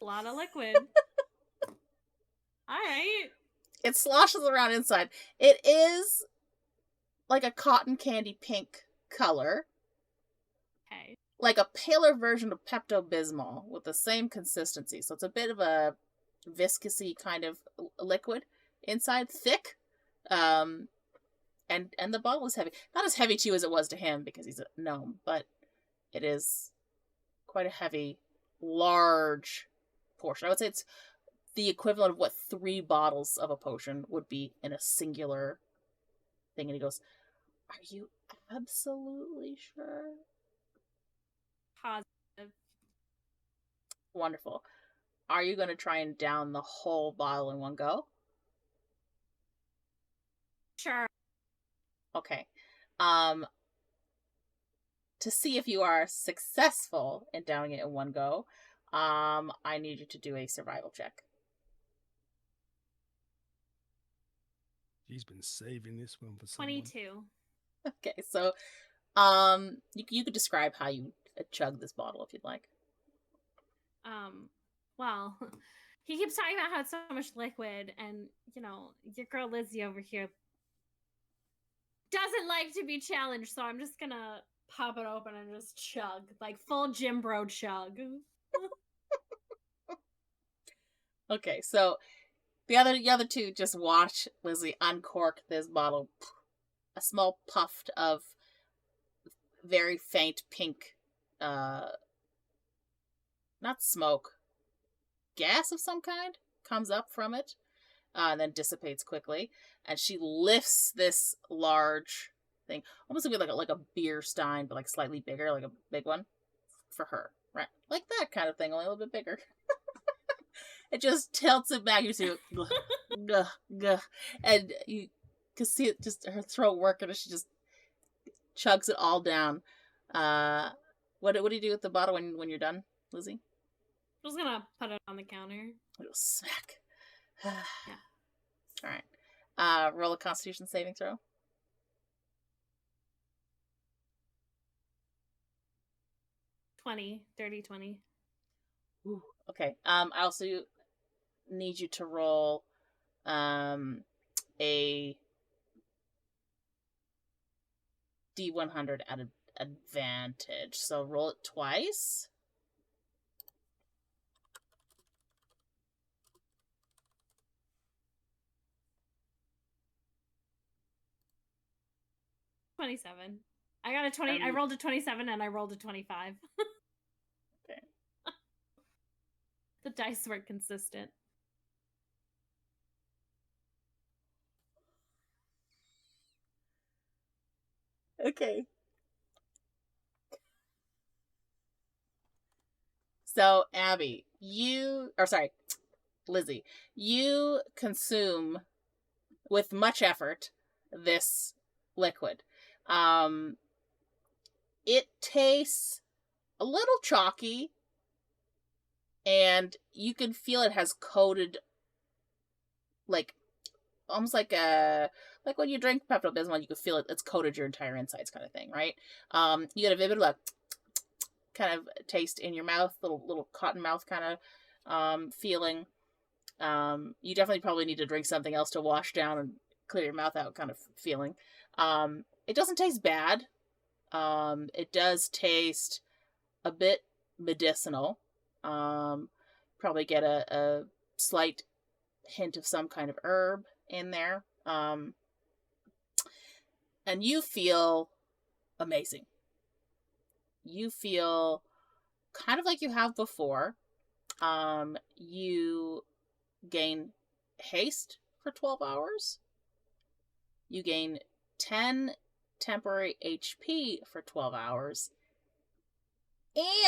A lot of liquid. All right. It sloshes around inside. It is like a cotton candy pink color, Okay. like a paler version of Pepto-Bismol with the same consistency. So it's a bit of a viscousy kind of liquid inside, thick. And the bottle is heavy. Not as heavy to you as it was to him because he's a gnome, but it is quite a heavy, large portion. I would say it's the equivalent of what 3 bottles of a potion would be in a singular thing. And he goes, "Are you absolutely sure?" Positive. Wonderful. Are you going to try and down the whole bottle in one go? Sure. Okay. To see if you are successful in downing it in one go, I need you to do a survival check. She's been saving this one for someone. 22. Okay, so you could describe how you chug this bottle if you'd like. Well, he keeps talking about how it's so much liquid, and, you know, your girl Lizzy over here doesn't like to be challenged, so I'm just gonna pop it open and just chug. Like, full gym bro chug. Okay, so the other two just watch Lizzy uncork this bottle. A small puff of very faint pink, not smoke, gas of some kind comes up from it, and then dissipates quickly. And she lifts this large thing, almost like a beer stein, but like slightly bigger, like a big one for her, right? Like that kind of thing, only a little bit bigger. It just tilts it back. You see it, and you can see it, just her throat working, and she just chugs it all down. What do you do with the bottle when you're done, Lizzy? I'm just gonna put it on the counter. It'll smack. Yeah. All right. Roll a Constitution saving throw. 20. Dirty 20. Ooh, okay. I also need you to roll a D100 at an advantage. So roll it twice. $27. I got a 20. I rolled a 27 and I rolled a 25. Okay. The dice weren't consistent. Okay. So, Abby, Lizzy, you consume with much effort this liquid. It tastes a little chalky, and you can feel it has coated, like, almost like when you drink Pepto-Bismol, you can feel it's coated your entire insides, kind of thing, right? You get a vivid kind of taste in your mouth, little cotton mouth kind of feeling. You definitely probably need to drink something else to wash down and clear your mouth out kind of feeling. It doesn't taste bad. It does taste a bit medicinal. Probably get a slight hint of some kind of herb in there. And you feel amazing. You feel kind of like you have before. You gain haste for 12 hours. You gain 10 temporary HP for 12 hours.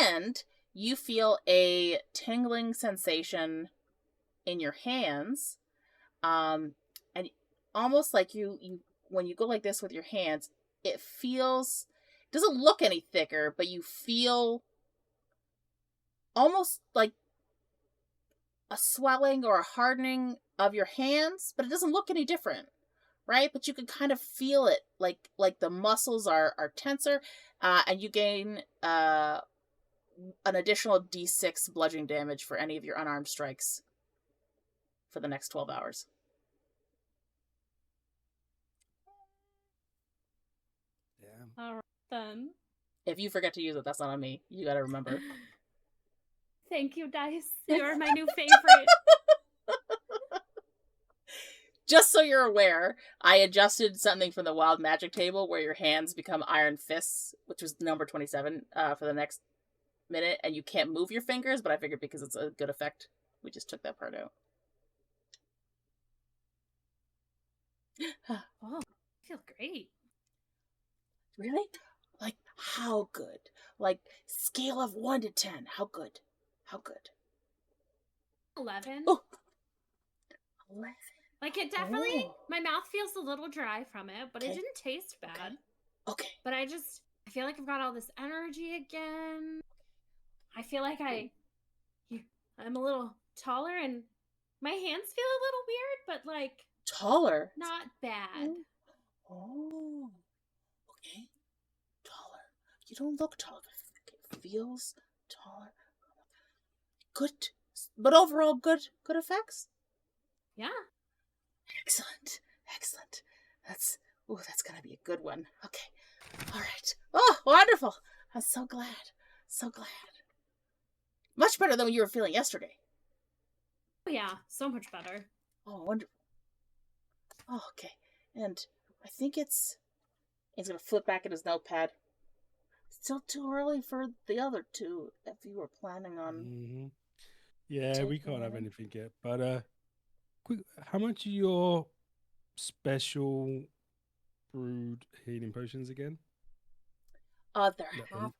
And you feel a tingling sensation in your hands. And almost like you when you go like this with your hands, it doesn't look any thicker, but you feel almost like a swelling or a hardening of your hands, but it doesn't look any different, right? But you can kind of feel it, like the muscles are tenser, and you gain an additional D6 bludgeoning damage for any of your unarmed strikes for the next 12 hours. Yeah. All right, then. If you forget to use it, that's not on me. You gotta remember. Thank you, dice. You're my new favorite. Just so you're aware, I adjusted something from the wild magic table where your hands become iron fists, which was number 27, for the next minute, and you can't move your fingers, but I figured because it's a good effect, we just took that part out. Oh, I feel great. Really? Like, how good? Like, scale of 1 to 10, how good? How good? 11. Oh! 11. Like, it definitely, Oh. my mouth feels a little dry from it, but Okay. it didn't taste bad. Okay. But I feel like I've got all this energy again. I feel like I'm a little taller and my hands feel a little weird, but like, Taller? not bad. Oh. Okay. Taller. You don't look taller. It feels taller. Good. But overall, good effects? Yeah. Excellent. Excellent. That's gonna be a good one. Okay. All right. Oh, wonderful. I'm so glad. So glad. Much better than what you were feeling yesterday. Oh, yeah. So much better. Oh, wonderful. Oh, okay. And I think it's gonna flip back in his notepad. still too early for the other two if you were planning on. Hmm. Yeah, we Taking can't have it. anything yet. But quick, how much are your special brewed healing potions again? They're That half one.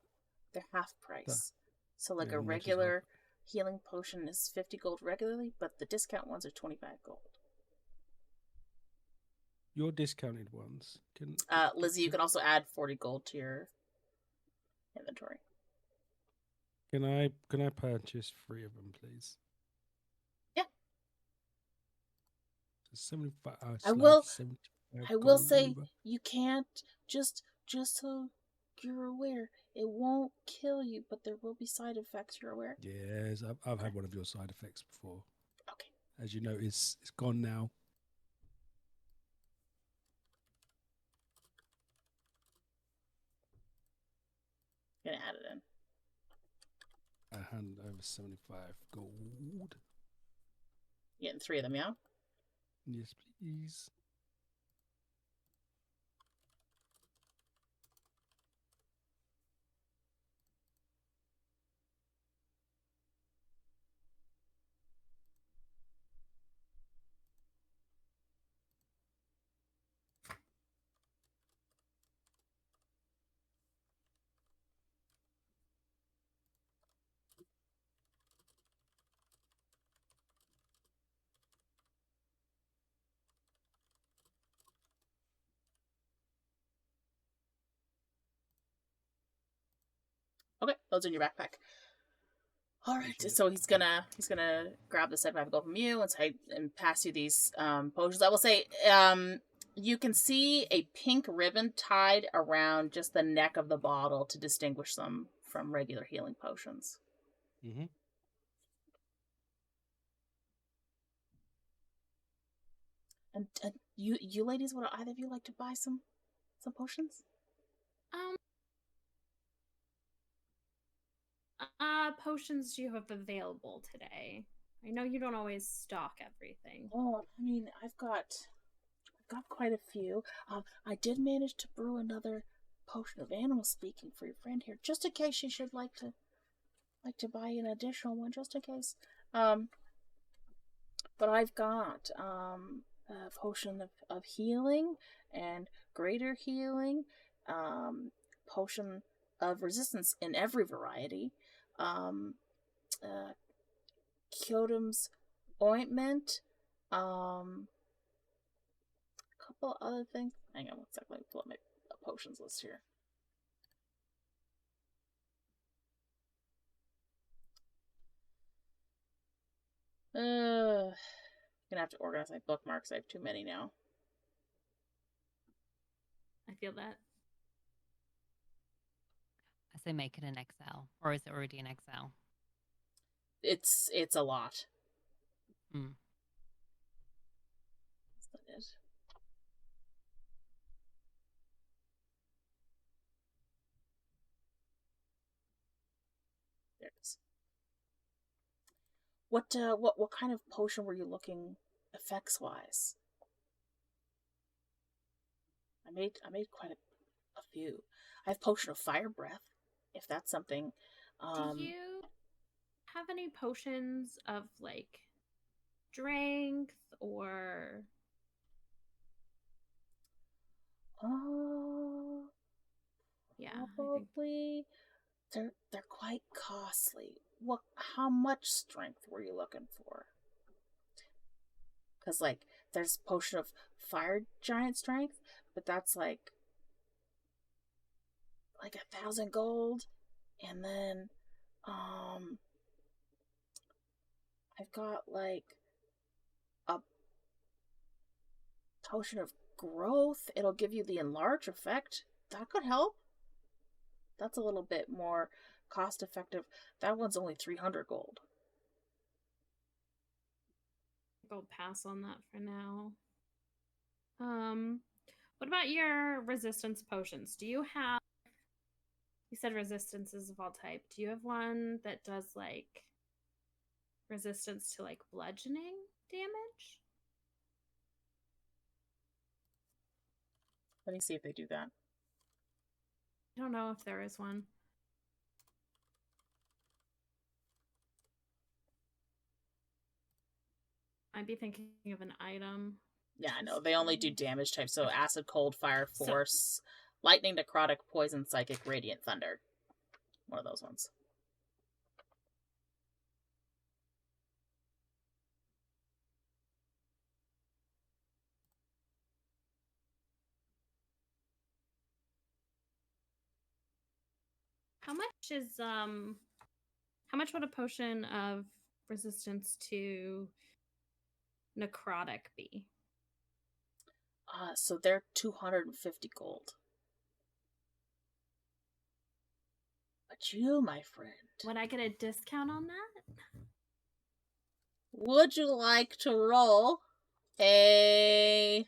they're half That, price. So like yeah, a how much is half? regular healing potion is 50 gold regularly, but the discount ones are 25 gold. Your discounted ones. Lizzy, you can also add 40 gold to your inventory. Can I purchase 3 of them, please? Yeah. So 75. I will 75 I will gold say over. you can't just so you're aware, it won't kill you, but there will be side effects, you're aware? Yes, I've had one of your side effects before. Okay. As you notice, it's gone now. Gonna add it in. I hand over 75 gold. Getting 3 of them, yeah? Yes, please. Okay, those are in your backpack. All right, Appreciate it. so he's gonna grab the 75 gold from you and pass you these potions. I will say, you can see a pink ribbon tied around just the neck of the bottle to distinguish them from regular healing potions. Mm-hmm. And you ladies, would either of you like to buy some potions? Potions do you have available today? I know you don't always stock everything. Oh, I mean, I've got quite a few. I did manage to brew another potion of animal speaking for your friend here, just in case she should like to buy an additional one, just in case. But I've got a potion of healing and greater healing, potion of resistance in every variety, uh, Kyotum's ointment, a couple other things. Hang on one sec, let me pull up my potions list here. Gonna have to organize my bookmarks. I have too many now. I feel that. I say make it an Excel, or is it already an Excel? It's a lot. Hmm. Is that it? There it is. What kind of potion were you looking effects wise? I made quite a few. I have potion of fire breath, if that's something. Do you have any potions of like strength or yeah, I think Probably. They're quite costly. What? How much strength were you looking for? Because like there's potion of fire giant strength, but that's like 1,000 gold, and then I've got like a potion of growth. It'll give you the enlarge effect. That could help. That's a little bit more cost effective. That one's only 300 gold. I'll pass on that for now. What about your resistance potions? Do you have, you said resistances of all type. Do you have one that does like resistance to like bludgeoning damage? Let me see if they do that. I don't know if there is one. I'd be thinking of an item. Yeah, I know. They only do damage type, so acid, cold, fire, So- force, lightning, necrotic, poison, psychic, radiant, thunder. One of those ones. How much would a potion of resistance to necrotic be? So they're 250 gold. But you, my friend, Would I get a discount on that? would you like to roll a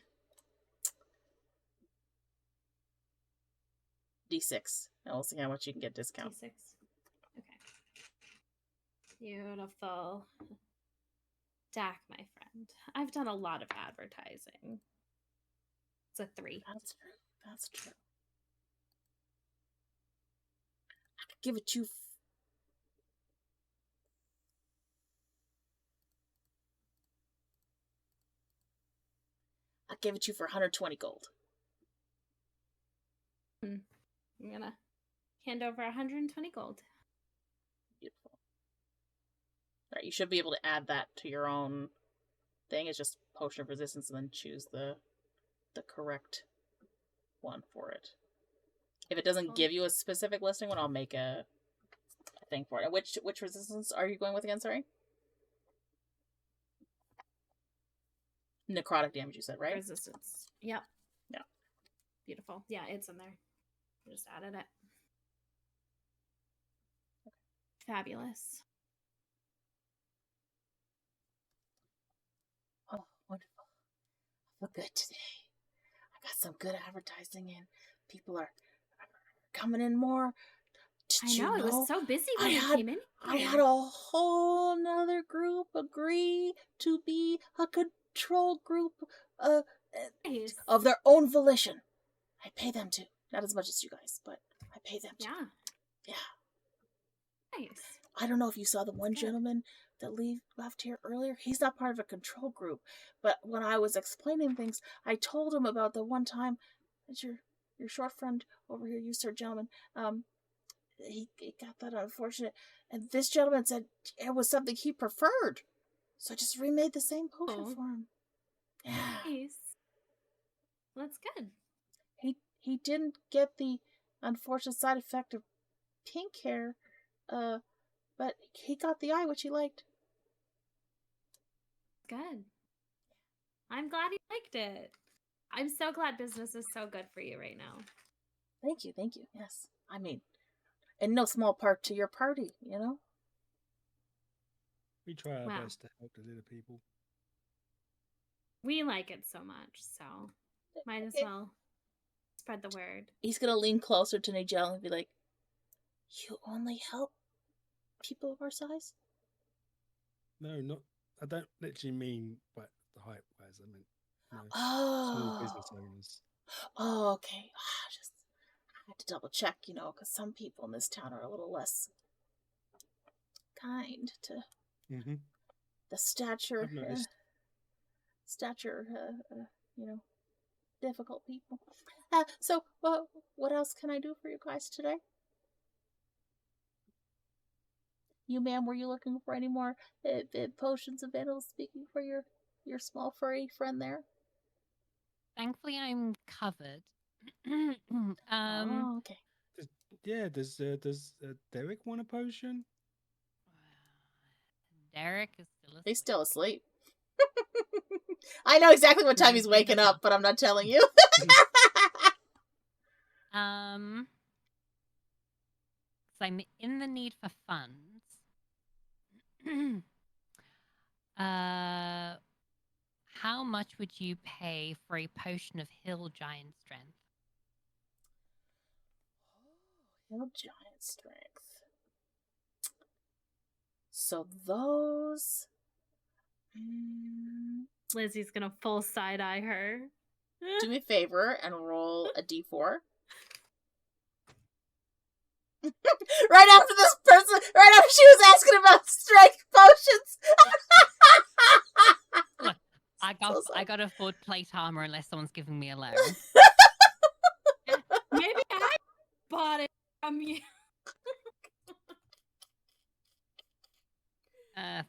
D6? And we'll see how much you can get discount. D6. Okay. Beautiful. Dak, my friend. I've done a lot of advertising. It's a 3. That's true. That's true. I could give it to you. I'll give it to you for 120 gold. I'm gonna hand over 120 gold. Beautiful. Alright, you should be able to add that to your own thing. It's just potion of resistance and then choose the correct one for it. If it doesn't give you a specific listing one, I'll make a thing for it. Which resistance are you going with again, sorry? Necrotic damage, you said, right? Resistance. Yep. Yeah. Beautiful. Yeah, it's in there. I just added it. Fabulous. Oh, wonderful. I feel good today. I got some good advertising in. People are coming in more. Did I you know, it was so busy when you came in. I had a whole nother group agree to be a control group Nice. of their own volition. I pay them to. Not as much as you guys, but I pay them to. Yeah. Yeah. Nice. I don't know if you saw the one Good. gentleman that left here earlier. He's not part of a control group. But when I was explaining things, I told him about the one time that your short friend over here, you sir gentleman, he got that unfortunate. And this gentleman said it was something he preferred. So I just remade the same potion Oh. for him. Yeah. Nice. Well, that's good. He didn't get the unfortunate side effect of pink hair, but he got the eye which he liked. Good. I'm glad you liked it. I'm so glad business is so good for you right now. Thank you. Yes. I mean, in no small part to your party, you know? We try our Wow. best to help the little people. We like it so much, so might as Okay. well spread the word. He's gonna lean closer to Nigel and be like, "You only help people of our size?" No, not. I don't literally mean but the height wise. I mean, small Oh. business owners. Oh, okay. I had to double check, because some people in this town are a little less kind to Mm-hmm. the stature, I've noticed. difficult people. So, what else can I do for you guys today? You, ma'am, were you looking for any more potions available? Speaking for your small furry friend there. Thankfully, I'm covered. Oh, okay. Yeah, does Derek want a potion? Derek is still asleep. He's still asleep. I know exactly what time he's waking up, but I'm not telling you. So I'm in the need for funds. How much would you pay for a potion of hill giant strength? Hill giant strength. So those. Lizzie's gonna full side eye her. Do me a favor and roll a d4. Right after this person, right after she was asking about strength potions. I got to afford plate armor unless someone's giving me a loan. Maybe I bought it from you.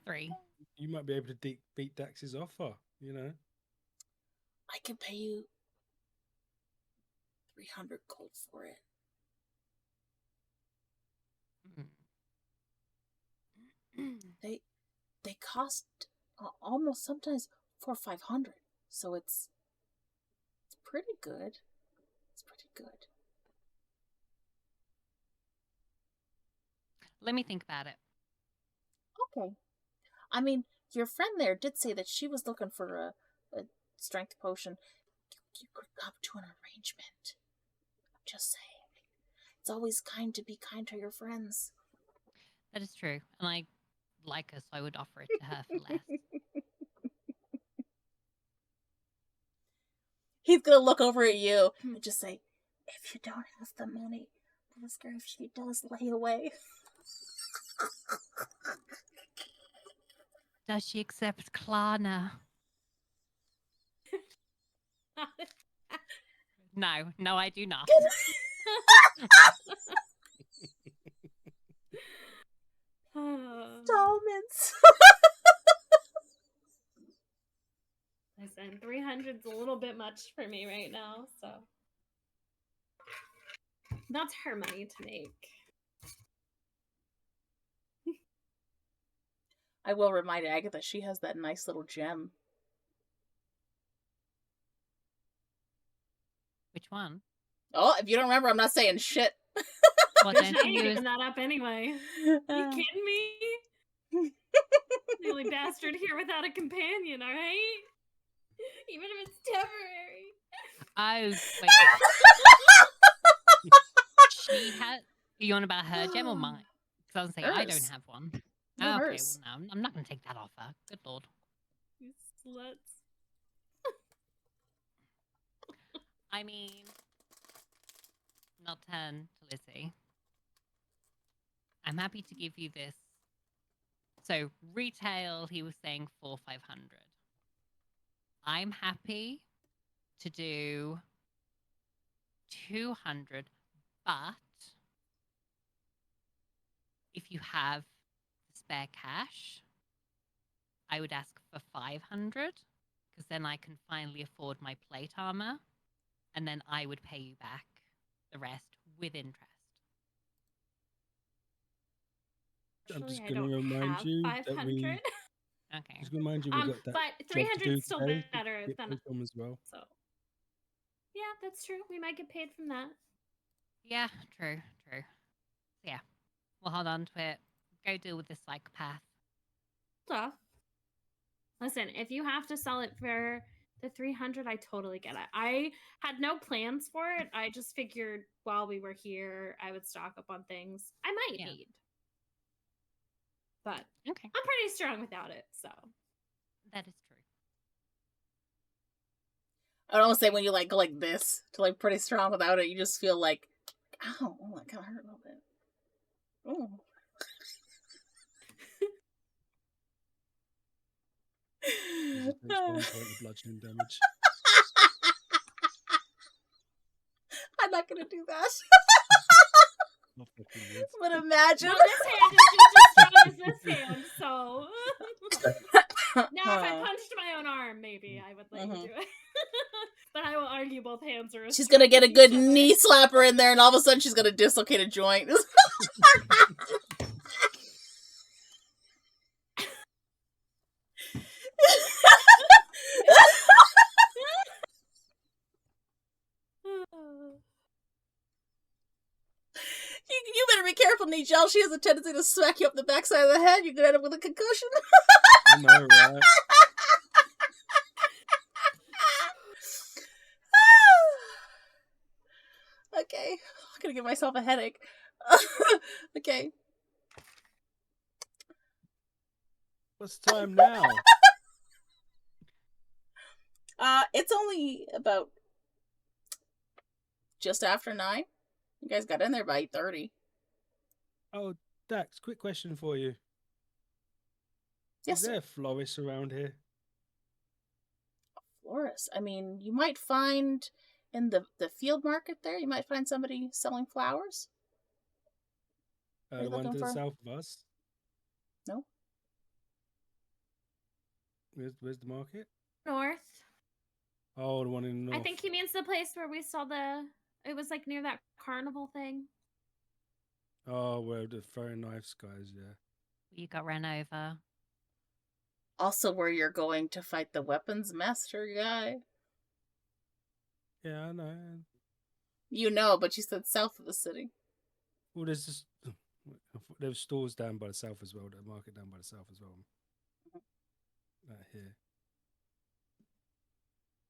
3. You might be able to beat Dax's offer, you know. I can pay you 300 gold for it. They cost almost sometimes 400 or 500, so it's pretty good. It's pretty good. Let me think about it. Okay. I mean, your friend there did say that she was looking for a strength potion. You could come to an arrangement. I'm just saying. It's always kind to be kind to your friends. That is true. And I like her, so I would offer it to her for less. He's gonna look over at you and just say, if you don't have the money, ask her if she does lay away. Does she accept Klarna? No, I do not. Installments. Listen, 300's a little bit much for me right now, so that's her money to make. I will remind Agatha she has that nice little gem. Which one? Oh, if you don't remember, I'm not saying shit. Well, I then ain't use giving that up anyway. You kidding me? The only bastard here without a companion, alright? Even if it's temporary. Oh, wait. She had. You on about her gem or mine? Because I was saying I don't Hers. have one. No, Oh, okay, hers. well, no, I'm not going to take that offer. Good lord. You sluts. I mean, not turn to Lizzy. I'm happy to give you this. So retail, he was saying 400-500. I'm happy to do 200, but if you have spare cash, I would ask for 500, because then I can finally afford my plate armor, and then I would pay you back the rest with interest. I'm just Actually, I going to don't remind have you that 500. we. Okay. Just going to remind you we got that But job to 300 do is still today. better Get than paid from as well. so. Yeah, that's true. We might get paid from that. Yeah, true. Yeah, we'll hold on to it. Go deal with this psychopath. Stuff. Listen, if you have to sell it for the 300, I totally get it. I had no plans for it. I just figured while we were here, I would stock up on things I might Yeah. need. But Okay, I'm pretty strong without it, so. that is true. I would almost say when you go like this to pretty strong without it, you just feel like, ow, that kind of hurt a little bit. Oh. Takes 1 point of bludgeoning damage. I'm not gonna do that. Not fucking weird. But imagine. Well, this hand is just as strong as this hand, so. Now, if I punched my own arm, maybe I would let you do it. But I will argue both hands are as She's strong gonna get a as good each other. knee slapper in there, and all of a sudden she's gonna dislocate a joint. You better be careful, Nigel. She has a tendency to smack you up the backside of the head. You could end up with a concussion. I know, right? Okay. I'm gonna give myself a headache. Okay. What's the time now? It's only about just after 9. You guys got in there by 8:30. Oh, Dax, quick question for you. Yes, Is there sir. a florist around here? florist. I mean, you might find in the field market there, you might find somebody selling flowers. Are you The one looking to the for- south of us. No? Where's the market? North. Oh, the one in the north. I think he means the place where we saw the. It was like near that carnival thing. Oh, where the throwing knives guys, yeah. You got ran over. Also, where you're going to fight the weapons master guy. Yeah, I know. You know, but you said south of the city. Well, there's just there's stores down by the south as well. The market down by the south as well. Here.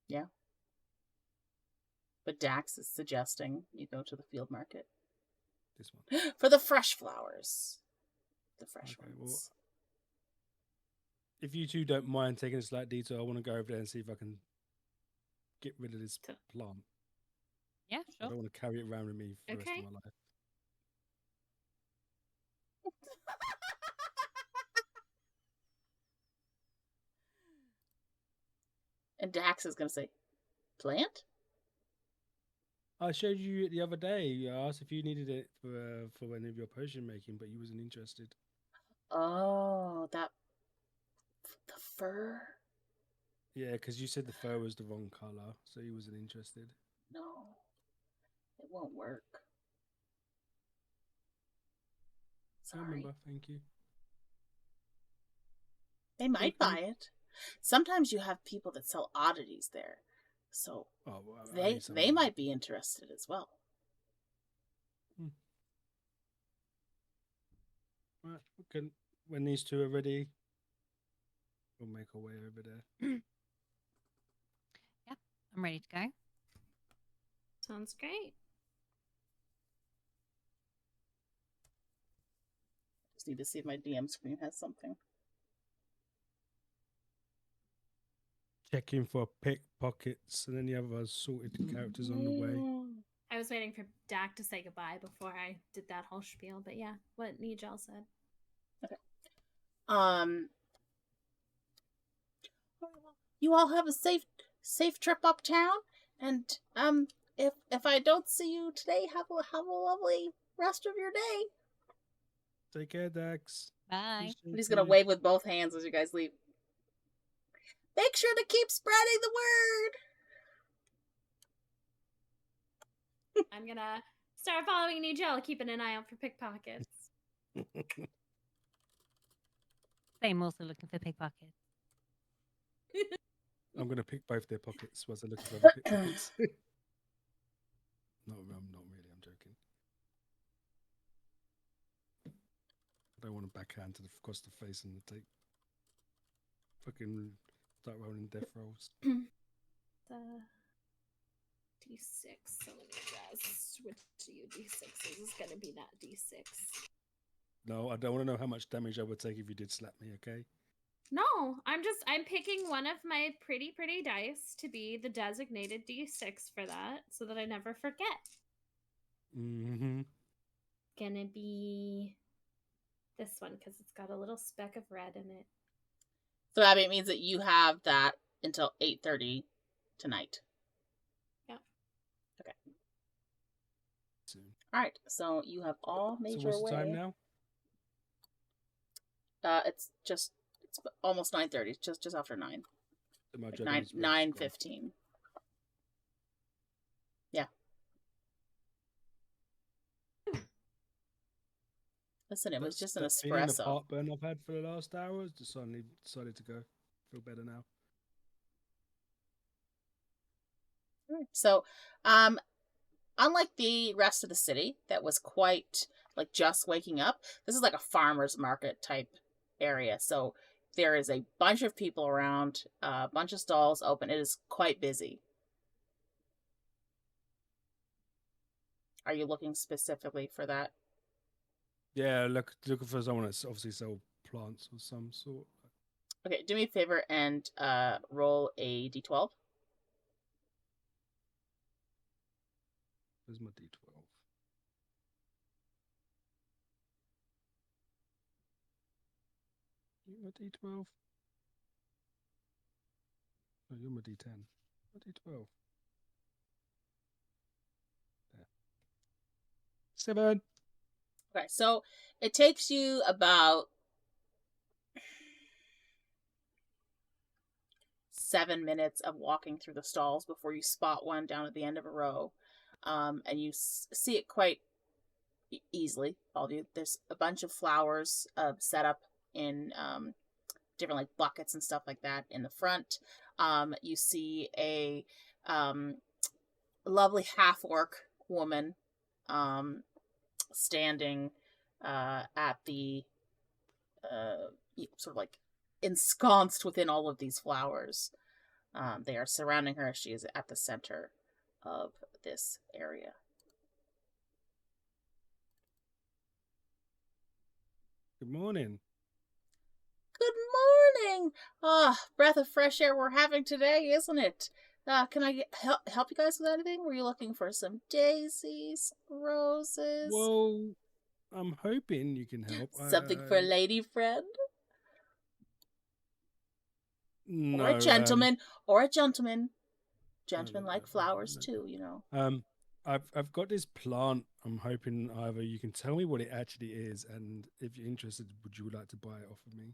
Yeah. But Dax is suggesting you go to the field market This one. for the fresh flowers. The fresh Okay, ones. well, if you two don't mind taking a slight detour, I want to go over there and see if I can get rid of this plant. Yeah, I sure. don't want to carry it around with me for the rest Okay. of my life. And Dax is going to say, plant? I showed you it the other day. I asked if you needed it for any of your potion making, but you wasn't interested. Oh, that. The fur? Yeah, because you said the fur was the wrong color, so you wasn't interested. No. It won't work. I Sorry. remember. Thank you. They might Thank buy it. Sometimes you have people that sell oddities there. So Oh, well, I they need something. they might be interested as well. Right, when these two are ready, we'll make our way over there. I'm ready to go. Sounds great. Just need to see if my DM screen has something. Checking for pickpockets and any other assorted characters on the way. I was waiting for Dak to say goodbye before I did that whole spiel, but yeah, what Nigel said. You all have a safe trip uptown, and if I don't see you today, have a lovely rest of your day. Take care, Dax. Bye. And he's gonna wave with both hands as you guys leave. Make sure to keep spreading the word. I'm gonna start following Nigel, keeping an eye out for pickpockets. Same, also looking for pickpockets. I'm going to pick both their pockets whilst I look for other pickpockets. No, I'm not really. I'm joking. I don't want to backhand across the face and take fucking start rolling death rolls. The D6. So let me guess which of you D6s is gonna be that D6. No, I don't want to know how much damage I would take if you did slap me. Okay. No, I'm picking one of my pretty dice to be the designated D6 for that, so that I never forget. Mm-hmm. Gonna be this one because it's got a little speck of red in it. So Abby, it means that you have that until 8:30 tonight. Yeah. Okay. Soon. All right. So you have all made So your what's way. the time now? It's almost 9:30. Just after 9. My Like juggling is 9:15. Yeah. Listen, it was just an that feeling of espresso. heartburn I've had for the last hour. Just suddenly decided to go. Feel better now. So, unlike the rest of the city that was quite like just waking up, this is like a farmer's market type area. So there is a bunch of people around, a bunch of stalls open. It is quite busy. Are you looking specifically for that? Yeah, looking for someone that's obviously sell plants of some sort. Okay, do me a favor and roll a d12. Where's my D12? My D12. Oh, you're my D10. My D12. There. 7. Okay, so it takes you about 7 minutes of walking through the stalls before you spot one down at the end of a row, and you see it quite easily. There's a bunch of flowers set up in different like buckets and stuff like that in the front. You see a lovely half-orc woman standing at the sort of like ensconced within all of these flowers. They are surrounding her. She is at the center of this area. Good morning. Good morning! Breath of fresh air we're having today, isn't it? Can I help you guys with anything? Were you looking for some daisies, roses? Well, I'm hoping you can help. Something for a lady friend? No, Or a gentleman. Or a gentleman. no, Gentlemen no, like no, flowers no. too, you know. I've got this plant. I'm hoping either you can tell me what it actually is, and if you're interested, would you like to buy it off of me?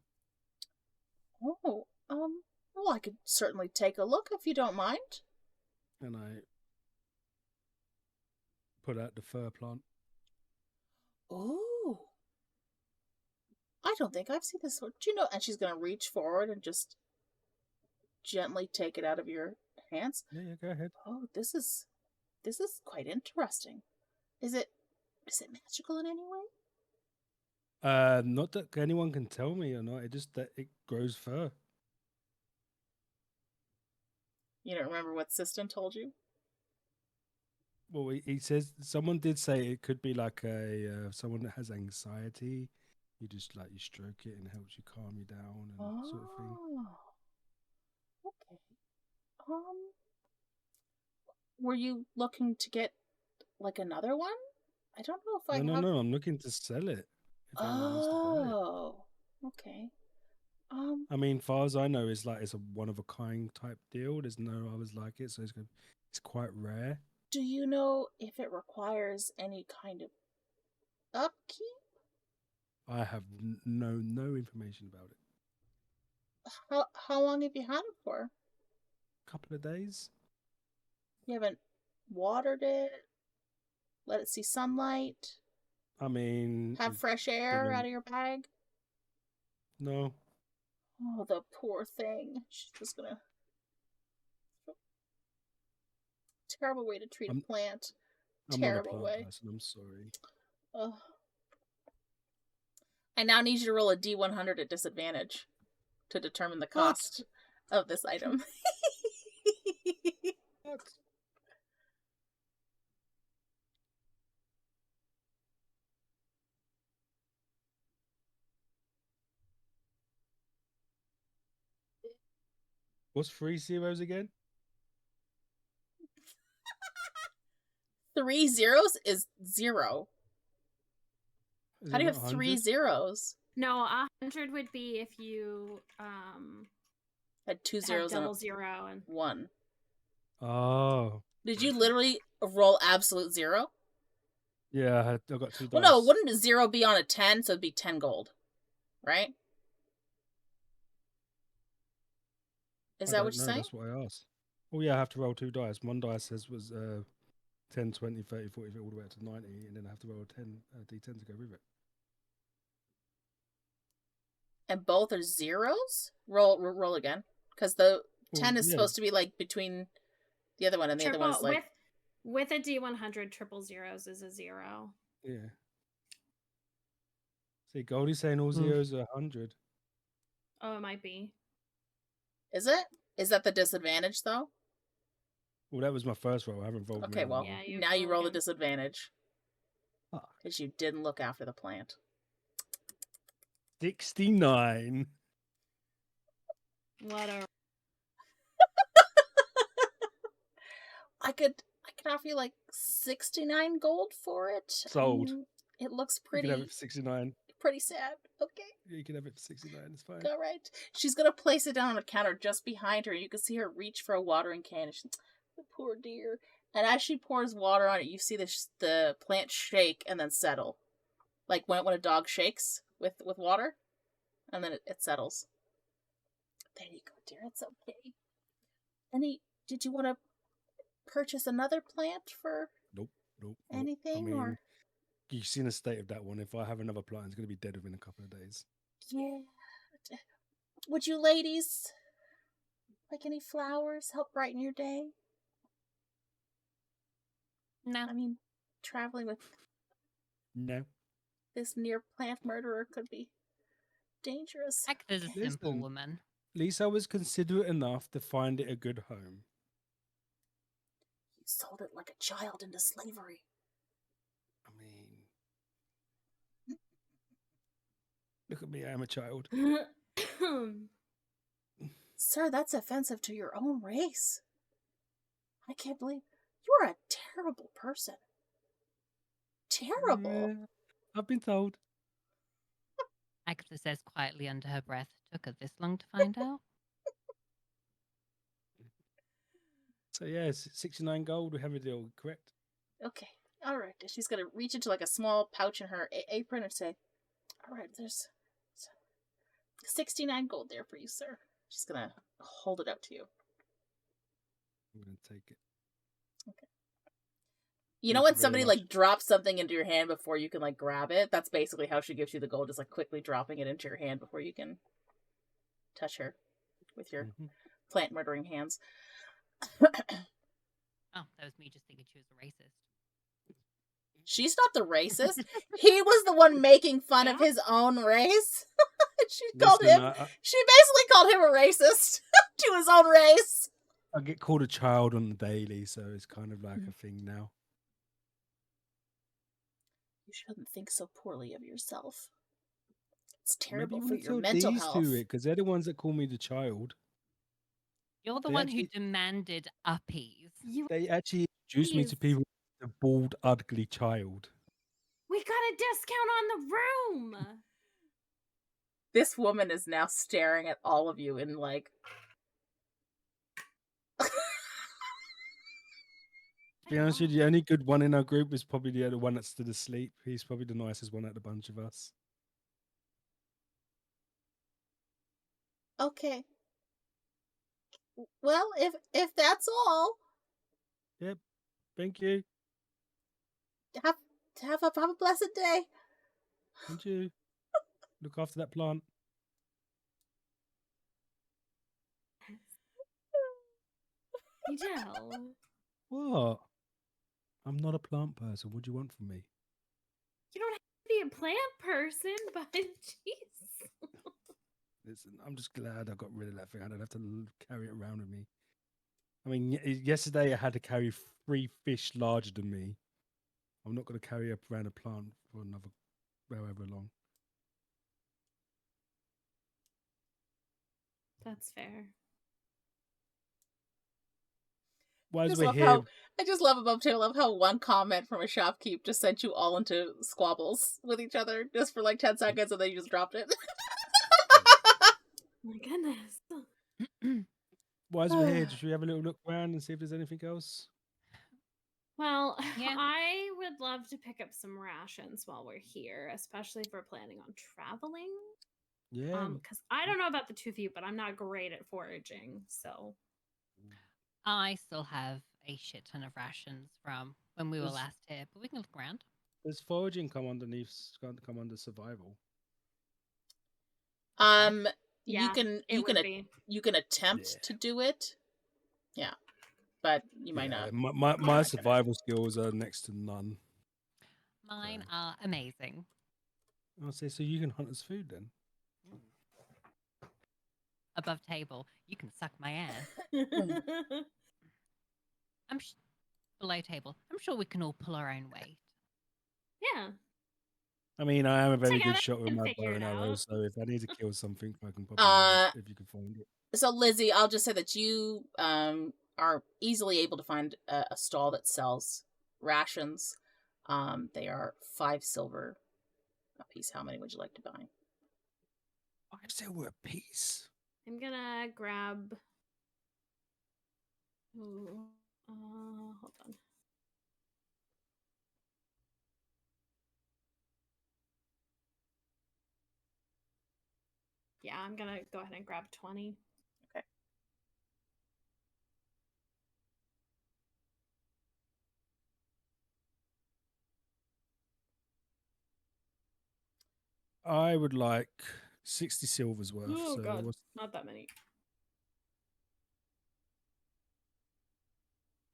Oh, well, I could certainly take a look if you don't mind. And I put out the fur plant. Oh. I don't think I've seen this one. Do you know? And she's going to reach forward and just gently take it out of your hands. Yeah, go ahead. Oh, this is quite interesting. Is it magical in any way? Not that anyone can tell me or not. It just that it grows fur. You don't remember what Siston told you? Well, he says someone did say it could be like a someone that has anxiety. You just like you stroke it and it helps you calm you down and sort of thing. Okay. Were you looking to get like another one? I don't know if I have. No. I'm looking to sell it. If anyone wants to buy it. Oh, okay. I mean, far as I know, it's a one of a kind type deal. There's no others like it, so it's quite rare. Do you know if it requires any kind of upkeep? I have no information about it. How long have you had it for? Couple of days. You haven't watered it? Let it see sunlight? I mean, Have fresh air out of your bag? No. Oh, the poor thing. She's just gonna... Terrible way to treat a plant. I'm Terrible not a way. plant person, I'm sorry. Ugh. I now need you to roll a D100 at disadvantage to determine the cost of this item. What? What's 3 zeros again? 3 zeros is 0. Is How it do you not have 3 100? zeros? No, 100 would be if you Had 2 have zeros and double a 0 and 1. Oh. Did you literally roll absolute 0? Yeah, I got 2 dice. Well, no, wouldn't a 0 be on a 10? So it'd be 10 gold. Right? Is that what you're saying? That's what I asked. Oh, yeah, I have to roll 2 dice. One dice says was 10, 20, 30, 40, all the way up to 90, and then I have to roll a 10, D10 to go with it. And both are zeros? Roll again. Because the 10 is supposed to be like between the other one and the other one's like... With a D100, triple zeros is a 0. Yeah. See, Goldie's saying all zeros are 100. Oh, it might be. Is it? Is that the disadvantage, though? Well, that was my first roll. I haven't rolled. Okay, well, Yeah, now you roll the again. disadvantage. Fuck. Because you didn't look after the plant. 69. Whatever. I could offer you like 69 gold for it. Sold. It looks You pretty. can have it for 69. Pretty sad. Okay. You can have it for 69. It's fine. All right. She's gonna place it down on a counter just behind her. You can see her reach for a watering can. And she's, the poor dear. And as she pours water on it, you see the plant shake and then settle, like when a dog shakes with water, and then it settles. There you go, dear. It's okay. Did you want to purchase another plant for Nope. anything? I mean, or you've seen the state of that one. If I have another plant, it's going to be dead within a couple of days. yeah. Would you ladies like any flowers? Help brighten your day? No. I mean, traveling with No. this near plant murderer could be dangerous. Agatha's a simple Listen. woman. Lisa was considerate enough to find it a good home. You sold it like a child into slavery. I mean, look at me, I am a child. Sir, that's offensive to your own race. I can't believe you're a terrible person. Terrible. Yeah, I've been told. Agatha says quietly under her breath, took her this long to find out. So yeah, it's 69 gold. We have a deal, correct? Okay, all right. She's gonna reach into like a small pouch in her apron and say, "All right, there's 69 gold there for you, sir." She's gonna hold it out to you. I'm going to take it. You know Thank when you very somebody much. like drops something into your hand before you can like grab it? That's basically how she gives you the gold, just like quickly dropping it into your hand before you can touch her with your Mhm. plant murdering hands. Oh, that was me just thinking she was a racist. She's not the racist. He was the one making fun of Yeah. his own race. She called Listen, him. She basically called him a racist to his own race. I get called a child on the daily, so it's kind of like a thing now. You shouldn't think so poorly of yourself. It's Maybe terrible you for want to your tell mental these health. two it, because they're the ones that call me the child. You're the They one actually- who demanded uppies. They actually introduced me to Please. people, the bald, ugly child. We got a discount on the room. This woman is now staring at all of you in like. To be honest with you, the only good one in our group is probably the other one that stood asleep. He's probably the nicest one out of the bunch of us. Okay. Well, if that's all, Yep. Thank you. have a blessed day. And you. Look after that plant. Nigel. What? I'm not a plant person. What do you want from me? You don't have to be a plant person, but jeez. Listen, I'm just glad I got rid of that thing. I don't have to carry it around with me. I mean, yesterday I had to carry 3 fish larger than me. I'm not going to carry around a plant for another however long. That's fair. Why is Just we're love here? how I just love about too. I love how one comment from a shopkeep just sent you all into squabbles with each other just for like 10 seconds, and then you just dropped it. My goodness. Why is we're here? Should we have a little look around and see if there's anything else? Well, Yeah. I would love to pick up some rations while we're here, especially if we're planning on traveling. Yeah. Because I don't know about the two of you, but I'm not great at foraging, so I still have a shit ton of rations from when we were Does- last here, but we can look around. Does foraging come underneath? Come under survival? You yeah, can it would be. you can attempt Yeah. to do it, yeah, but you might Yeah, not. My not gonna- survival skills are next to none. Mine So- are amazing. I'll say so. You can hunt us food then. Above table, you can suck my ass. I'm below table. I'm sure we can all pull our own weight. Yeah. I mean, I am a very Together good shot with we can my figure bow and it arrow, out. so if I need to kill something, I can probably if you can find it. So Lizzy, I'll just say that you are easily able to find a stall that sells rations. They are 5 silver A piece. How many would you like to buy? 5 silver a piece. I'm gonna grab. Ooh, hold on. Yeah, I'm gonna go ahead and grab 20. Okay. I would like 60 silvers worth. Oh so god, what's- not that many.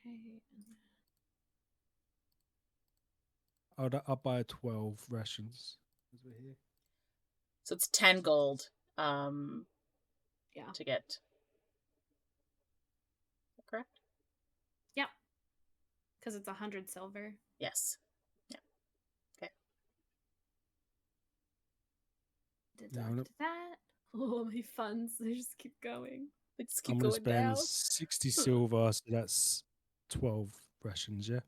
Okay. I'll buy 12 rations. As we're here. So it's 10 gold. Yeah. To get. Is that correct? Yep. Because it's 100 silver. Yes. Yeah. Okay. Deduct that. Oh, my funds. They just keep going. They just keep I'm going to going spend down. 60 silver, so that's 12 rations, yeah?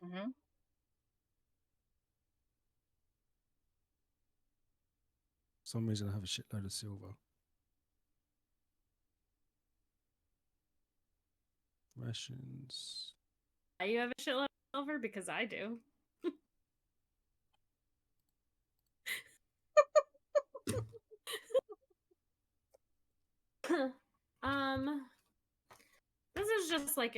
Mm-hmm. For some reason I have a shitload of silver. Rations. You have a shitload of silver? Because I do. This is just like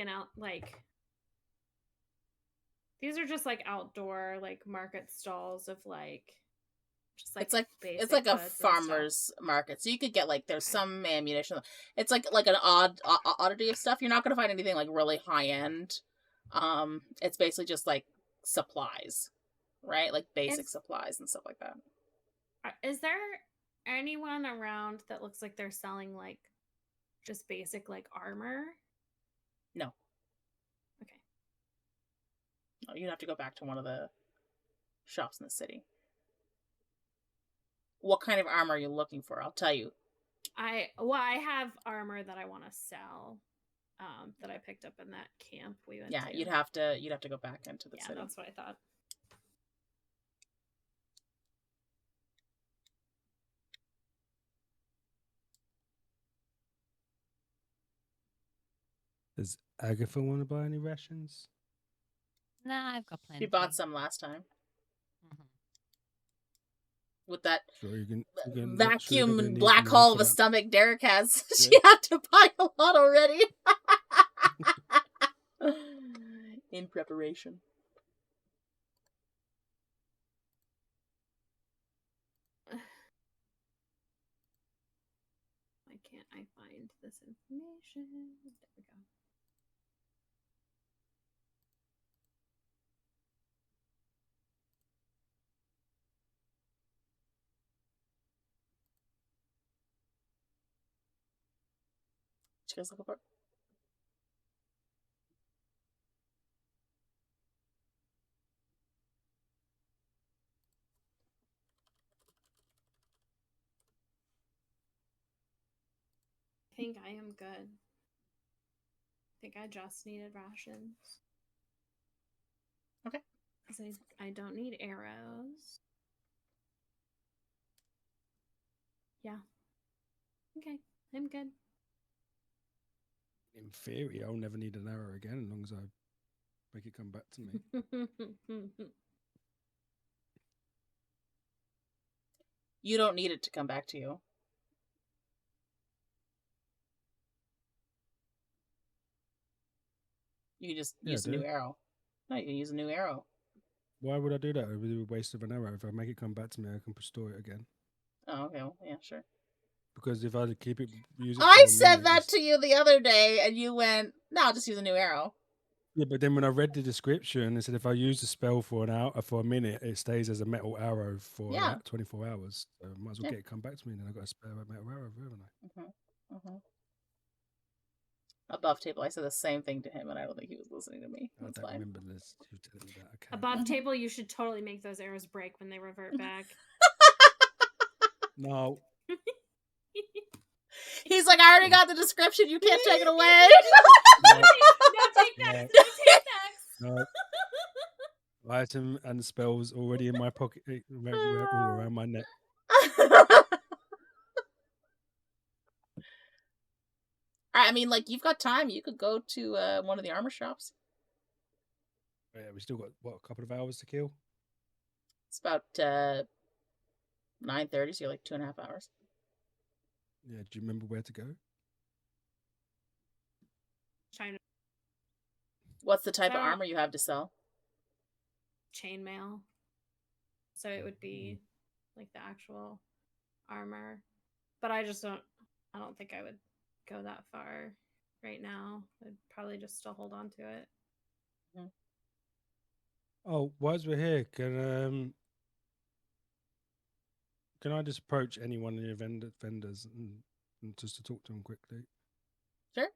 these are just like outdoor like market stalls of like just like It's like basic a goods and stuff. farmer's market, so you could get like there's Okay. some ammunition. It's like an oddity of stuff. You're not gonna find anything like really high end. It's basically just like supplies, right? Like basic supplies and stuff like that. Is there anyone around that looks like they're selling like just basic like armor? No. Okay. No, you'd have to go back to one of the shops in the city. What kind of armor are you looking for? I'll tell you. I have armor that I want to sell. That I picked up in that camp we went Yeah, to. you'd have to go back into the city. Yeah, that's what I thought. Does Agatha want to buy any rations? Nah, I've got plenty. You bought some last time Mhm. with that Sure, you can vacuum gonna and need black more hole for of a that. stomach Derek has. Yeah. She had to buy a lot already. In preparation. Why can't I find this information? There we go. Did you guys look for it? I think I am good. I think I just needed rations. Okay. Because I don't need arrows. Yeah. Okay, I'm good. In theory, I'll never need an arrow again as long as I make it come back to me. You don't need it to come back to you. You can just use a new arrow. No, you can use a new arrow. Why would I do that? It would be a waste of an arrow. If I make it come back to me, I can store it again. Oh, okay. Well, yeah, sure. Because if I keep it, use it. I for a said minute, that to you the other day, and you went, "No, I'll just use a new arrow." Yeah, but then when I read the description, it said if I use the spell for a minute, it stays as a metal arrow for like 24 hours. So I might as well get it come back to me. Then I've got a spare metal arrow, haven't I? Mm-hmm. Mm-hmm. Above table, I said the same thing to him, and I don't think he was listening to me. I That's don't fine. remember this. You telling me that. Okay. Above table, you should totally make those arrows break when they revert back. No. He's like, I already got the description. You can't take it away. No take backs. No take backs. No. Item and spells already in my pocket, all around my neck. I mean, like, you've got time. You could go to one of the armor shops. Yeah, we still got what, a couple of hours to kill. It's about 9:30, so you're like 2.5 hours. Yeah, do you remember where to go? Trying to What's the type of So- armor you have to sell? chainmail. So it would be like the actual armor. But I don't think I would go that far right now. I'd probably just still hold on to it. Oh, whilst we're here, can I just approach any one of your vendors and just to talk to them quickly? Sure.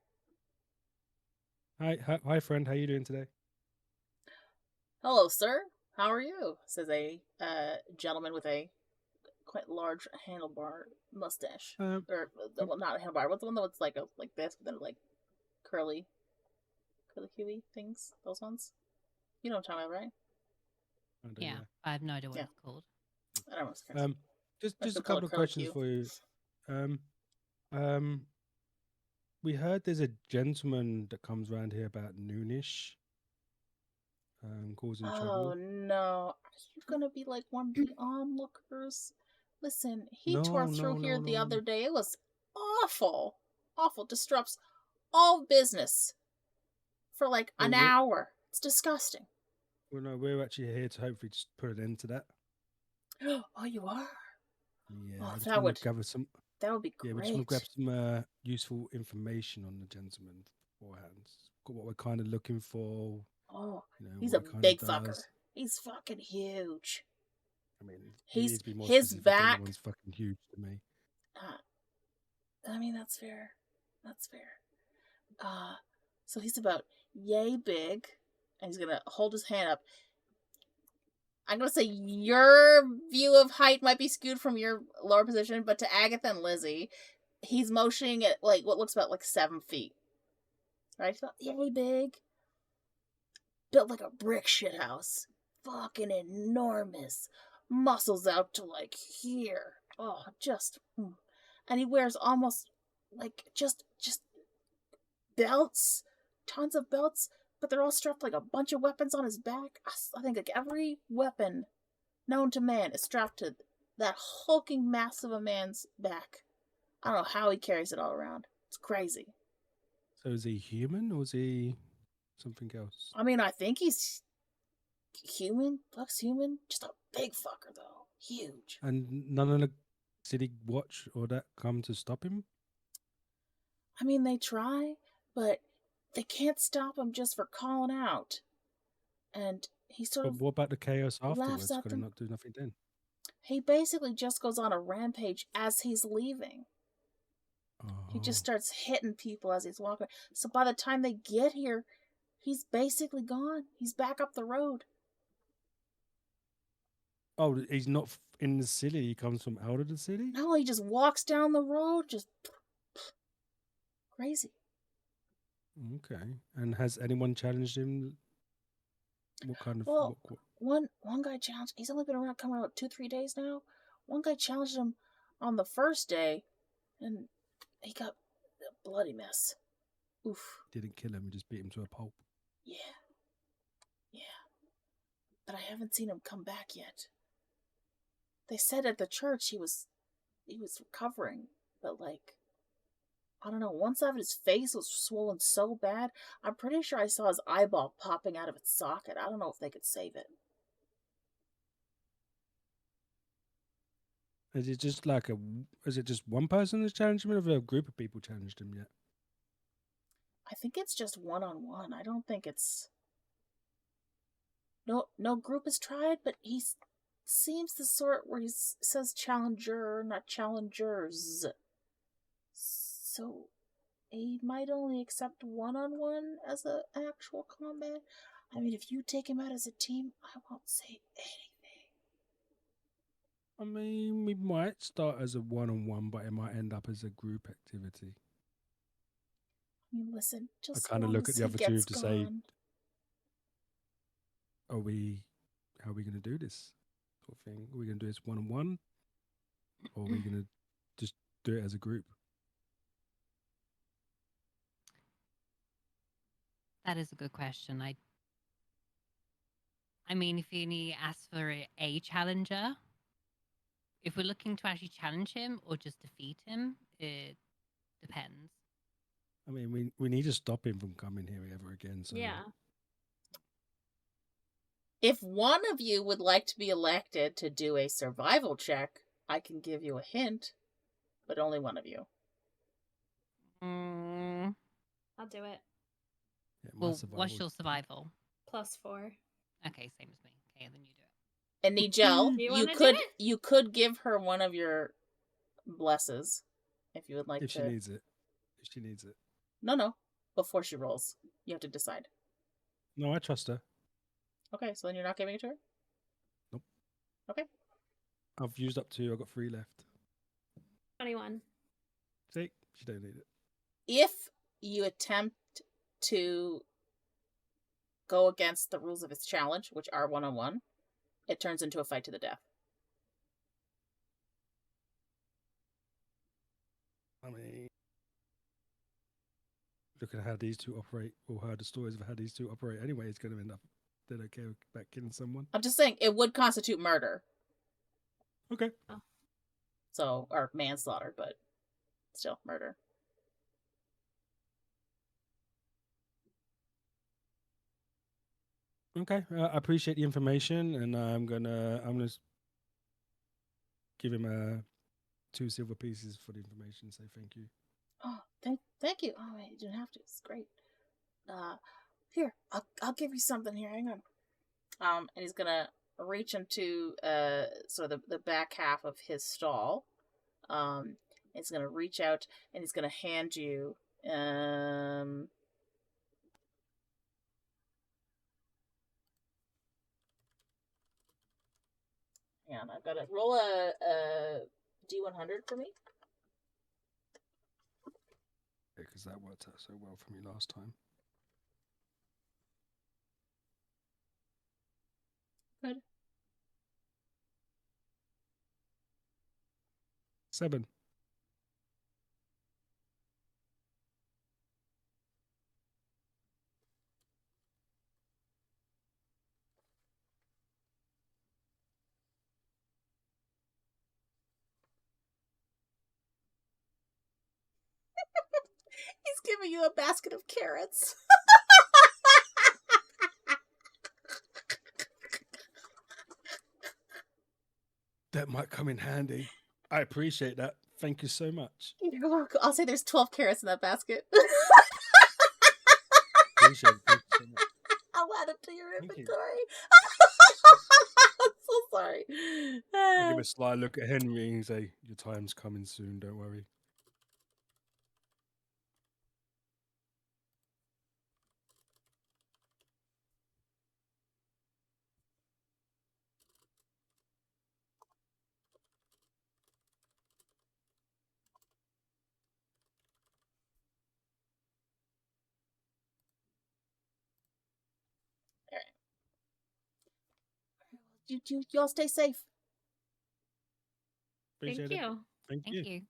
Hi, friend. How you doing today? Hello, sir. How are you? Says a gentleman with a quite large handlebar mustache. Or well, not a handlebar. What's the one that's like this, but then like curly huey things? Those ones. You know what I'm talking about, right? I don't Yeah, know. I have no idea what Yeah. it's called. I don't know. What's crazy. Just still a call couple it of questions curlicue. for you. We heard there's a gentleman that comes around here about noonish, causing Oh trouble. no! Are you gonna be like one of the onlookers? Listen, he tore through here the other day. It was awful, awful. Disrupts all business for like an Well, hour. It's disgusting. Well, no, we're actually here to hopefully just put an end to that. Oh, you are? Yeah, Oh, I just that want would to gather some. that would be Yeah, we great. just want to grab some useful information on the gentleman beforehand. Got what we're kind of looking for. Oh, You know, he's what a he kinda big does. fucker. He's fucking huge. I mean, he He's needs to be more his specific. back. Anyone's fucking huge to me. I mean, that's fair. That's fair. So he's about yay big, and he's gonna hold his hand up. I'm gonna say your view of height might be skewed from your lower position, but to Agatha and Lizzy, he's motioning at like what looks about like 7 feet. Right? He's about yay big. Built like a brick shithouse. Fucking enormous. Muscles out to like here. Oh, just. And he wears almost like just belts, tons of belts, but they're all strapped like a bunch of weapons on his back. I think like every weapon known to man is strapped to that hulking mass of a man's back. I don't know how he carries it all around. It's crazy. So is he human or is he something else? I mean, I think he's human. Looks human. Just a big fucker though. Huge. And none of the city watch or that come to stop him? I mean, they try, but they can't stop him just for calling out. And he sort But of what about the chaos afterwards? at Could he them. not do nothing then? He basically just goes on a rampage as he's leaving. He Oh. just starts hitting people as he's walking. So by the time they get here, he's basically gone. He's back up the road. Oh, he's not in the city. He comes from out of the city? No, he just walks down the road, just crazy. Okay. And has anyone challenged him? What kind of... Well, what- one guy challenged. He's only been around coming out 2-3 days now. One guy challenged him on the first day, and he got a bloody mess. Oof. Didn't kill him, he just beat him to a pulp. Yeah. But I haven't seen him come back yet. They said at the church he was recovering, but like, I don't know, one side of his face was swollen so bad, I'm pretty sure I saw his eyeball popping out of its socket. I don't know if they could save it. Is it just like is it just one person that's challenged him, or have a group of people challenged him yet? I think it's just one-on-one. I don't think it's... No group has tried, but he seems the sort where he says challenger, not challengers. So he might only accept one-on-one as an actual combat. I mean, if you take him out as a team, I won't say anything. I mean, we might start as a one-on-one, but it might end up as a group activity. I mean, listen, just I kind of look at the other two to say, gone. are we how are we going to do this sort of thing? Are we going to do this one-on-one, or are we going to just do it as a group? That is a good question. I mean, if you only ask for a challenger, if we're looking to actually challenge him or just defeat him, it depends. I mean, we need to stop him from coming here ever again. So Yeah. If one of you would like to be elected to do a survival check, I can give you a hint, but only one of you. Mm, I'll do it. yeah, my well, what's survival- your survival? +4. Okay, same as me. Okay, then you do it. And Nigel, Do you you wanna do could it? you could give her one of your blesses if you would like if to. she needs it, if she needs it. No, before she rolls, you have to decide. No, I trust her. Okay, so then you're not giving it to her. Nope. Okay. I've used up 2. I've got 3 left. 21. See, she don't need it. If you attempt to go against the rules of its challenge, which are 1-on-1, it turns into a fight to the death. I mean, look at how these two operate, or how the stories of how these two operate. Anyway, it's going to end up they don't care about killing someone. I'm just saying it would constitute murder, Okay. so or manslaughter, but still murder. Okay. I appreciate the information, and I'm gonna give him 2 silver pieces for the information. Say thank you. Oh, thank you. Oh, wait, you didn't have to. It's great. Here, I'll give you something here. Hang on. And he's gonna reach into sort of the back half of his stall. He's gonna reach out and he's gonna hand you hang on, I've got to roll a D100 for me. Because that worked out so well for me last time. Good. 7. He's giving you a basket of carrots. That might come in handy. I appreciate that. Thank you so much. You're welcome. I'll say there's 12 carrots in that basket. Appreciate it. Thank you so much. I'll add it to your Thank you. inventory. I'm so sorry. I give a sly look at Henry and say, "Your time's coming soon. Don't worry." You all stay safe. Appreciate Thank it. you. Thank Thank you. you.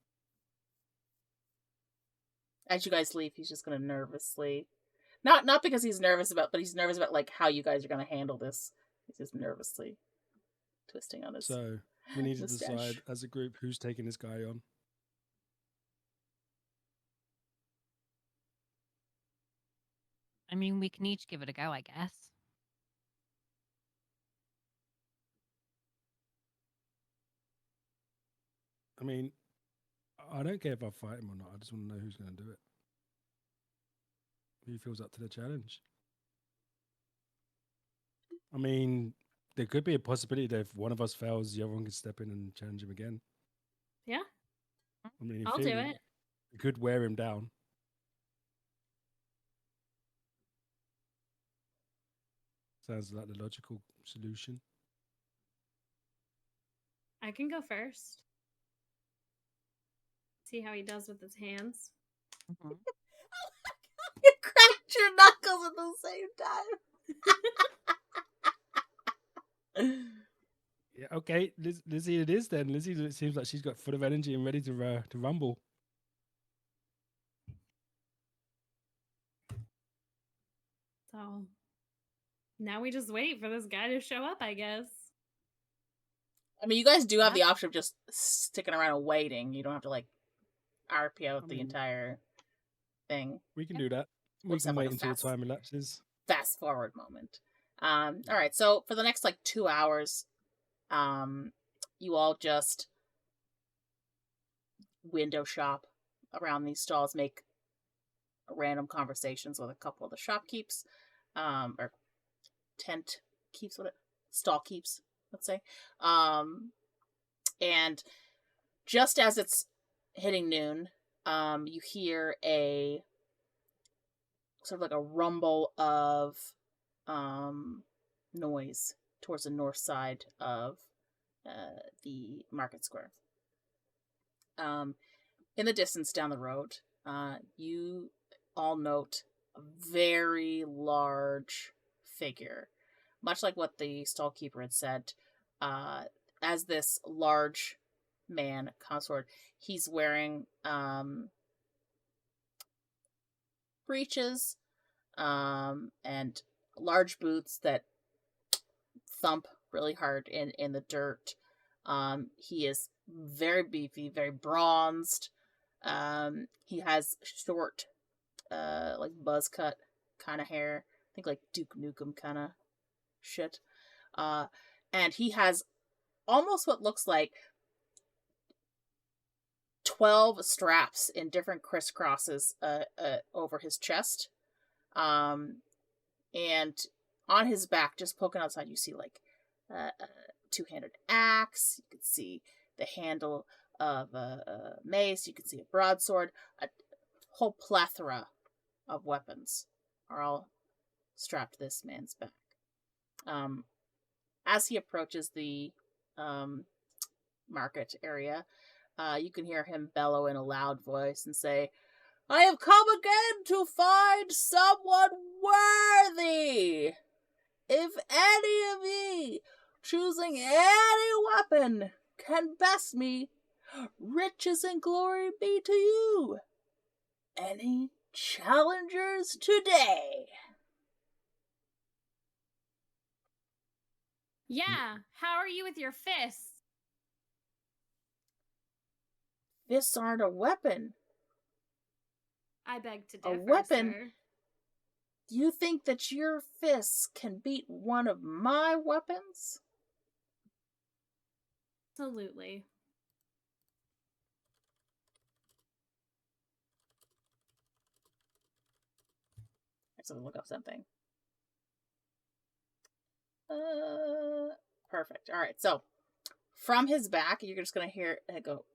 As you guys leave, he's just gonna nervously, not because he's nervous about, but he's nervous about like how you guys are gonna handle this. He's just nervously twisting on his. So we need to mustache. decide as a group who's taking this guy on. I mean, we can each give it a go, I guess. I mean, I don't care if I fight him or not. I just want to know who's going to do it. Who feels up to the challenge? I mean, there could be a possibility that if one of us fails, the other one can step in and challenge him again. Yeah, I mean, in I'll do theory, it. we could wear him down. Sounds like the logical solution. I can go first. See how he does with his hands. Mhm. You cracked your knuckles at the same time. Yeah, okay, Lizzie, it is then. Lizzie, it seems like she's got full of energy and ready to rumble. So now we just wait for this guy to show up, I guess. I mean, you guys do have the Yeah. option of just sticking around and waiting. You don't have to like RP out I the mean, entire thing. We can do that. We Looks can like wait a until the fast- time elapses. Fast forward moment. All right. So for the next like 2 hours, you all just window shop around these stalls, make random conversations with a couple of the shopkeeps, or tent keeps, what it, stall keeps, let's say. And just as it's hitting noon, you hear a sort of like a rumble of noise towards the north side of the market square. In the distance down the road, you all note a very large figure, much like what the stallkeeper had said. As this large man comes forward, he's wearing breeches and large boots that thump really hard in the dirt. He is very beefy, very bronzed. He has short, like buzz cut kind of hair. I think like Duke Nukem kind of shit. And he has almost what looks like 12 straps in different crisscrosses over his chest. And on his back, just poking outside, you see like a two-handed axe. You can see the handle of a mace. You can see a broadsword. A whole plethora of weapons are all strapped to this man's back. As he approaches the market area, you can hear him bellow in a loud voice and say, "I have come again to find someone worthy. If any of ye, choosing any weapon, can best me, riches and glory be to you. Any challengers today?" Yeah, how are you with your fists? Fists aren't a weapon. I beg to A differ, weapon? sir. Do you think that your fists can beat one of my weapons? Absolutely. I have to look up something. Perfect. All right. So, from his back, you're just gonna hear it go,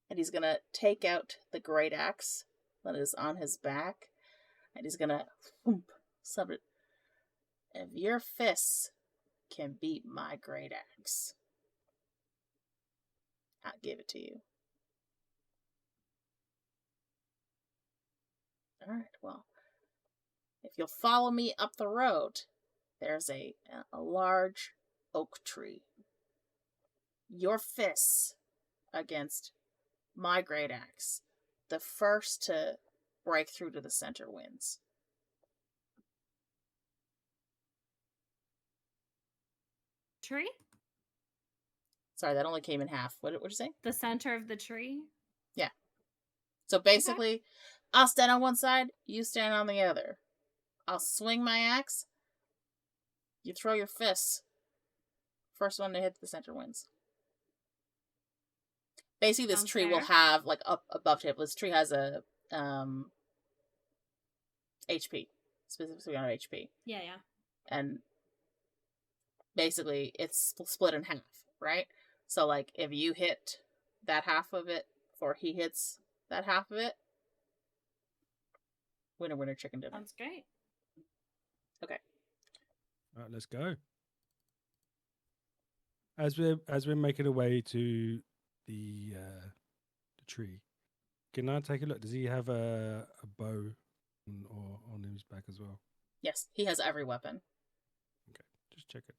and he's gonna take out the great axe that is on his back, and he's gonna sub it. If your fists can beat my great axe, I'll give it to you. All right. Well, if you'll follow me up the road, there's a large oak tree. Your fists against my great axe, the first to break through to the center wins. Tree? Sorry, that only came in half. What'd you say? The center of the tree? Yeah. So basically, I'll stand on one side, you stand on the other. I'll swing my axe, you throw your fists. First one to hit the center wins. Basically, this Sounds tree will fair. have, like, up above table, this tree has a HP. Specifically on HP. Yeah, yeah. And basically, it's split in half, right? So, like, if you hit that half of it before he hits that half of it, winner, winner, chicken dinner. Sounds great. Okay. All right, let's go. As we're making our way to the tree, can I take a look? Does he have a bow or on his back as well? Yes, he has every weapon. Okay, just check it.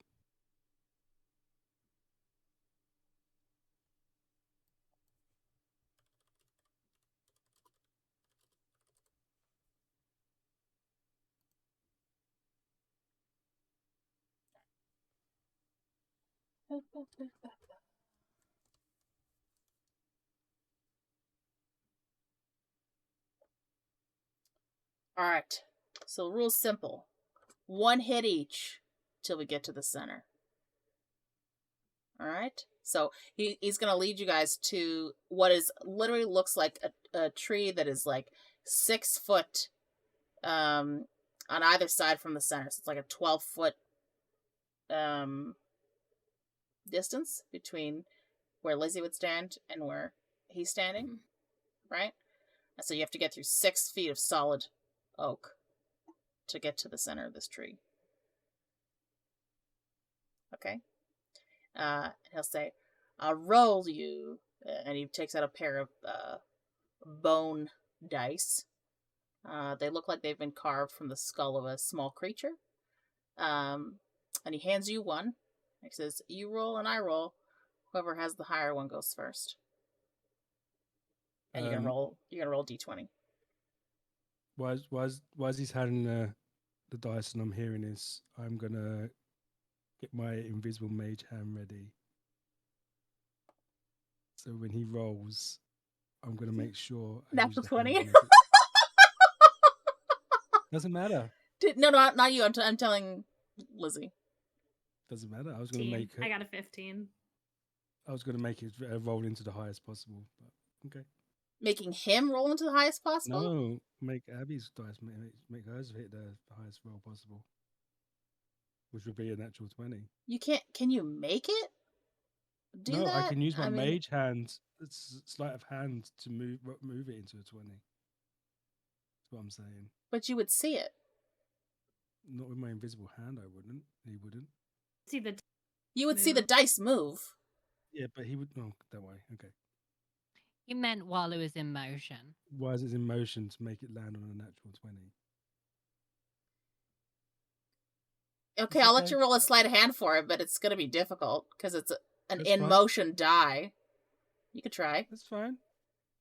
All right. So the rule's simple. 1 hit each till we get to the center. All right. So he's going to lead you guys to what is literally looks like a tree that is like 6 foot on either side from the center. So it's like a 12-foot distance between where Lizzy would stand and where he's standing, right? And so you have to get through 6 feet of solid oak to get to the center of this tree. Okay? He'll say, I'll roll you, and he takes out a pair of bone dice. They look like they've been carved from the skull of a small creature. And he hands you one. He says, you roll and I roll. Whoever has the higher one goes first. And you're gonna roll d20. While he's handing the dice and I'm hearing this, I'm gonna get my invisible mage hand ready. So when he rolls, I'm gonna make sure I use Natural the 20. hand. Doesn't matter. No, not you. I'm telling Lizzy. Doesn't matter. I was gonna make I got a 15. I was gonna make it roll into the highest possible, but okay. Making him roll into the highest possible? No, make Abby's dice make hers hit the highest roll possible, which would be a natural 20. You can't. Can you make it? Do no, that? I can use my mage hand, sleight of hand, to move it into a 20. That's what I'm saying. But you would see it. Not with my invisible hand, I wouldn't. He wouldn't. See the You would see the dice move. Yeah, but he would. No, that way. Okay. You meant while it was in motion. Why is it in motion to make it land on a natural 20? Okay, I'll let you roll a sleight of hand for it, but it's going to be difficult because it's an in-motion die. You could try. That's fine.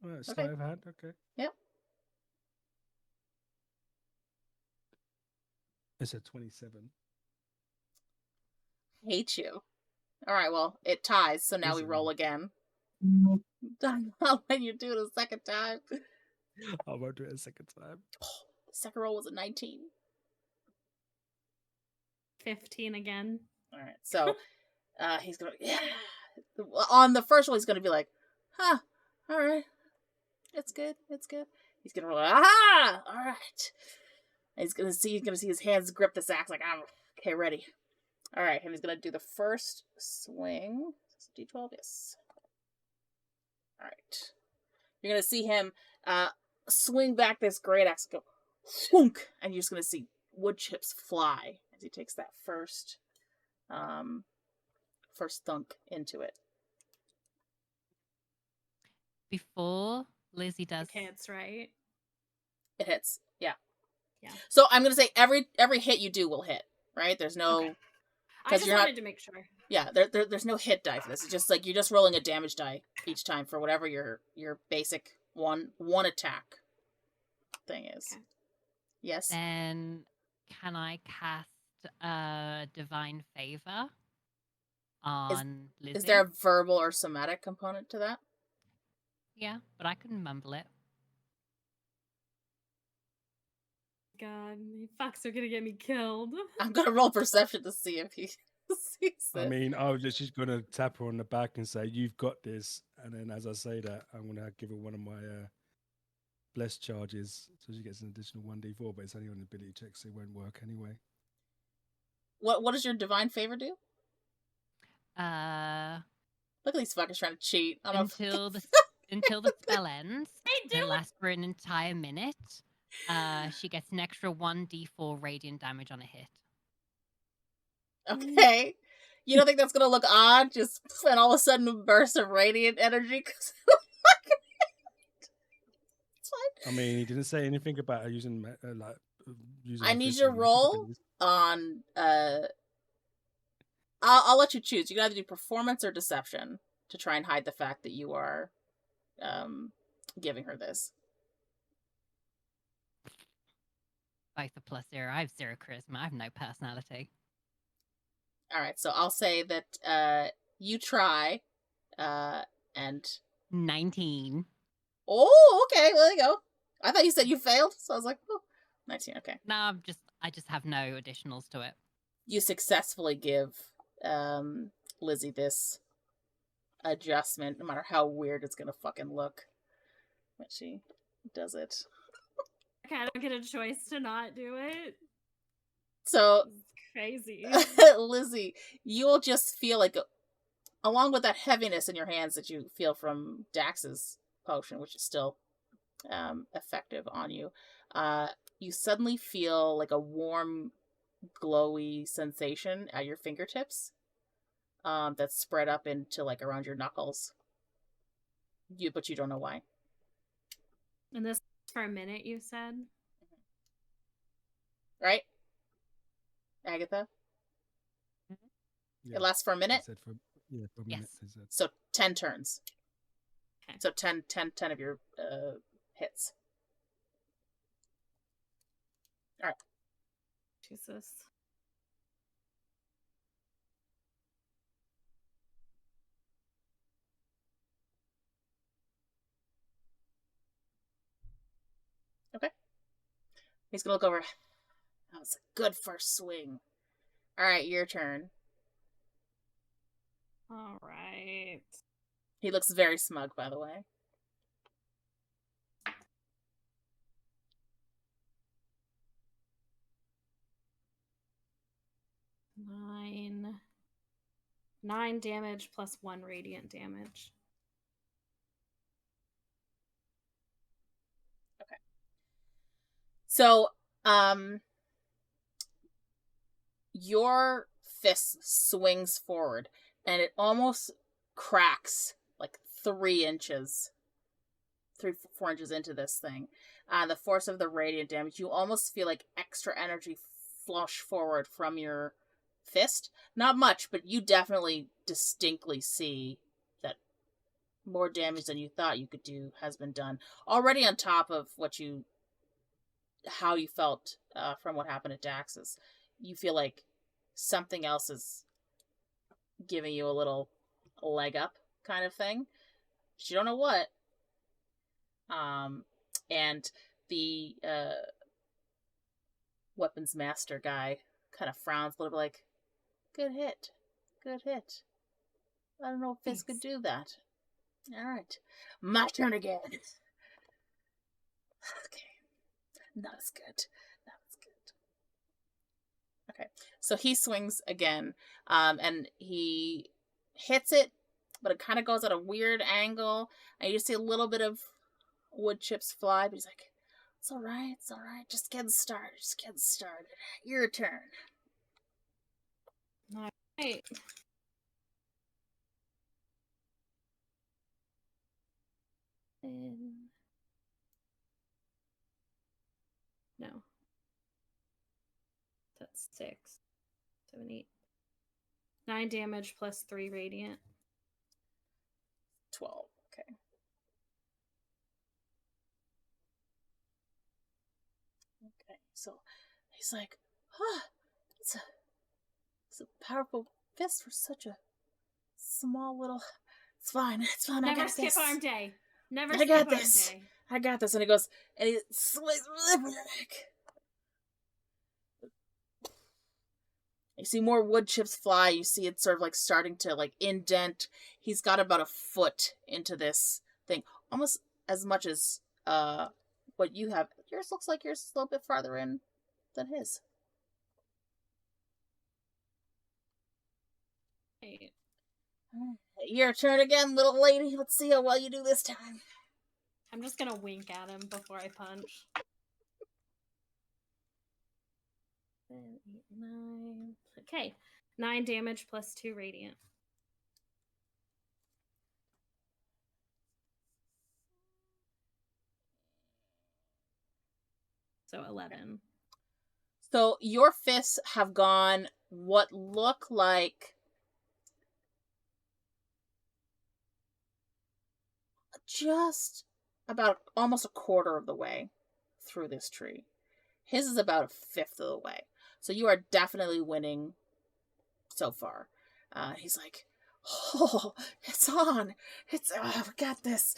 All right, sleight of hand. Okay. Yep. It's a 27. Hate you. All right, well, it ties, so now we roll again. I'll let you do it a second time. I won't do it a second time. The second roll was a 19. 15 again. All right, so he's going to... Yeah. On the first one, he's going to be like, huh, all right. It's good. He's going to roll, aha! All right. And he's going to see his hands grip this axe like, I'm okay, ready. All right, and he's going to do the first swing. D12, yes. All right. You're going to see him swing back this great axe, go, thunk, and you're just going to see wood chips fly as he takes that first thunk into it. Before Lizzy does... It hits, right? It hits, yeah. Yeah. So I'm going to say every hit you do will hit, right? There's no... Okay. I just wanted to make sure. Yeah, there's no hit die for this. It's just like you're just rolling a damage die each time for whatever your basic one attack thing is. Okay. Yes. Then can I cast Divine Favor on Lizzy? Is there a verbal or somatic component to that? Yeah, but I can mumble it. God, you fucks are gonna get me killed. I'm gonna roll perception to see if he sees it. I mean, I was just gonna tap her on the back and say, "You've got this." And then, as I say that, I'm gonna give her one of my blessed charges, so she gets an additional 1d4. But it's only on an ability check, so it won't work anyway. What does your divine favor do? Look at these fuckers trying to cheat. Until the spell ends, it lasts for an entire minute. She gets an extra 1d4 radiant damage on a hit. Okay. You don't think that's gonna look odd? Just and all of a sudden a burst of radiant energy? It's fine. I mean, he didn't say anything about her using using. I need your roll on. I'll let you choose. You can either do performance or deception to try and hide the fact that you are giving her this. Both a +0. I have 0 charisma. I have no personality. All right, so I'll say that you try, and 19. oh, okay, well, there you go. I thought you said you failed, so I was like, oh, 19. Okay, No, I just have no additionals to it. you successfully give Lizzy this adjustment, no matter how weird it's gonna fucking look. But she does it. I kind of get a choice to not do it. So, It's crazy. Lizzy, you will just feel like, along with that heaviness in your hands that you feel from Dax's potion, which is still effective on you, you suddenly feel like a warm, glowy sensation at your fingertips that's spread up into like around your knuckles. But you don't know why. And this for a minute, you said? Right? Agatha? Yeah, It lasts for a I minute? said for a minute. Yes. I said. So 10 turns. Okay. So 10 of your hits. Jesus. He's gonna look over. That was a good first swing. Alright, your turn. All right. He looks very smug, by the way. Nine damage plus 1 radiant damage. So, your fist swings forward, and it almost cracks like 3 inches, 4 inches into this thing. The force of the radiant damage, you almost feel like extra energy flush forward from your fist. Not much, but you definitely distinctly see that more damage than you thought you could do has been done. Already on top of how you felt from what happened at Dax's. You feel like something else is giving you a little leg up kind of thing. But you don't know what. And the weapons master guy kind of frowns a little bit like, good hit. Good hit. I don't know if this could do that. Alright. My turn again. Okay. Not as good. Not as good. Okay. So he swings again. And he hits it, but it kind of goes at a weird angle. And you see a little bit of wood chips fly, but he's like, it's alright, it's alright. Just getting started. Just getting started. Your turn. All right. No. That's 6, 7, 8. 9 damage plus 3 radiant. 12. Okay. Okay. So he's like, it's a powerful fist for such a small little. It's fine. It's fine. I Never got skip this. arm day. Never I skip got arm this. day. I got this. And he goes, and he swings really back. You see more wood chips fly. You see it sort of like starting to like indent. He's got about a foot into this thing, almost as much as what you have. Yours looks like yours a little bit farther in than his. Right. Your turn again, little lady. Let's see how well you do this time. I'm just gonna wink at him before I punch. 7, 8, 9. Okay. 9 damage plus 2 radiant. So 11. So your fists have gone what look like just about almost a quarter of the way through this tree. His is about a fifth of the way. So you are definitely winning so far. He's like, oh, it's on. We got this.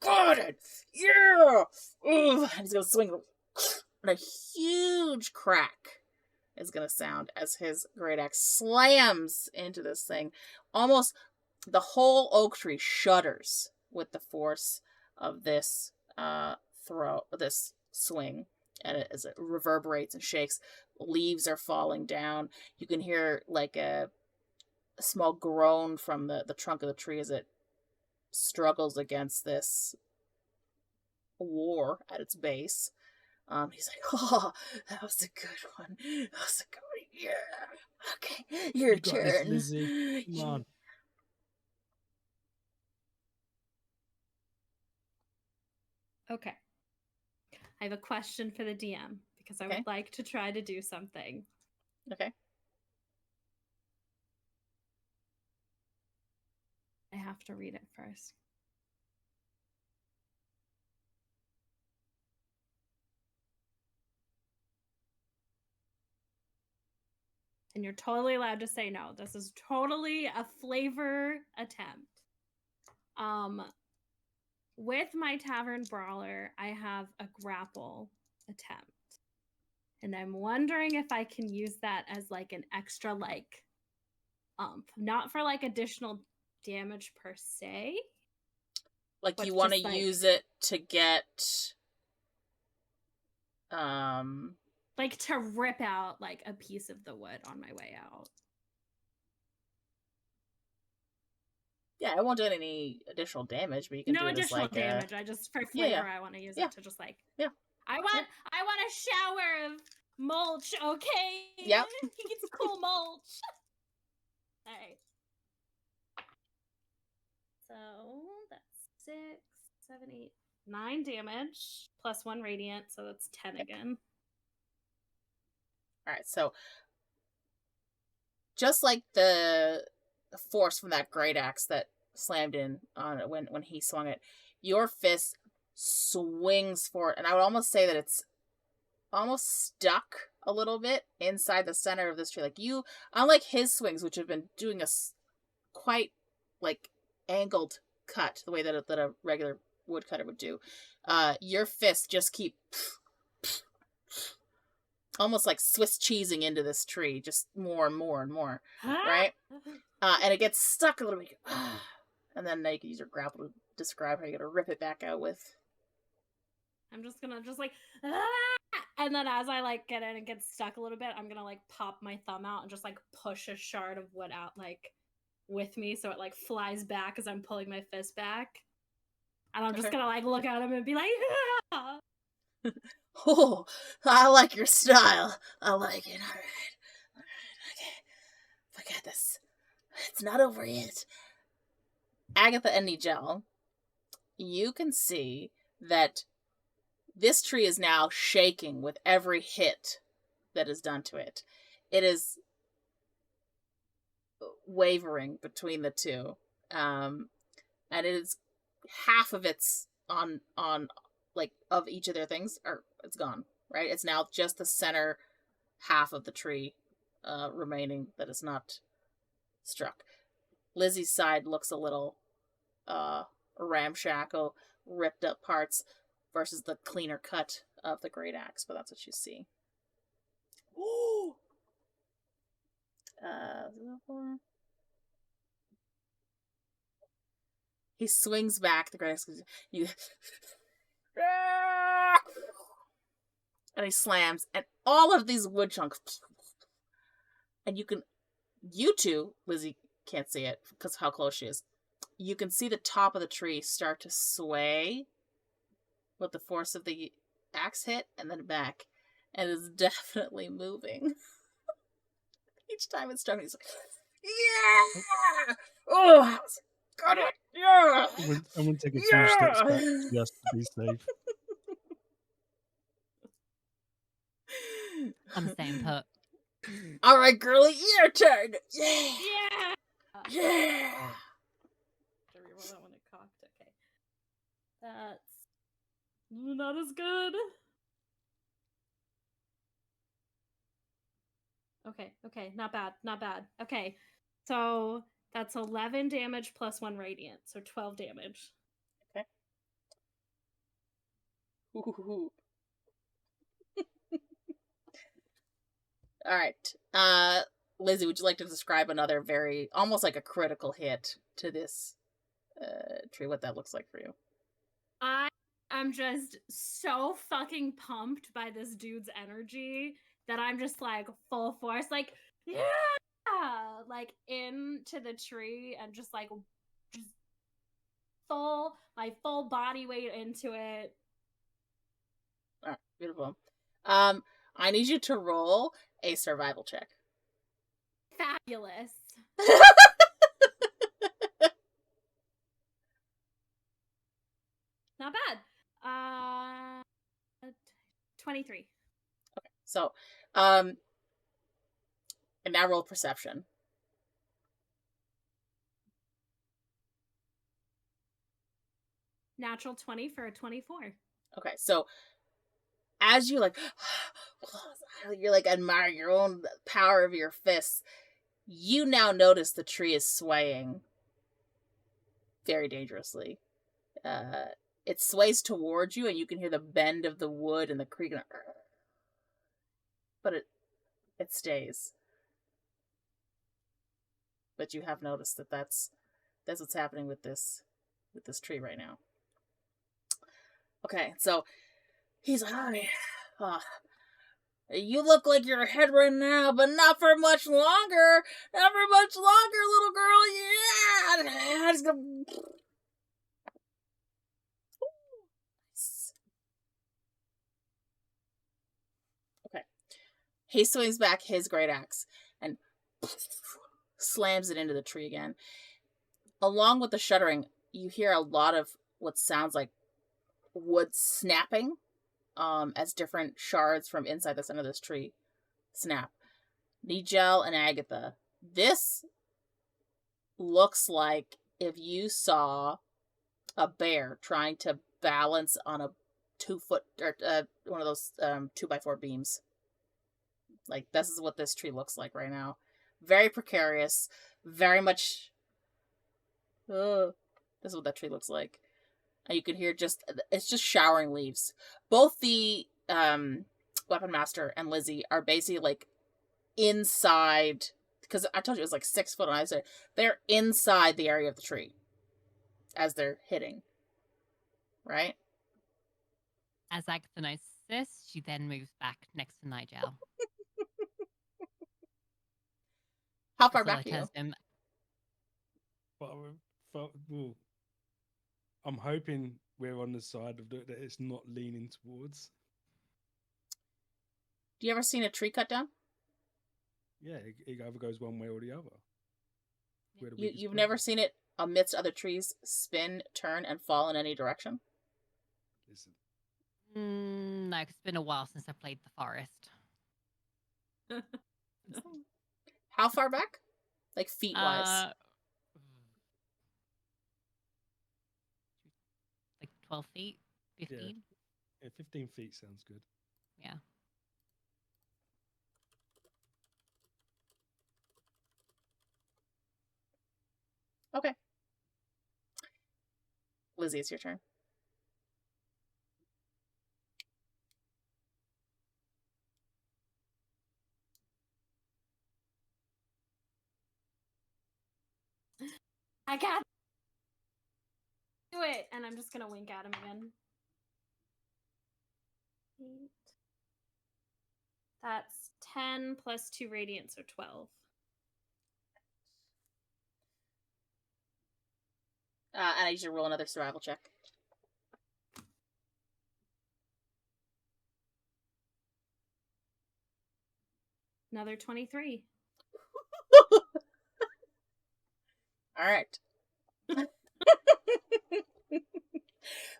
Got it. Yeah. Ooh. And he's going to swing. And a huge crack is going to sound as his great axe slams into this thing. Almost the whole oak tree shudders with the force of this this swing. And as it reverberates and shakes, leaves are falling down. You can hear like a small groan from the trunk of the tree as it struggles against this war at its base. He's like, oh, that was a good one. That was a good one. Yeah. Okay, your You got this, turn. Lizzy. Come on. Okay. I have a question for the DM because I Okay. would like to try to do something. Okay. I have to read it first. And you're totally allowed to say no. This is totally a flavor attempt. With my Tavern Brawler, I have a grapple attempt. And I'm wondering if I can use that as like an extra like not for like additional damage per se. Like But you want to just, like- use it to get Like to rip out like a piece of the wood on my way out. yeah, it won't do any additional damage, but you can No do it as additional like damage. I just for Yeah, flavor yeah. I want to use Yeah. it to just like Yeah. I want a shower of mulch, okay? Yep. He gets cool mulch. Alright. So that's 6, 7, 8, 9 damage plus 1 radiant, so that's 10 again. All right, so just like the force from that great axe that slammed in on it when he swung it, your fist swings forward, and I would almost say that it's almost stuck a little bit inside the center of this tree. Like you, unlike his swings, which have been doing a quite like angled cut, the way that a regular woodcutter would do, your fists just keep almost like Swiss cheesing into this tree, just more and more and more, right? And it gets stuck a little bit. And then you can use your grapple to describe how you're gonna rip it back out with. I'm just gonna like and then as I like get in and get stuck a little bit, I'm gonna like pop my thumb out and just like push a shard of wood out like with me so it like flies back as I'm pulling my fist back. And I'm just Okay. gonna like look at him and be like, ah! Oh, I like your style. I like it. All right. Okay. Forget this. It's not over yet. Agatha and Nigel, you can see that this tree is now shaking with every hit that is done to it. It is wavering between the two. And it is half of its on like of each of their things it's gone, right? It's now just the center half of the tree remaining that is not struck. Lizzie's side looks a little ramshackle, ripped up parts versus the cleaner cut of the great axe, but that's what you see. Ooh. He swings back the great axe. You and he slams, and all of these wood chunks, and you two, Lizzie can't see it because of how close she is. You can see the top of the tree start to sway with the force of the axe hit, and then back, and it's definitely moving. Each time it's struck, he's like, yeah! Oh, that was got it! Yeah! I'm gonna take a few steps back just to be safe. I'm staying put. All right, girlie, your turn. Yeah, Yeah! yeah. To reroll that when it cocked. Okay. That's not as good. Okay. Not bad. Okay. So that's 11 damage plus 1 radiant. So 12 damage. Ooh. All right. Lizzy, would you like to describe another very, almost like a critical hit to this tree, what that looks like for you? I'm just so fucking pumped by this dude's energy that I'm just like full force, like, yeah! Like into the tree and just like just my full body weight into it. All right, beautiful. I need you to roll a survival check. Fabulous. Not bad. 23. Okay, so, and now roll perception. Natural 20 for a 24. Okay, so as you like, you're like admiring your own power of your fists, you now notice the tree is swaying very dangerously. It sways towards you, and you can hear the bend of the wood and the creak, but it stays. But you have noticed that's what's happening with this tree right now. Okay, so he's like, you look like you're ahead right now, but not for much longer. Not for much longer, little girl. Yeah. I just go... Okay. He swings back his great axe and slams it into the tree again. Along with the shuddering, you hear a lot of what sounds like wood snapping, as different shards from inside the center of this tree snap. Nigel and Agatha, this looks like if you saw a bear trying to balance on a 2-foot or one of those 2x4 beams. Like, this is what this tree looks like right now. Very precarious, very much. This is what that tree looks like. And you can hear it's just showering leaves. Both the Weapon Master and Lizzy are basically like inside, because I told you it was like 6 foot on either side. They're inside the area of the tree as they're hitting. Right? As Agatha notices this, she then moves back next to Nigel. How far Priscilla back are you? turns to him. I'm hoping we're on the side of that it's not leaning towards. Do you ever seen a tree cut down? Yeah, it either goes one way or the other. You've never seen it amidst other trees spin, turn, and fall in any direction? Listen. No, 'cause it's been a while since I played the forest. How far back? Like feet-wise? Like 12 feet? 15? Yeah, 15 feet sounds good. Yeah. Okay. Lizzy, it's your turn. I got do it, and I'm just gonna wink at him again. 8. That's 10 plus 2 radiant, so 12. And I need you to roll another survival check. Another 23. All right.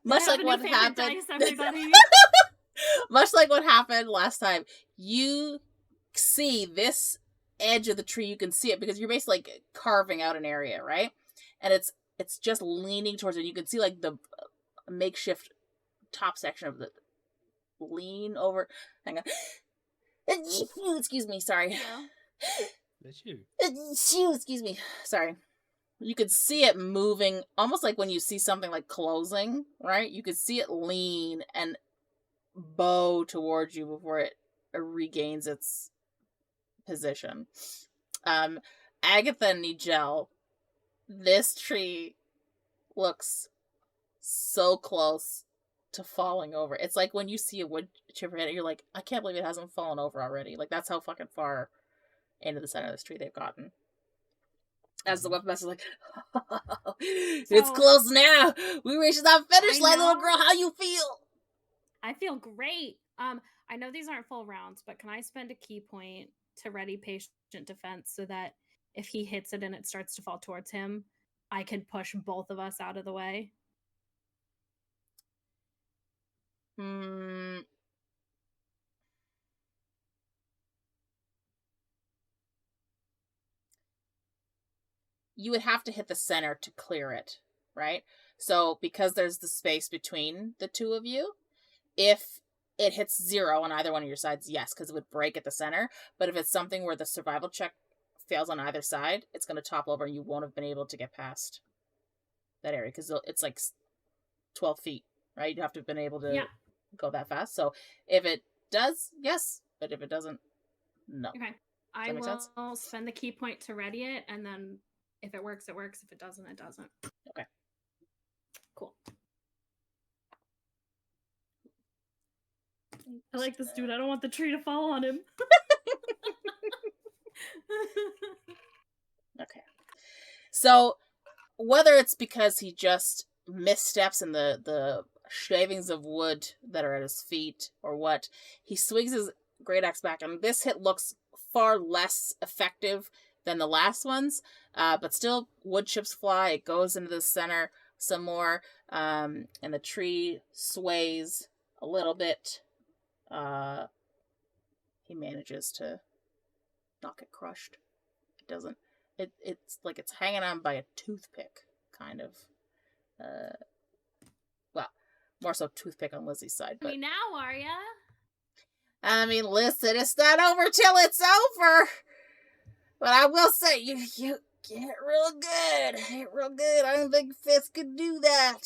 Much like what happened. Dice, everybody. Much like what happened last time, you see this edge of the tree. You can see it because you're basically like carving out an area, right? And it's just leaning towards it. You can see like the makeshift top section of the lean over. Hang on. Excuse me, sorry. Yeah. That's you. Excuse me, sorry. You could see it moving, almost like when you see something like closing, right? You could see it lean and bow towards you before it regains its position. Agatha and Nigel, this tree looks so close to falling over. It's like when you see a wood chipper hit it, you're like, I can't believe it hasn't fallen over already. Like, that's how fucking far into the center of this tree they've gotten. As the weapon master's like, it's So- close now. We reached that finish I line, little know. girl. How you feel? I feel great. I know these aren't full rounds, but can I spend a key point to ready patient defense so that if he hits it and it starts to fall towards him, I can push both of us out of the way? You would have to hit the center to clear it, right? So because there's the space between the two of you, if it hits 0 on either one of your sides, yes, because it would break at the center. But if it's something where the survival check fails on either side, it's going to topple over and you won't have been able to get past that area because it's like 12 feet, right? You have to have been able to go that fast. So if it does, yes. But if it doesn't, no. Okay. I that make sense? will spend the key point to ready it, and then if it works, it works. If it doesn't, it doesn't. Okay. Cool. I like this dude. I don't want the tree to fall on him. Okay. So whether it's because he just missteps in the shavings of wood that are at his feet or what, he swings his great axe back, and this hit looks far less effective than the last ones, but still wood chips fly. It goes into the center some more, and the tree sways a little bit. He manages to not get crushed. It doesn't. It's like it's hanging on by a toothpick, kind of. Well, more so toothpick on Lizzy's side. But now, are ya? I mean, listen, it's not over till it's over. But I will say, you get real good. Hit real good. I don't think Fist could do that.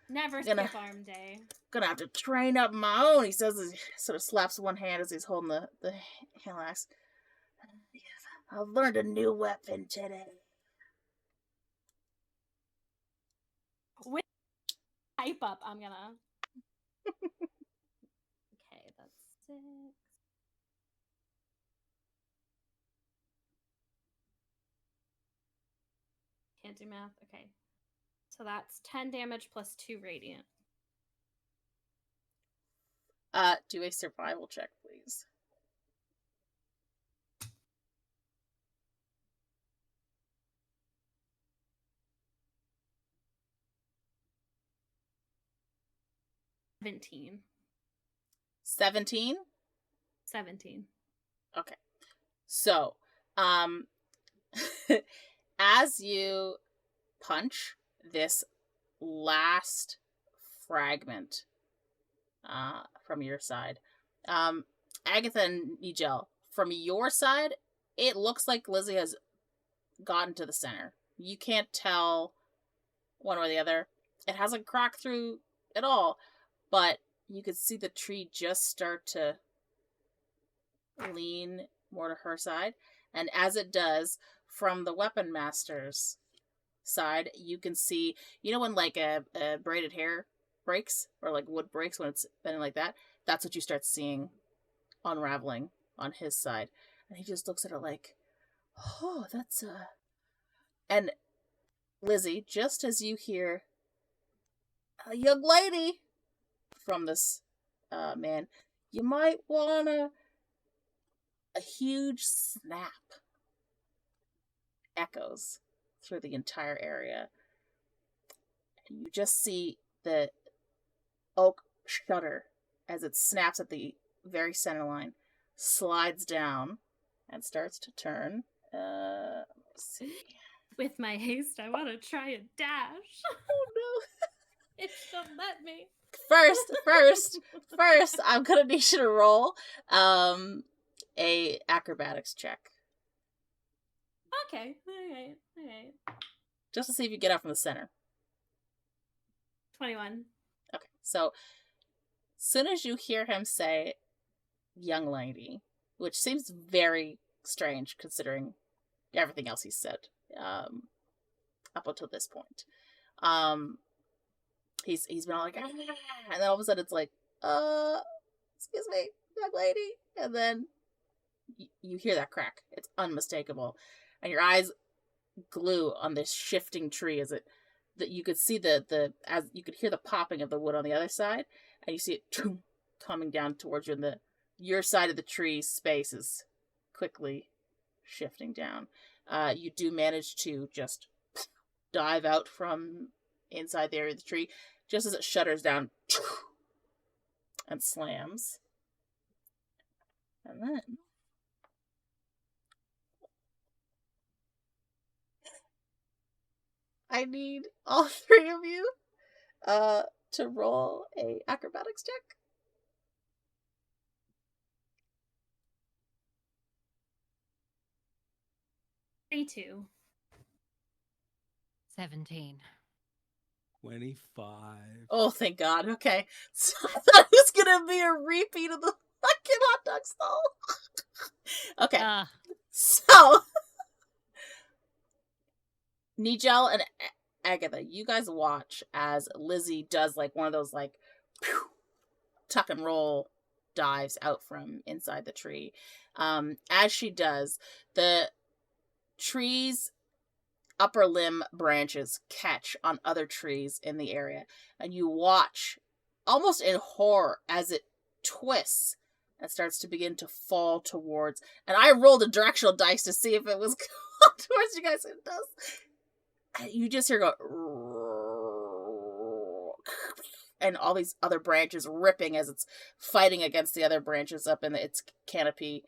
Never Gonna- skip arm day. Gonna have to train up my own. He says, he sort of slaps one hand as he's holding the handle axe. I've learned a new weapon today. With hype up, I'm gonna. Okay, that's 6. Can't do math. Okay. So that's 10 damage plus 2 radiant. Do a survival check, please. Seventeen. 17? 17. Okay. So, as you punch this last fragment from your side, Agatha and Nigel, from your side, it looks like Lizzy has gotten to the center. You can't tell one or the other. It hasn't cracked through at all, but you could see the tree just start to lean more to her side. And as it does, from the weapon master's side, you can see, you know when like a braided hair breaks, or like wood breaks when it's bending like that? That's what you start seeing unraveling on his side. And he just looks at it like, oh, that's And Lizzy, just as you hear a young lady from this man, you might wanna... A huge snap echoes through the entire area. And you just see the oak shudder as it snaps at the very center line, slides down, and starts to turn. Let's see. With my haste, I want to try a dash. Oh no! It don't let me. first, I'm gonna need you to roll a acrobatics check. Okay. Alright. Just to see if you get out from the center. 21. Okay, so soon as you hear him say young lady, which seems very strange considering everything else he said up until this point. He's been all like, ah, and then all of a sudden it's like, excuse me, young lady, and then you hear that crack. It's unmistakable, and your eyes glue on this shifting tree as it that you could see as you could hear the popping of the wood on the other side, and you see it coming down towards you, and your side of the tree space is quickly shifting down. You do manage to just dive out from inside the area of the tree just as it shudders down and slams. And then I need all three of you to roll a acrobatics check. 32. 17. 25. Oh, thank God. Okay. So I thought it was gonna be a repeat of the fucking hot dog stall. Okay. So Nigel and Agatha, you guys watch as Lizzy does like one of those like tuck and roll dives out from inside the tree. As she does, the tree's upper limb branches catch on other trees in the area, and you watch almost in horror as it twists and starts to begin to fall towards. And I rolled a directional dice to see if it was going towards you guys. It does. You just hear go, and all these other branches ripping as it's fighting against the other branches up in its canopy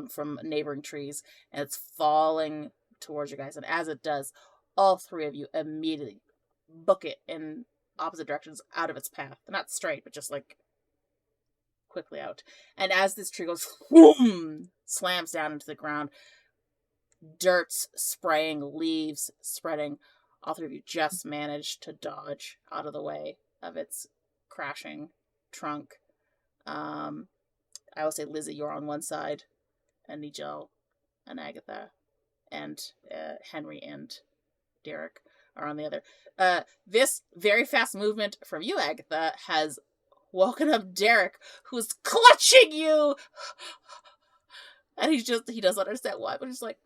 from neighboring trees, and it's falling towards you guys. And as it does, all three of you immediately book it in opposite directions out of its path. Not straight, but just like quickly out. And as this tree goes, boom, slams down into the ground, dirt's spraying, leaves spreading. All three of you just managed to dodge out of the way of its crashing trunk. I will say, Lizzy, you're on one side, and Nigel and Agatha and Henry and Derek are on the other. This very fast movement from you, Agatha, has woken up Derek, who's clutching you, and he doesn't understand why, but he's like,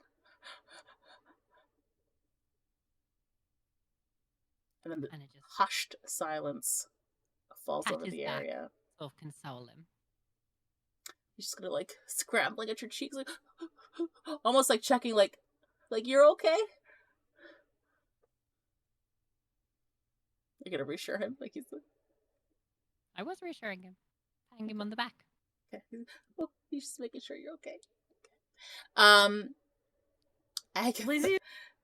and then the And it just hushed silence falls pat over his the back. area. Sort of console him. You're just gonna like scrambling at your cheeks, like almost like checking, like you're okay. You're gonna reassure him, like he's I was reassuring him, patting him on the back. okay. Oh, he's just making sure you're okay. Agatha. Lizzy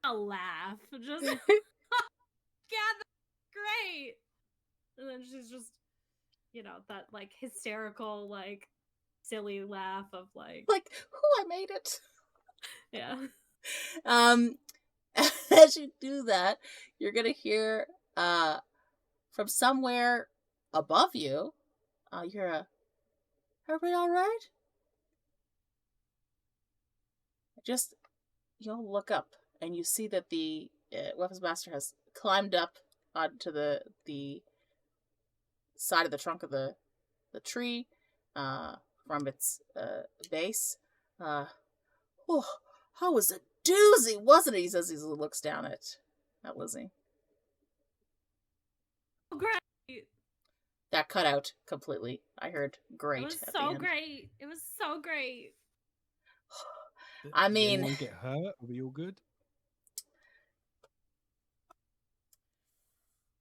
a laugh. Just yeah, that's great. And then she's just, that like hysterical, like silly laugh of like I made it. yeah. As you do that, you're gonna hear from somewhere above you, you hear a, everybody all right? Just, you'll look up and you see that the weapons master has climbed up onto the side of the trunk of the tree from its base. Oh, how was a doozy, wasn't it? He says, he looks down at Lizzy. Oh, great. That cut out completely. I heard great. It was at so the end. great. It was so great. I Did mean, anyone get hurt? Are we all good?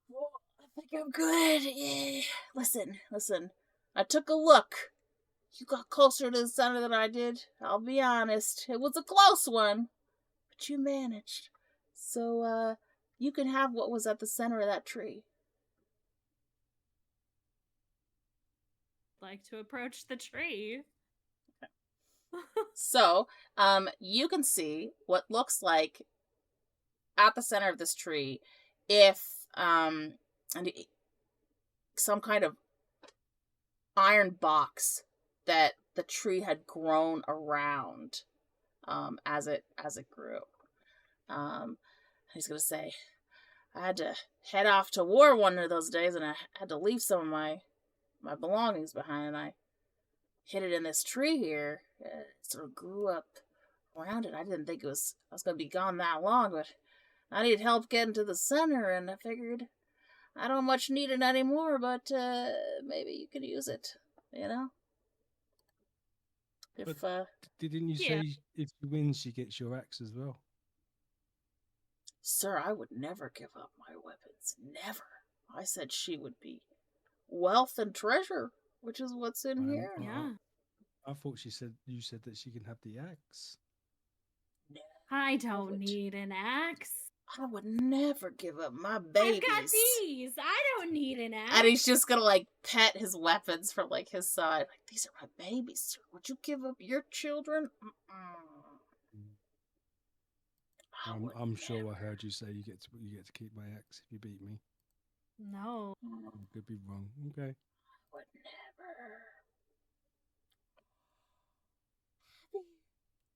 well, I think I'm good. Yeah. Listen. I took a look. You got closer to the center than I did. I'll be honest. It was a close one, but you managed. So, you can have what was at the center of that tree. like to approach the tree. So, you can see what looks like at the center of this tree, if some kind of iron box that the tree had grown around, as it grew. He's gonna say, I had to head off to war one of those days, and I had to leave some of my belongings behind, and I hid it in this tree here. It sort of grew up around it. I didn't think I was going to be gone that long, but I needed help getting to the center, and I figured I don't much need it anymore, but maybe you could use it, you know? If, Didn't you Yeah. say if you win, she gets your axe as well? Sir, I would never give up my weapons. Never. I said she would be wealth and treasure, which is what's in here. Yeah. I thought you said that she can have the axe. I don't need an axe. I would never give up my I've babies. got these. I don't need an axe. And he's just gonna like pet his weapons from like his side. Like, these are my babies, sir. Would you give up your children? I'm sure I heard you say you get to keep my axe if you beat me. No. I could be wrong. Okay. I would never.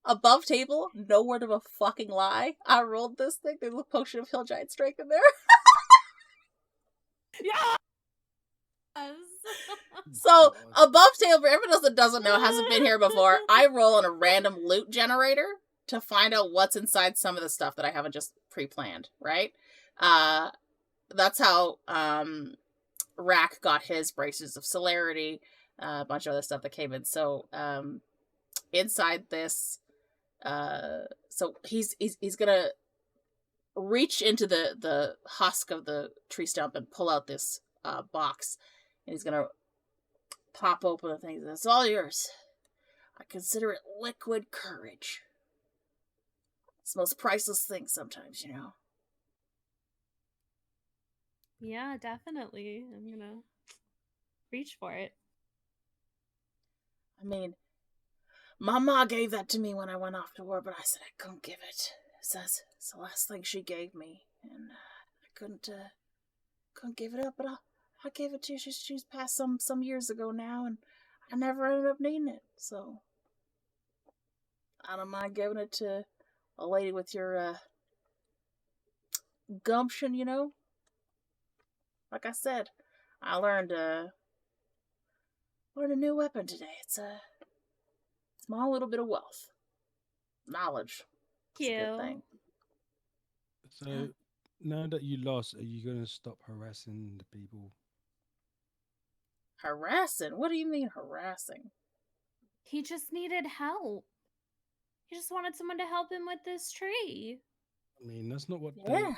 Above table, no word of a fucking lie. I rolled this thing. There's a potion of hill giant strength in there. Yes. So, above table, for everyone else that doesn't know, hasn't been here before, I roll on a random loot generator to find out what's inside some of the stuff that I haven't just pre-planned, right? That's how Rack got his braces of celerity, a bunch of other stuff that came in. So, inside this, so he's gonna reach into the husk of the tree stump and pull out this box, and he's gonna pop open the thing. It's all yours. I consider it liquid courage. It's the most priceless thing sometimes, you know. Yeah, definitely. I'm gonna reach for it. I mean, my ma gave that to me when I went off to war, but I said I couldn't give it. It's the last thing she gave me, and I couldn't give it up. But I gave it to you. She's passed some years ago now, and I never ended up needing it. So I don't mind giving it to a lady with your gumption, you know. Like I said, I learned a new weapon today. It's a small little bit of wealth, knowledge. It's a good thing. So now that you lost, are you going to stop harassing the people? Harassing? What do you mean harassing? He just needed help. He just wanted someone to help him with this tree. I mean, that's not what. Yeah.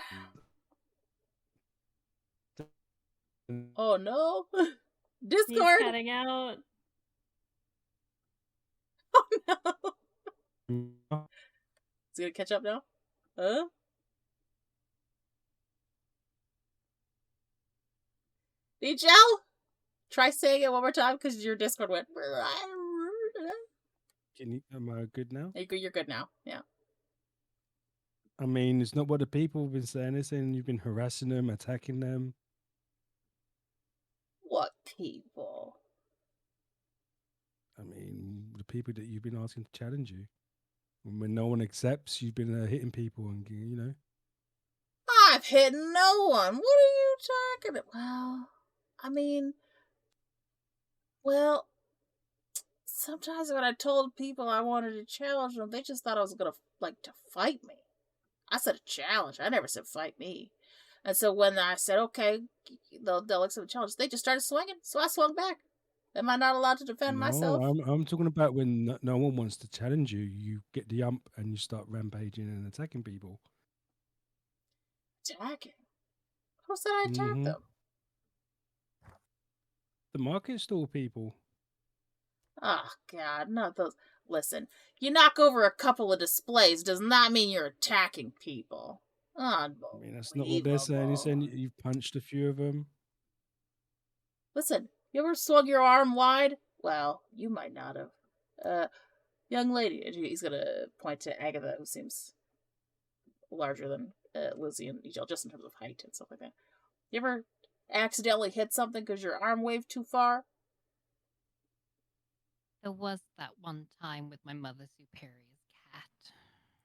Oh no! He's Discord. cutting out. Oh no! Is he gonna catch up now? Huh? Dijel? Try saying it one more time because your Discord went. Am I good now? You're good now. Yeah. I mean, it's not what the people have been saying. They're saying you've been harassing them, attacking them. What people? I mean, the people that you've been asking to challenge you. When no one accepts, you've been hitting people and, you know. I've hit no one. What are you talking about? Well, I mean, sometimes when I told people I wanted to challenge them, they just thought I was gonna to fight me. I said a challenge. I never said fight me. And so when I said okay, they'll accept the challenge, they just started swinging. So I swung back. Am I not allowed to defend myself? I'm talking about when no one wants to challenge you. You get the ump and you start rampaging and attacking people. Attacking? Who said I attacked them? The market stall people. Oh, God, not those. Listen, you knock over a couple of displays does not mean you're attacking people. I mean, that's not what they're saying. They're saying you've punched a few of them. Listen, You ever swung your arm wide? Well, you might not have. Young lady, and he's gonna point to Agatha, who seems larger than Lizzy and Nigel, just in terms of height and stuff like that. You ever accidentally hit something because your arm waved too far? There was that one time with my Mother Superior's cat.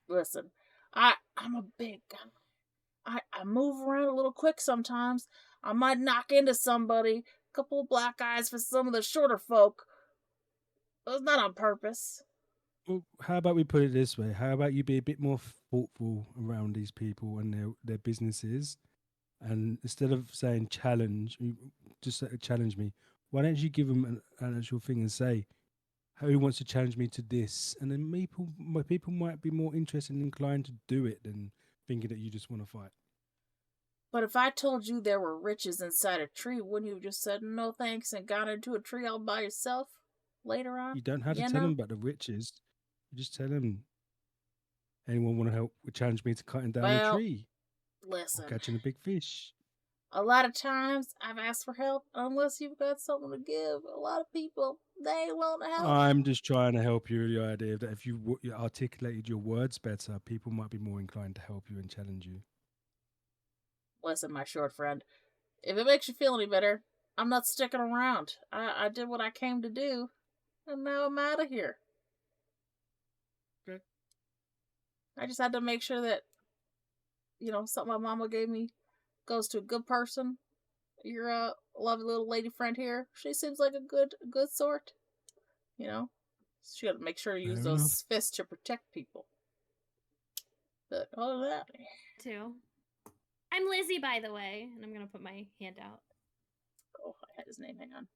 Listen, I'm a big guy. I move around a little quick sometimes. I might knock into somebody. Couple of black eyes for some of the shorter folk. It's not on purpose. Well, how about we put it this way? How about you be a bit more thoughtful around these people and their businesses, and instead of saying challenge, just say, challenge me. Why don't you give them an actual thing and say, who wants to challenge me to this? And then people might be more interested and inclined to do it than thinking that you just want to fight. But if I told you there were riches inside a tree, wouldn't you have just said no thanks and gone into a tree all by yourself later on? You don't have to tell them about the riches. You just tell them, anyone want to help challenge me to cutting down a tree? Listen. Or catching a big fish? A lot of times I've asked for help unless you've got something to give. A lot of people, they won't help. I'm just trying to help you with the idea that if you articulated your words better, people might be more inclined to help you and challenge you. Listen, my short friend, if it makes you feel any better, I'm not sticking around. I did what I came to do, and now I'm out of here. Okay. I just had to make sure that, something my mama gave me goes to a good person. Your lovely little lady friend here, she seems like a good sort. She got to make sure to use those fists to protect people. But other than that, too. I'm Lizzy, by the way, and I'm gonna put my hand out. Oh, I had his name. Hang on.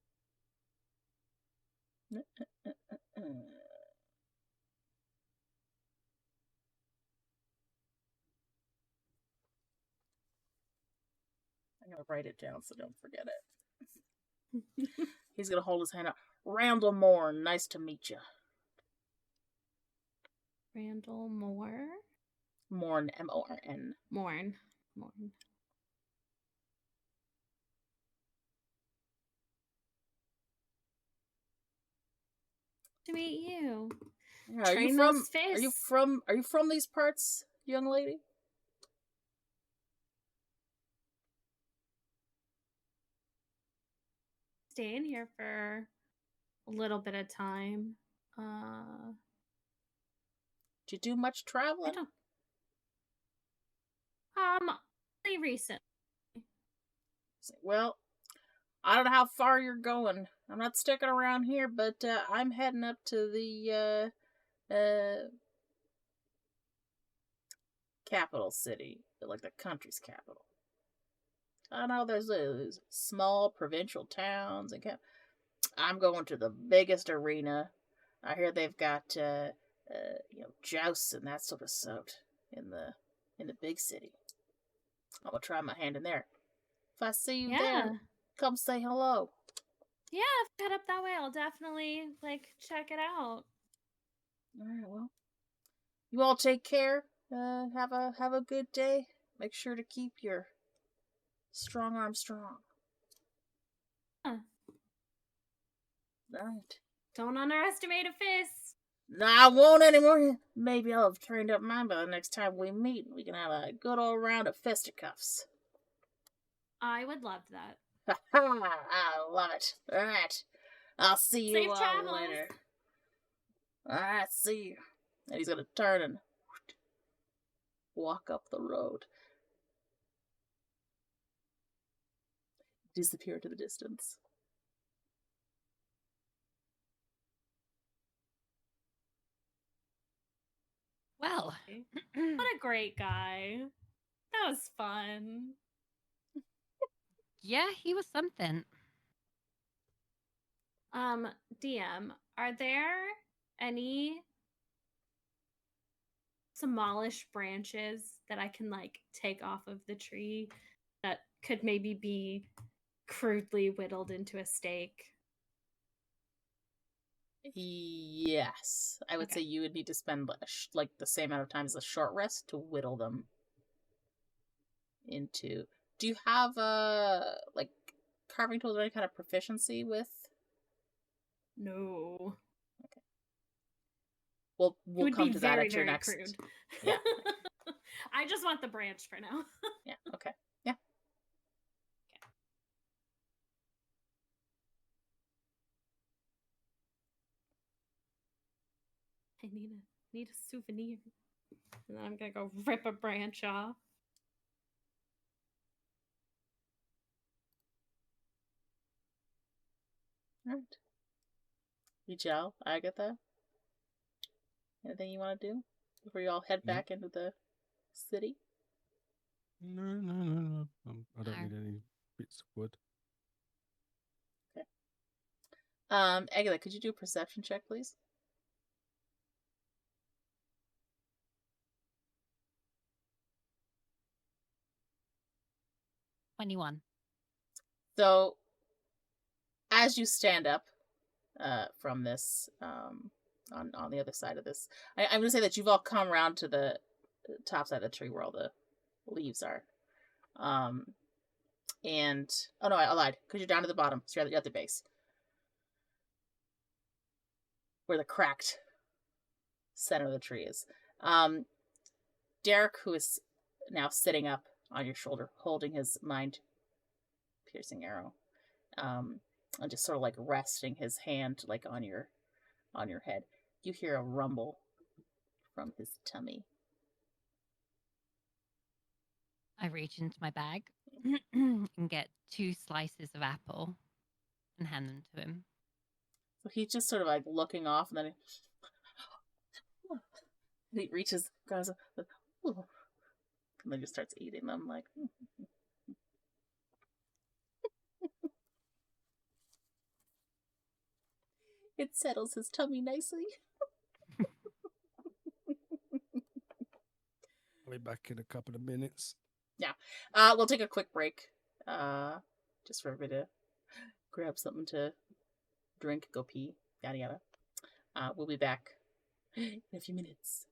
I'm gonna write it down so don't forget it. He's gonna hold his hand out. Randall Morn, nice to meet you. Randall Moore? Morn, M-O-R-N. Morn. To meet you. Yeah, are you from these parts, young lady? Staying here for a little bit of time. Did you do much traveling? Pretty recent. Well, I don't know how far you're going. I'm not sticking around here, but I'm heading up to the capital city, like the country's capital. I know there's small provincial towns and I'm going to the biggest arena. I hear they've got jousts and that sort of stuff in the big city. I'm gonna try my hand in there. If I see you there, come say hello. Yeah, if I head up that way, I'll definitely check it out. All right, well, you all take care. Have a good day. Make sure to keep your strong arm strong. Huh. All right. Don't underestimate a fist. No, I won't anymore. Maybe I'll have trained up mine by the next time we meet. We can have a good old round of fisticuffs. I would love that. I love it. All right. I'll see you all travels. later. All right, see you. And he's going to turn and walk up the road. Disappear to the distance. Well, what a great guy. That was fun. Yeah, he was something. DM, are there any smallish branches that I can take off of the tree that could maybe be crudely whittled into a stake? Yes. I would say you would need to spend the same amount of time as a short rest to whittle them into. Do you have carving tools or any kind of proficiency with? No. We'll It would come be to that very, at your very next. crude. Yeah. I just want the branch for now. Yeah. Okay. Yeah. I need a souvenir. And then I'm gonna go rip a branch off. All right. Mijel, Agatha, anything you want to do before you all head Nope. back into the city? No. I don't No. need any bits of wood. Agatha, could you do a perception check, please? $21. So, as you stand up from this, on the other side of this, I'm going to say that you've all come around to the top side of the tree where all the leaves are. And oh no, I lied, because you're down to the bottom, so you're at the base, where the cracked center of the tree is. Derek, who is now sitting up on your shoulder, holding his mind-piercing arrow, and just sort of like resting his hand like on your head. You hear a rumble from his tummy. I reach into my bag and get 2 slices of apple and hand them to him. So he's just sort of like looking off, and then he reaches, goes, and then just starts eating them. Like, it settles his tummy nicely. I'll be back in a couple of minutes. We'll take a quick break, just for everybody to grab something to drink, go pee, yada yada. We'll be back in a few minutes.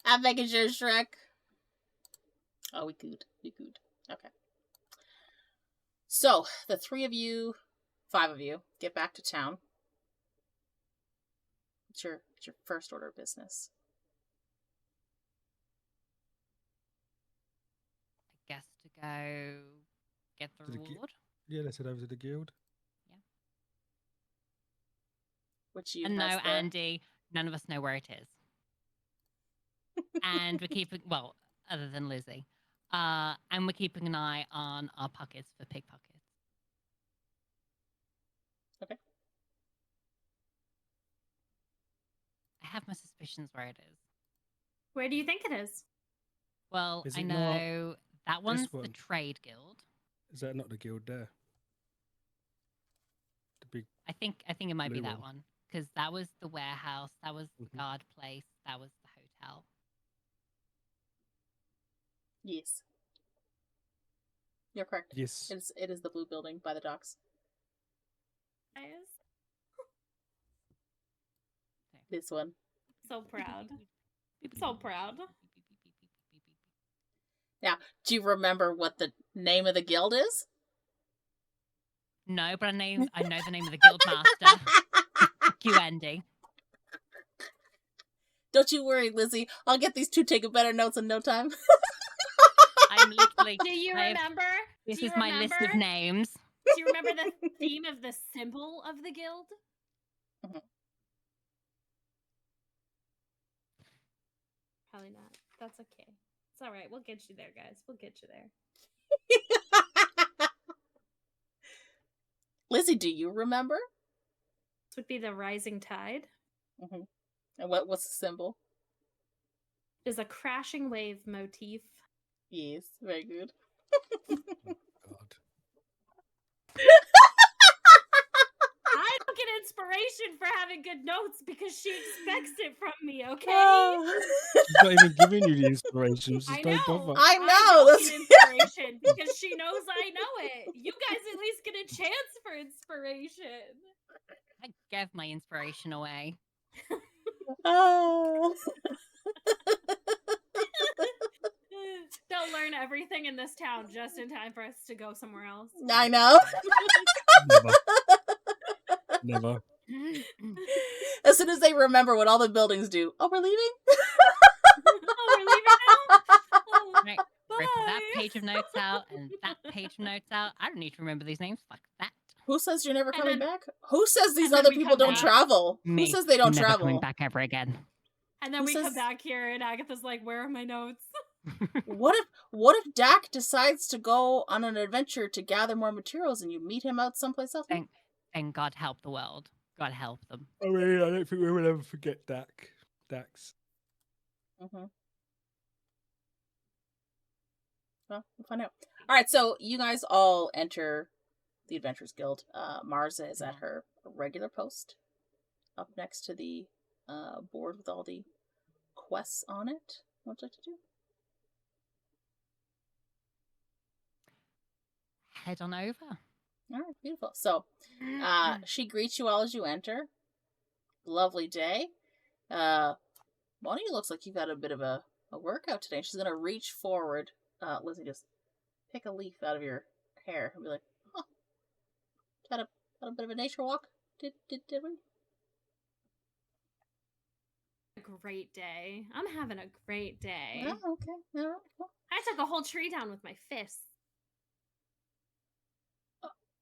I'm making sure, Shrek. Oh, we good. We good. Okay. So, the 5 of you, get back to town. It's your first order of business. I guess to go get the To the gi- reward. Yeah, let's head over to the guild. Which you And no, has the... Andy, none of us know where it is. And we're keeping, well, other than Lizzy. And we're keeping an eye on our pockets for pickpockets. Okay. I have my suspicions where it is. Where do you think it is? Well, Is I it not know that one's the one? trade guild. Is that not the guild there? The big. I think it might be Blue that one because that was the warehouse, that was the Mhm. guard place, that was the hotel. Yes. You're correct. Yes. It is the blue building by the docks. Guys, This one. so proud. So proud. Do you remember what the name of the guild is? No, but I know the name of the guild master. Fuck you, Andy. Don't you worry, Lizzy. I'll get these two taking better notes in no time. I'm literally. Do you I have- remember? This do you is my list of remember- names. Do you remember the theme of the symbol of the guild? Mhm. Probably not. That's okay. It's all right. We'll get you there, guys. We'll get you there. Lizzy, do you remember? This would be the rising tide. Mm-hmm. And what's the symbol? Is a crashing wave motif. Yes, very good. God. I don't get inspiration for having good notes because she expects it from me, okay? She's not even giving you the inspiration. Just I don't know. bother. I I know. don't get inspiration because she knows I know it. You guys at least get a chance for inspiration. I gave my inspiration away. Oh. They'll learn everything in this town just in time for us to go somewhere else. I know. Never. As soon as they remember what all the buildings do. Oh, we're leaving? Oh, we're leaving now? Oh, Right. Rip that bye. page of notes out and that page of notes out. I don't need to remember these names. Fuck that. Who says you're never And coming then- back? Who says these and then other we people come don't back. travel? Me. Who says they don't Never travel? coming back ever again. And then Who we come says- back here and Agatha's like, where are my notes? What if Dak decides to go on an adventure to gather more materials and you meet him out someplace else? Thank God help the world. God help them. I mean, I don't think we will ever forget Dax. Mm-hmm. Well, we'll find out. All right, so you guys all enter the Adventurers Guild. Marza is at her regular post, up next to the board with all the quests on it. What would you like to do? Head on over. All right, beautiful. So, she greets you all as you enter. Lovely day. One of you looks like you've had a bit of a workout today. She's gonna reach forward. Lizzy, just pick a leaf out of your hair and be like, "Huh, had a bit of a nature walk. Did we?" A great day. I'm having a great day. Oh, okay. All right. Well, I took a whole tree down with my fists.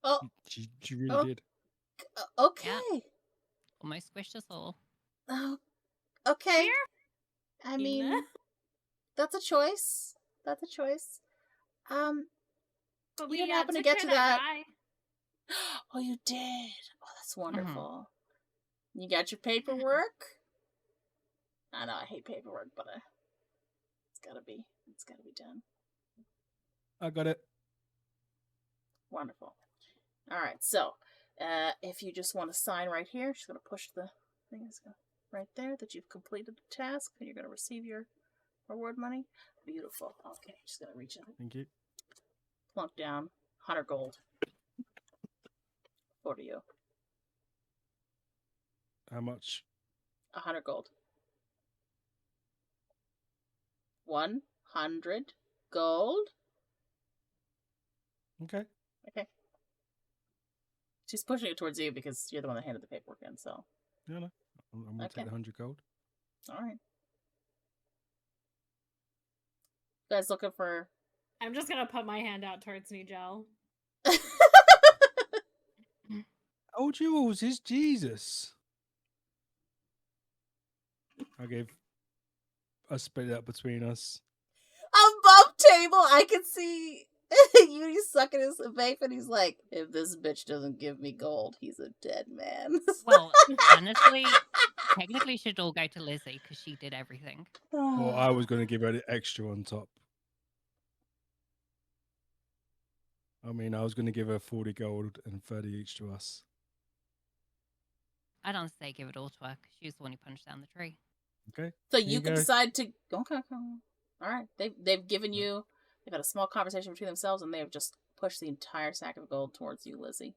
oh, She really Oh. did. okay. Almost squished us all. Oh, okay. We're I mean, that's a choice. That's a choice. But You didn't we happen to took get care to of that. guy. Oh, you did. Oh, that's wonderful. You got your paperwork. I know I hate paperwork, but it's gotta be done. I got it. Wonderful. All right, so if you just want to sign right here, she's gonna push the thing right there that you've completed the task, and you're gonna receive your reward money. Beautiful. Okay, just gonna reach out, Thank you. plunk down 100 gold for you. How much? 100 gold. 100 gold. Okay. Okay. She's pushing it towards you because you're the one that handed the paperwork in, so. No, no. I'm going to Okay. take the 100 gold. All right. You guys looking for. I'm just gonna put my hand out towards Nigel. Oh, Jules, is Jesus. I split it up between us. Above table, I can see Uni sucking his vape, and he's like, if this bitch doesn't give me gold, he's a dead man. Well, honestly, technically should all go to Lizzy because she did everything. Well, I was going to give her the extra on top. I mean, I was going to give her 40 gold and 30 each to us. I don't say give it all to her because she was the one who punched down the tree. Okay. So Here you can go. decide to. Okay. All right. They've given you. They've had a small conversation between themselves, and they have just pushed the entire sack of gold towards you, Lizzy.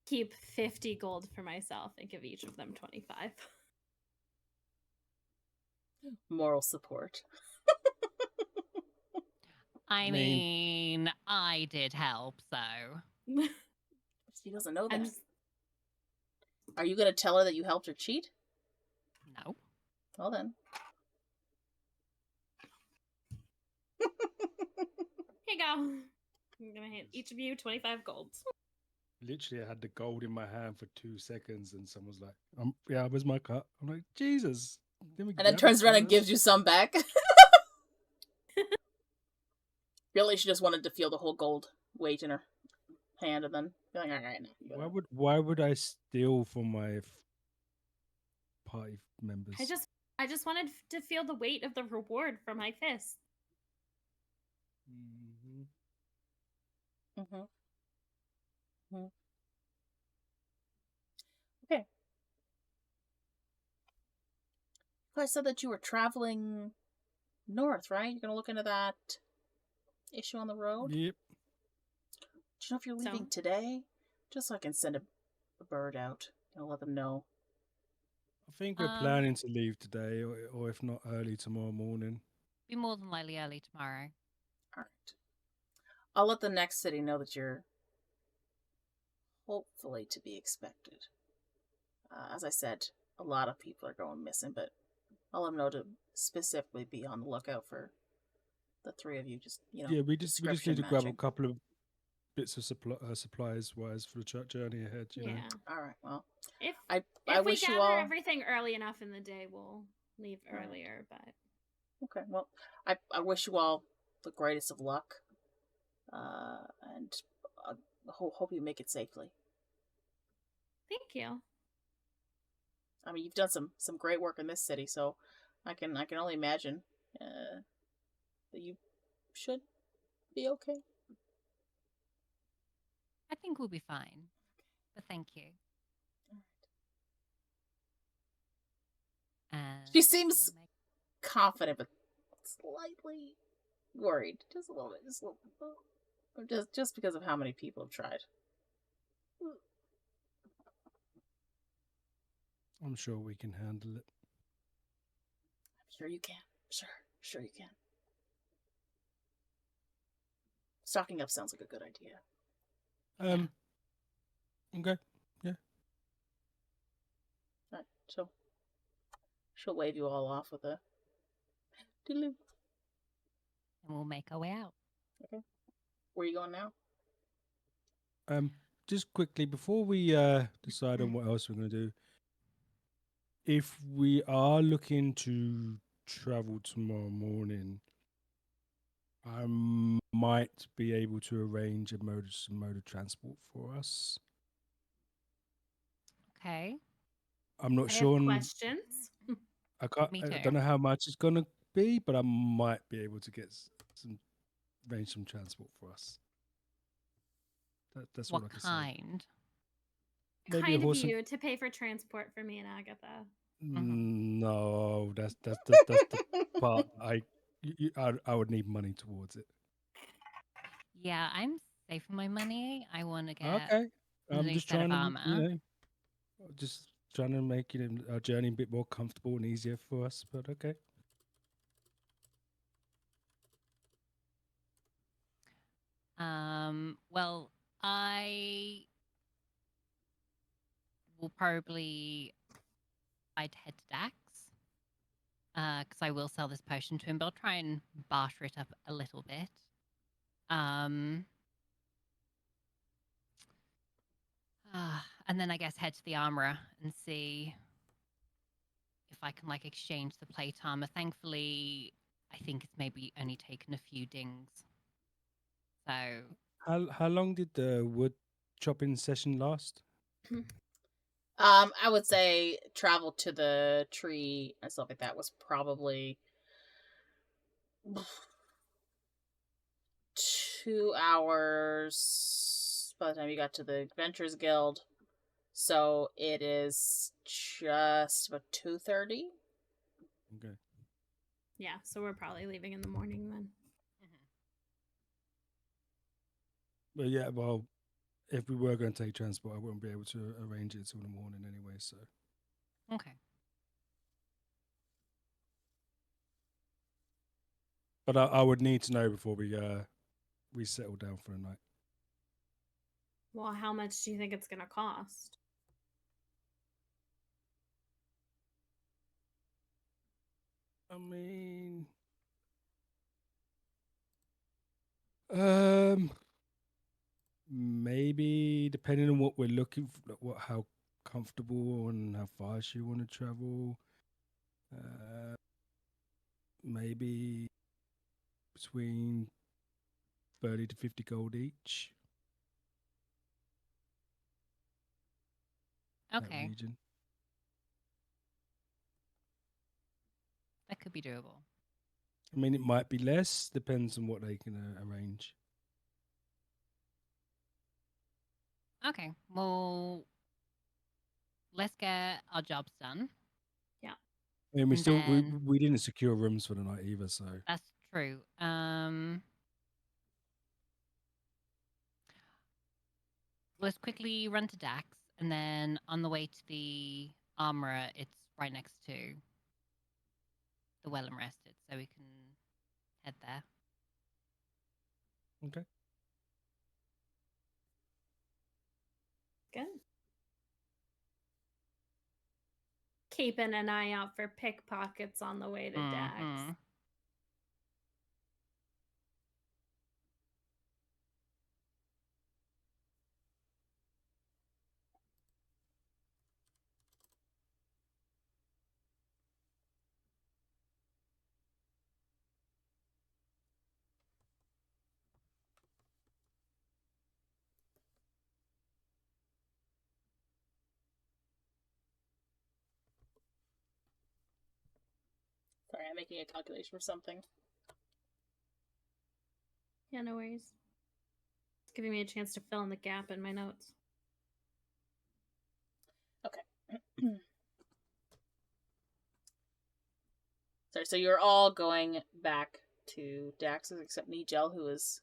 Keep 50 gold for myself and give each of them 25. Moral support. I mean- mean, I did help, so She doesn't know that. I'm just, Are you going to tell her that you helped her cheat? no. Well then. here you go. I'm gonna hand each of you 25 gold. Literally, I had the gold in my hand for 2 seconds, and someone's like, yeah, where's my cut? I'm like, Jesus. And then turns around and gives you some back. Really, she just wanted to feel the whole gold weight in her hand, and then be like, all right, now. You gotta-" Why would I steal from my party members? I just wanted to feel the weight of the reward from my fist. Mhm. Okay. I said that you were traveling north, right? You're going to look into that issue on the road? Yep. Do you know if you're leaving So? today? Just so I can send a bird out and let them know. I think we're planning to leave today, or if not, early tomorrow morning. Be more than likely early tomorrow. All right. I'll let the next city know that you're hopefully to be expected. As I said, a lot of people are going missing, but I'll let them know to specifically be on the lookout for the three of you. Just Yeah, we just need description to grab a matching. couple of bits of supplies wise for the journey ahead. You know. Yeah. All right. Well, If I we wish gather you all. everything early enough in the day, we'll leave Right. earlier, but Okay. Well, I wish you all the greatest of luck, and hope you make it safely. thank you. I mean, you've done some great work in this city, so I can only imagine that you should be okay. I think we'll be fine. But thank you. And She seems we'll make- confident, but slightly worried, just a little bit, just because of how many people have tried. I'm sure we can handle it. Sure you can. Sure you can. Stocking up sounds like a good idea. Okay. Yeah. All right, she'll wave you all off with a doodaloo. and we'll make our way out. Okay. Where are you going now? Just quickly before we decide on what else we're going to do, if we are looking to travel tomorrow morning, I might be able to arrange a mode of transport for us. Okay. I'm not I sure. have questions. I can't. Me I too. don't know how much it's gonna be, but I might be able to get arrange some transport for us. That's What what I can say. kind? Maybe a Kind of horse and- you to pay for transport for me and Agatha. No, that's the part I would need money towards it. Yeah, I'm saving my money. I want to get Okay, a I'm new just set of trying to, armor. just trying to make our journey a bit more comfortable and easier for us, but okay. Well, I will probably I'd head to Dax. Because I will sell this potion to him, but I'll try and barter it up a little bit. And then I guess head to the armorer and see if I can exchange the plate armor. Thankfully, I think it's maybe only taken a few dings. So How long did the wood chopping session last? I would say travel to the tree and stuff like that was probably 2 hours by the time you got to the Adventurers Guild. So it is just about 2:30. Okay. Yeah, so we're probably leaving in the morning then. But yeah, well, if we were going to take transport, I wouldn't be able to arrange it till the morning anyway. So okay. but I would need to know before we settle down for the night. Well, how much do you think it's gonna cost? I mean, maybe depending on what we're looking for, how comfortable and how fast you want to travel. Maybe between 30 to 50 gold each. That Okay. region. That could be doable. I mean, it might be less. Depends on what they can arrange. Okay. Well, let's get our jobs done. I mean, And we didn't secure rooms for the night either, so That's true. Let's quickly run to Dax, and then on the way to the armorer, it's right next to the Well and Rested, so we can head there. okay. Good. Keeping an eye out for pickpockets on the way to Dax. Mhm. Sorry, I'm making a calculation for something. Yeah, no worries. It's giving me a chance to fill in the gap in my notes. Sorry, so you're all going back to Dax's except Nigel, who is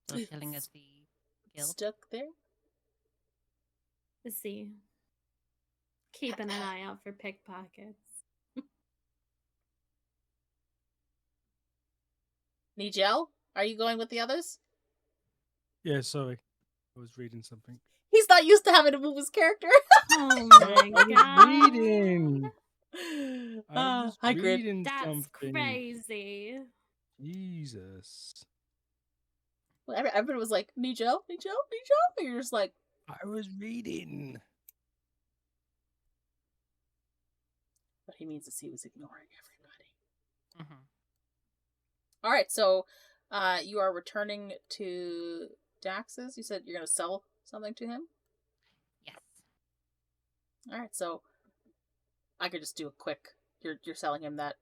Still chilling at the guild. stuck there. Let's see. Keeping an eye out for pickpockets. Nigel, are you going with the others? Yeah, sorry, I was reading something. He's not used to having to move his character. Oh my I was god. reading. I was Hi, Grid. reading That's something. crazy. Jesus, Well, everybody was like, Nigel. And you're just like, I was reading. what he means is he was ignoring everybody. Mhm. All right, so you are returning to Dax's. You said you're going to sell something to him? Yes. All right, so I could just do a quick. You're selling him that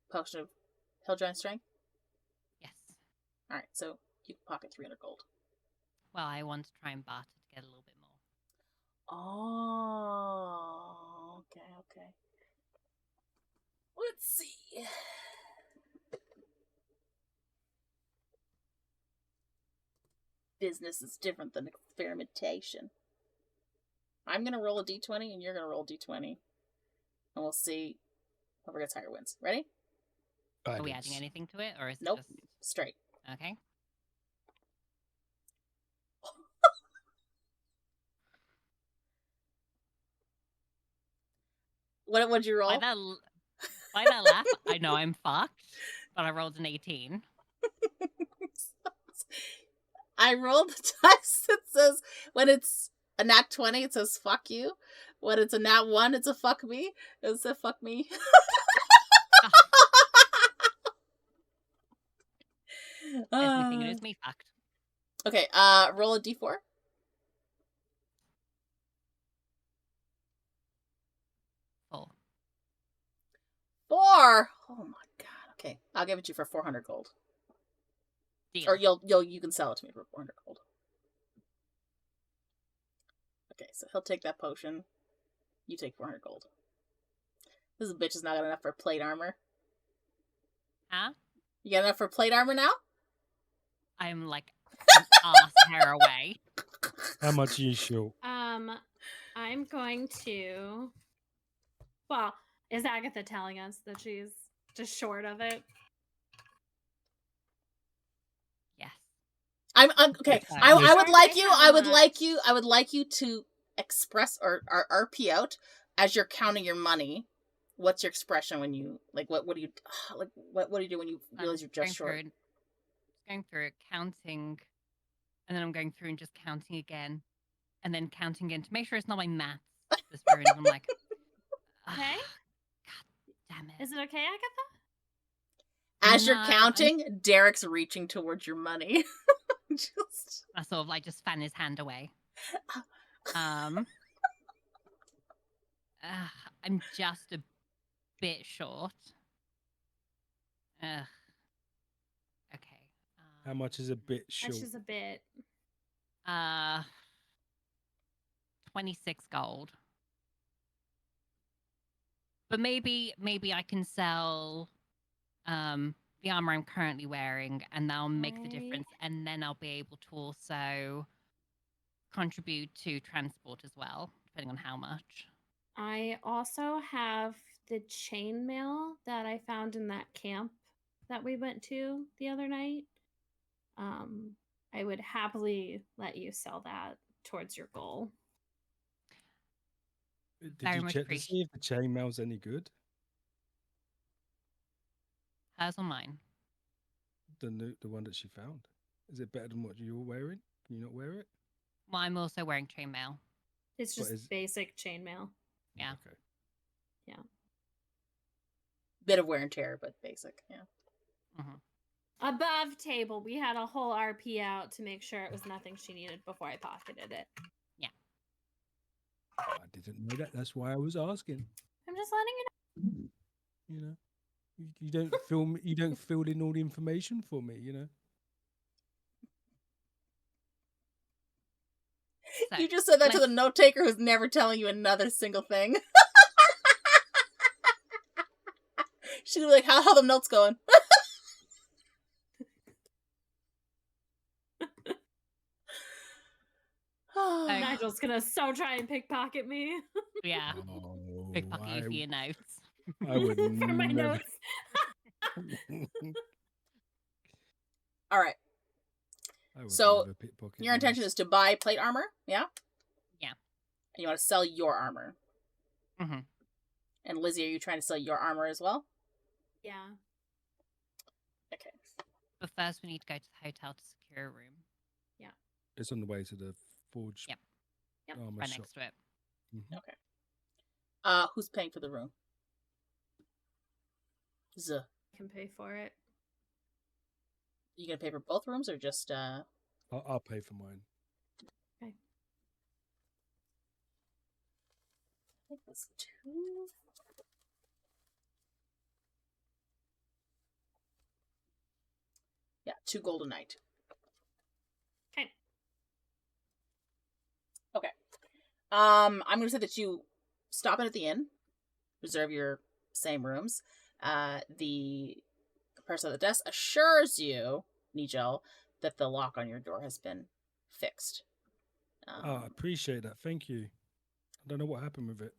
potion of Hellgiant Strength? Yes. All right, so you can pocket 300 gold. Well, I want to try and barter to get a little bit more. Oh, okay. Let's see. Business is different than experimentation. I'm gonna roll a d20 and you're gonna roll a d20, and we'll see whoever gets higher wins. Ready? Are we adding anything to it, or is Nope. it just Straight. okay? What'd you roll? By that laugh, I know I'm fucked, but I rolled an 18. I rolled the dice that says when it's a nat 20, it says fuck you. When it's a nat 1, it's a fuck me. It says fuck me. There's me thinking it was me fucked. Okay, roll a d4. 4. 4! Oh my god. Okay, I'll give it to you for 400 gold. Deal. Or you can sell it to me for 400 gold. Okay, so he'll take that potion. You take 400 gold. This bitch is not got enough for plate armor. Huh? You got enough for plate armor now? I'm like an ass hair away. How much are you short? I'm going to. Well, is Agatha telling us that she's just short of it? Yes. I'm okay. That's fine. I would Sorry, like say you. how I would like you to express or RP out as you're counting your money. What's your expression when you like? What do you like? What do you do when you realize you're just short? Going through it, counting, and then I'm going through and just counting again, and then counting again to make sure it's not my maths that's ruined. I'm like, Okay. God damn it. Is it okay, Agatha? As you're No, counting, Derek's reaching towards your money. Just I sort of like just fan his hand away. I'm just a bit short. Okay. How much is a bit short? That's just a bit. 26 gold. But maybe I can sell the armor I'm currently wearing, and that'll make the Right. difference. And then I'll be able to also contribute to transport as well, depending on how much. I also have the chainmail that I found in that camp that we went to the other night. I would happily let you sell that towards your goal. Did Very you much check to see if the chainmail's any good? Hers or mine? The one that she found. Is it better than what you're wearing? Can you not wear it? Well, I'm also wearing chainmail. It's What just is- basic chainmail. Yeah. Okay. bit of wear and tear, but basic. Yeah. Above table, we had a whole RP out to make sure it was nothing she needed before I pocketed it. I didn't know that. That's why I was asking. I'm just letting you know. You know, you don't film. You don't fill in all the information for me. You know. So, You just said that to the let's- note taker who's never telling you another single thing. She'd be like, how the notes going? Nigel's gonna so try and pickpocket me Yeah. Oh, Pickpocket you for your notes. I would for my never. notes. All right. I would So, never pickpocket Your intention is to buy plate armor, yeah? Yeah. And you want to sell your armor. Mm-hmm. And Lizzy, are you trying to sell your armor as well? Yeah. Okay. But first, we need to go to the hotel to secure a room. It's on the way to the forge. Yep. Armor Right shop. next to it. Mhm. Okay. Who's paying for the room? Zuh. Can pay for it. You gonna pay for both rooms or just I'll pay for mine. I think it's 2. Yeah, 2 gold a night. Okay. Okay. I'm gonna say that you stop in at the inn, reserve your same rooms. The person at the desk assures you, Nigel, that the lock on your door has been fixed. I appreciate that. Thank you. don't know what happened with it.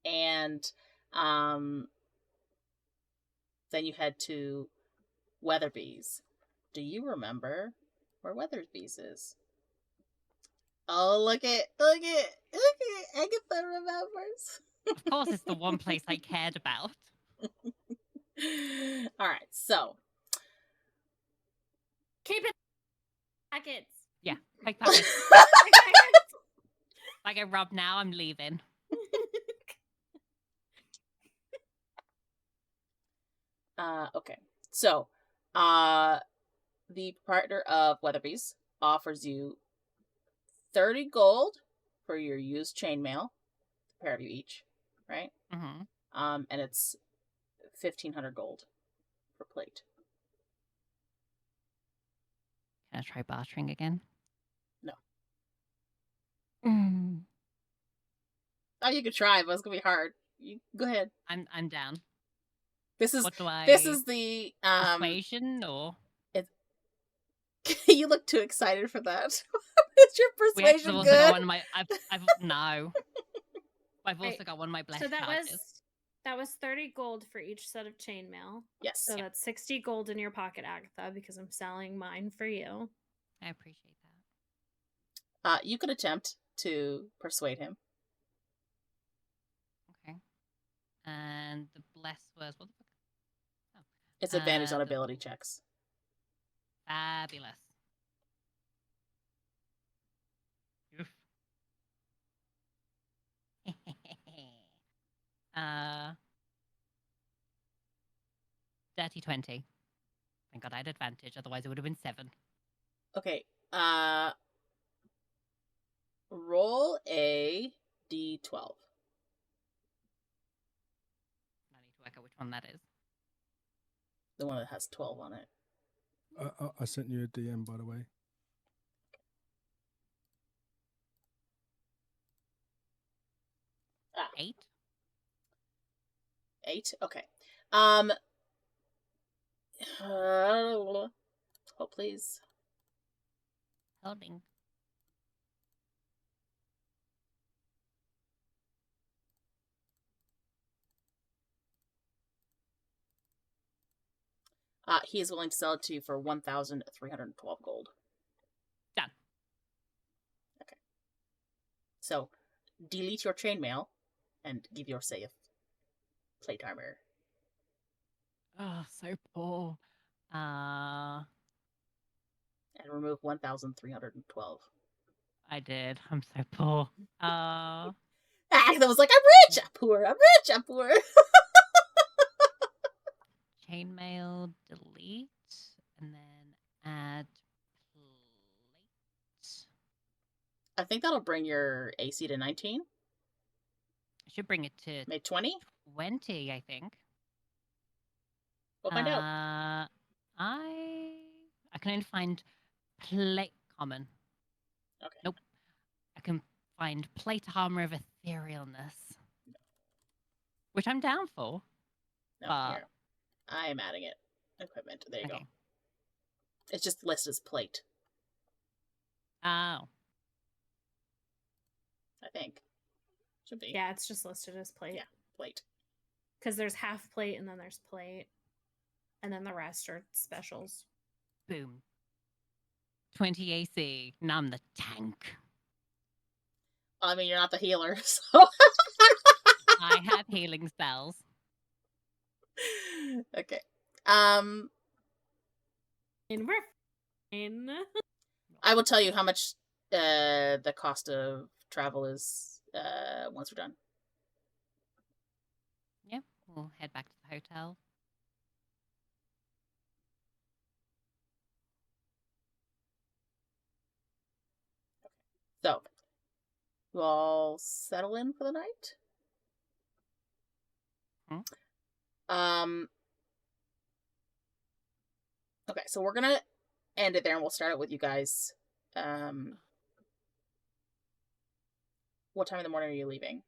And then you head to Weatherby's. Do you remember where Weatherby's is? Oh, look at Agatha remembers. Of course, it's the one place I cared about. All right, so Keep it packets. Yeah, quick packets. Like I rub now, I'm leaving. Okay. So, the proprietor of Weatherby's offers you 30 gold for your used chainmail, a pair of you each, right? Mm-hmm. And it's 1,500 gold for plate. Can I try bartering again? No. Mm. Oh, you could try, but it's gonna be hard. You go ahead. I'm down. This is What do I? this is the persuasion or you look too excited for that. Is your we actually persuasion also got good? one of my. I've no. I've also Right. got one of my blessed So that charges. was 30 gold for each set of chainmail. Yes. So that's 60 gold in your pocket, Agatha, because I'm selling mine for you. I appreciate that. You could attempt to persuade him. Okay. And the bless was what the fuck? Oh, It's advantage on the- ability checks. fabulous. Oof. Dirty 20. Thank God I had advantage, otherwise it would have been 7. Okay. Roll a d12. I need to work out which one that is. The one that has 12 on it. I sent you a DM, by the way. Ah, 8? 8. Okay. Hold, please. Holding. He is willing to sell it to you for 1,312 gold. Done. Okay. So, delete your chainmail and give your save plate armor. Oh, so poor. And remove 1,312. I did. I'm so poor. Agatha was like, I'm rich, I'm poor, I'm rich, I'm poor. Chainmail, delete, and then add plate. I think that'll bring your AC to 19. I should bring it to Maybe 20? 20, I think. We'll find out. I can only find plate common. Okay. Nope. I can find plate armor of etherealness, which I'm down for. No, but- here. I am adding it. Equipment. There you go. Okay. It's just listed as plate, Oh, I think. Should be. Yeah, it's just listed as plate. Yeah. Plate. Because there's half plate and then there's plate. And then the rest are specials. boom. 20 AC. Now I'm the tank. I mean, you're not the healer, so. I have healing spells. Okay. And we're fine. I will tell you how much the cost of travel is once we're done. Yep, we'll head back to the hotel. So, you all settle in for the night? Okay, so we're gonna end it there and we'll start it with you guys. What time in the morning are you leaving?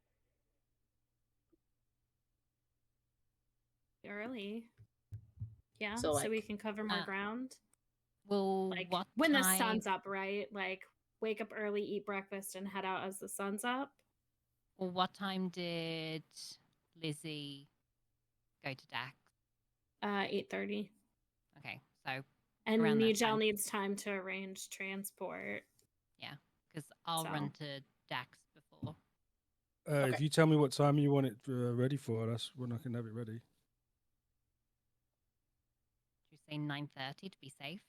Early. Yeah, So, so we like, can cover more ground. Well, Like what when the time? sun's up, right? Like wake up early, eat breakfast, and head out as the sun's up. Well, what time did Lizzy go to Dax? 8:30. Okay, so And around that Nigel time. needs time to arrange transport. because I'll run So. to Dax before. Okay. If you tell me what time you want it ready for, that's when I can have it ready. Should we say 9:30 to be safe?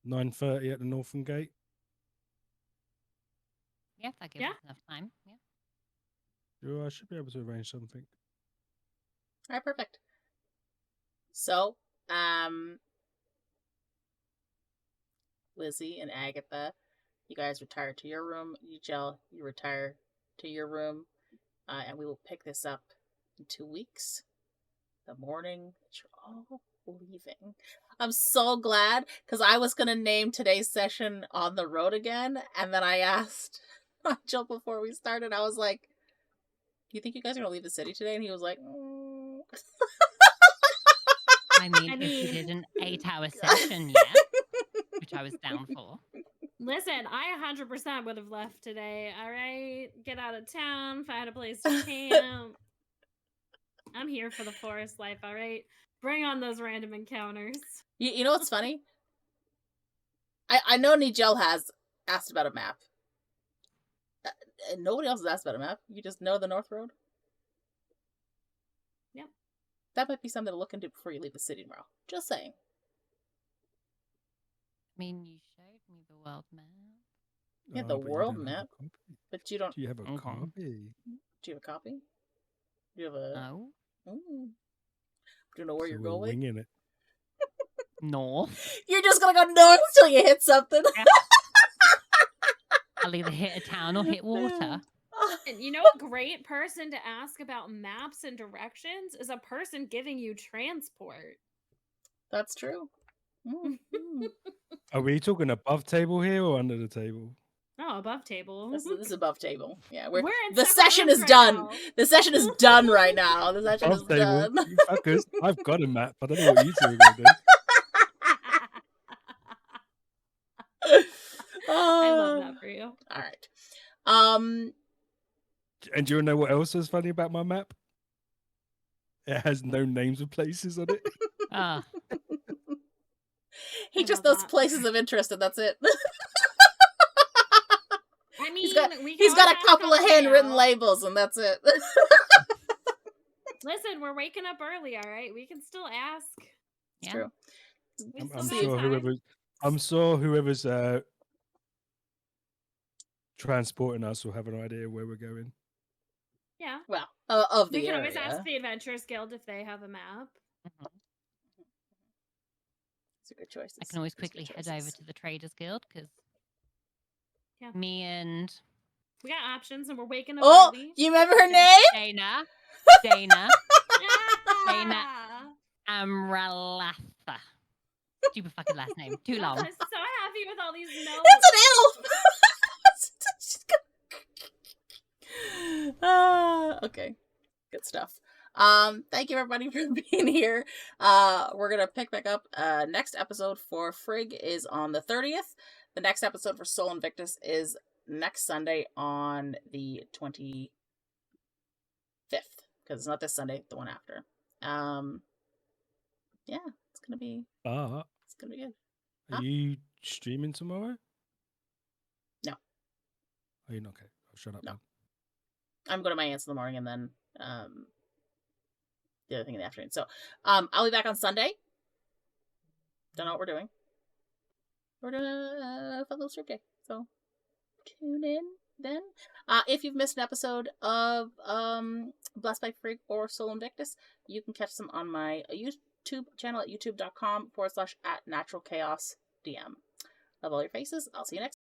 9:30 at the Northern Gate. Yeah, that gives Yeah. us enough time. Yeah. Sure, I should be able to arrange something. All right, perfect. So, Lizzy and Agatha, you guys retire to your room. Nigel, you retire to your room. And we will pick this up in 2 weeks. The morning that you're all leaving. I'm so glad, because I was going to name today's session On the Road Again, and then I asked Nigel before we started, I was like, do you think you guys are going to leave the city today? And he was like, I mean, if we did an 8-hour session, yeah, which I was down for. Listen, I 100% would have left today. All right, get out of town, find a place to camp. I'm here for the forest life. All right, bring on those random encounters. You know what's funny? I know Nigel has asked about a map. Nobody else has asked about a map. You just know the North Road? Yeah. That might be something to look into before you leave the city tomorrow. Just saying. I mean, you showed me the world map. Yeah, Oh, the but you world don't have a map. copy. But you don't. Do you have a Okay. copy? Do you have a copy? Do you have a. No. Do you know where So you're we're going? winging it. North. You're just gonna go north until you hit something. I'll either hit a town or hit water. And you know, a great person to ask about maps and directions is a person giving you transport. That's true. Are we talking above table here or under the table? Oh, above table. This is above table. Yeah, We're in the separate session rooms is right done. now. The session is done right now. The session is Above table. done. You fuckers. I've got a map. I don't know what you two are going to do. I love that for you. All right. And do you know what else is funny about my map? It has no names of places on it. Ah, He I just love knows that. places of interest, and that's it. I mean, He's got we can he's got always a ask couple on of the way handwritten out. labels, and that's it. Listen, we're waking up early, all right? We can still ask. It's yeah. true. We I'm still got sure time. whoever's transporting us will have an idea where we're going. Yeah. Well, of the We can area. always ask the Adventurers Guild if they have a map. Mhm. It's a good choice. I can always quickly head over to the Traders Guild because Yeah. me and We got options, and we're waking up Oh, early. you remember her name? Dana, Ah! Amralatha. Stupid fucking last name. Too I'm long. so happy with all these notes. It's an elf. Okay, good stuff. Thank you everybody for being here. We're gonna pick back up. Next episode for Frigg is on the 30th. The next episode for Soul Invictus is next Sunday on the 25th, because it's not this Sunday, the one after. Yeah, it's gonna be But good. are you streaming tomorrow? No. Are you not? Okay, I'll shut up No. then. I'm going to my aunt's in the morning, and then the other thing in the afternoon. So I'll be back on Sunday. Don't know what we're doing. We're doing a fun little strip day. So tune in then. If you've missed an episode of Blessed by Frigg or Soul Invictus, you can catch them on my YouTube channel at youtube.com/@naturalchaosdm. Love all your faces. I'll see you next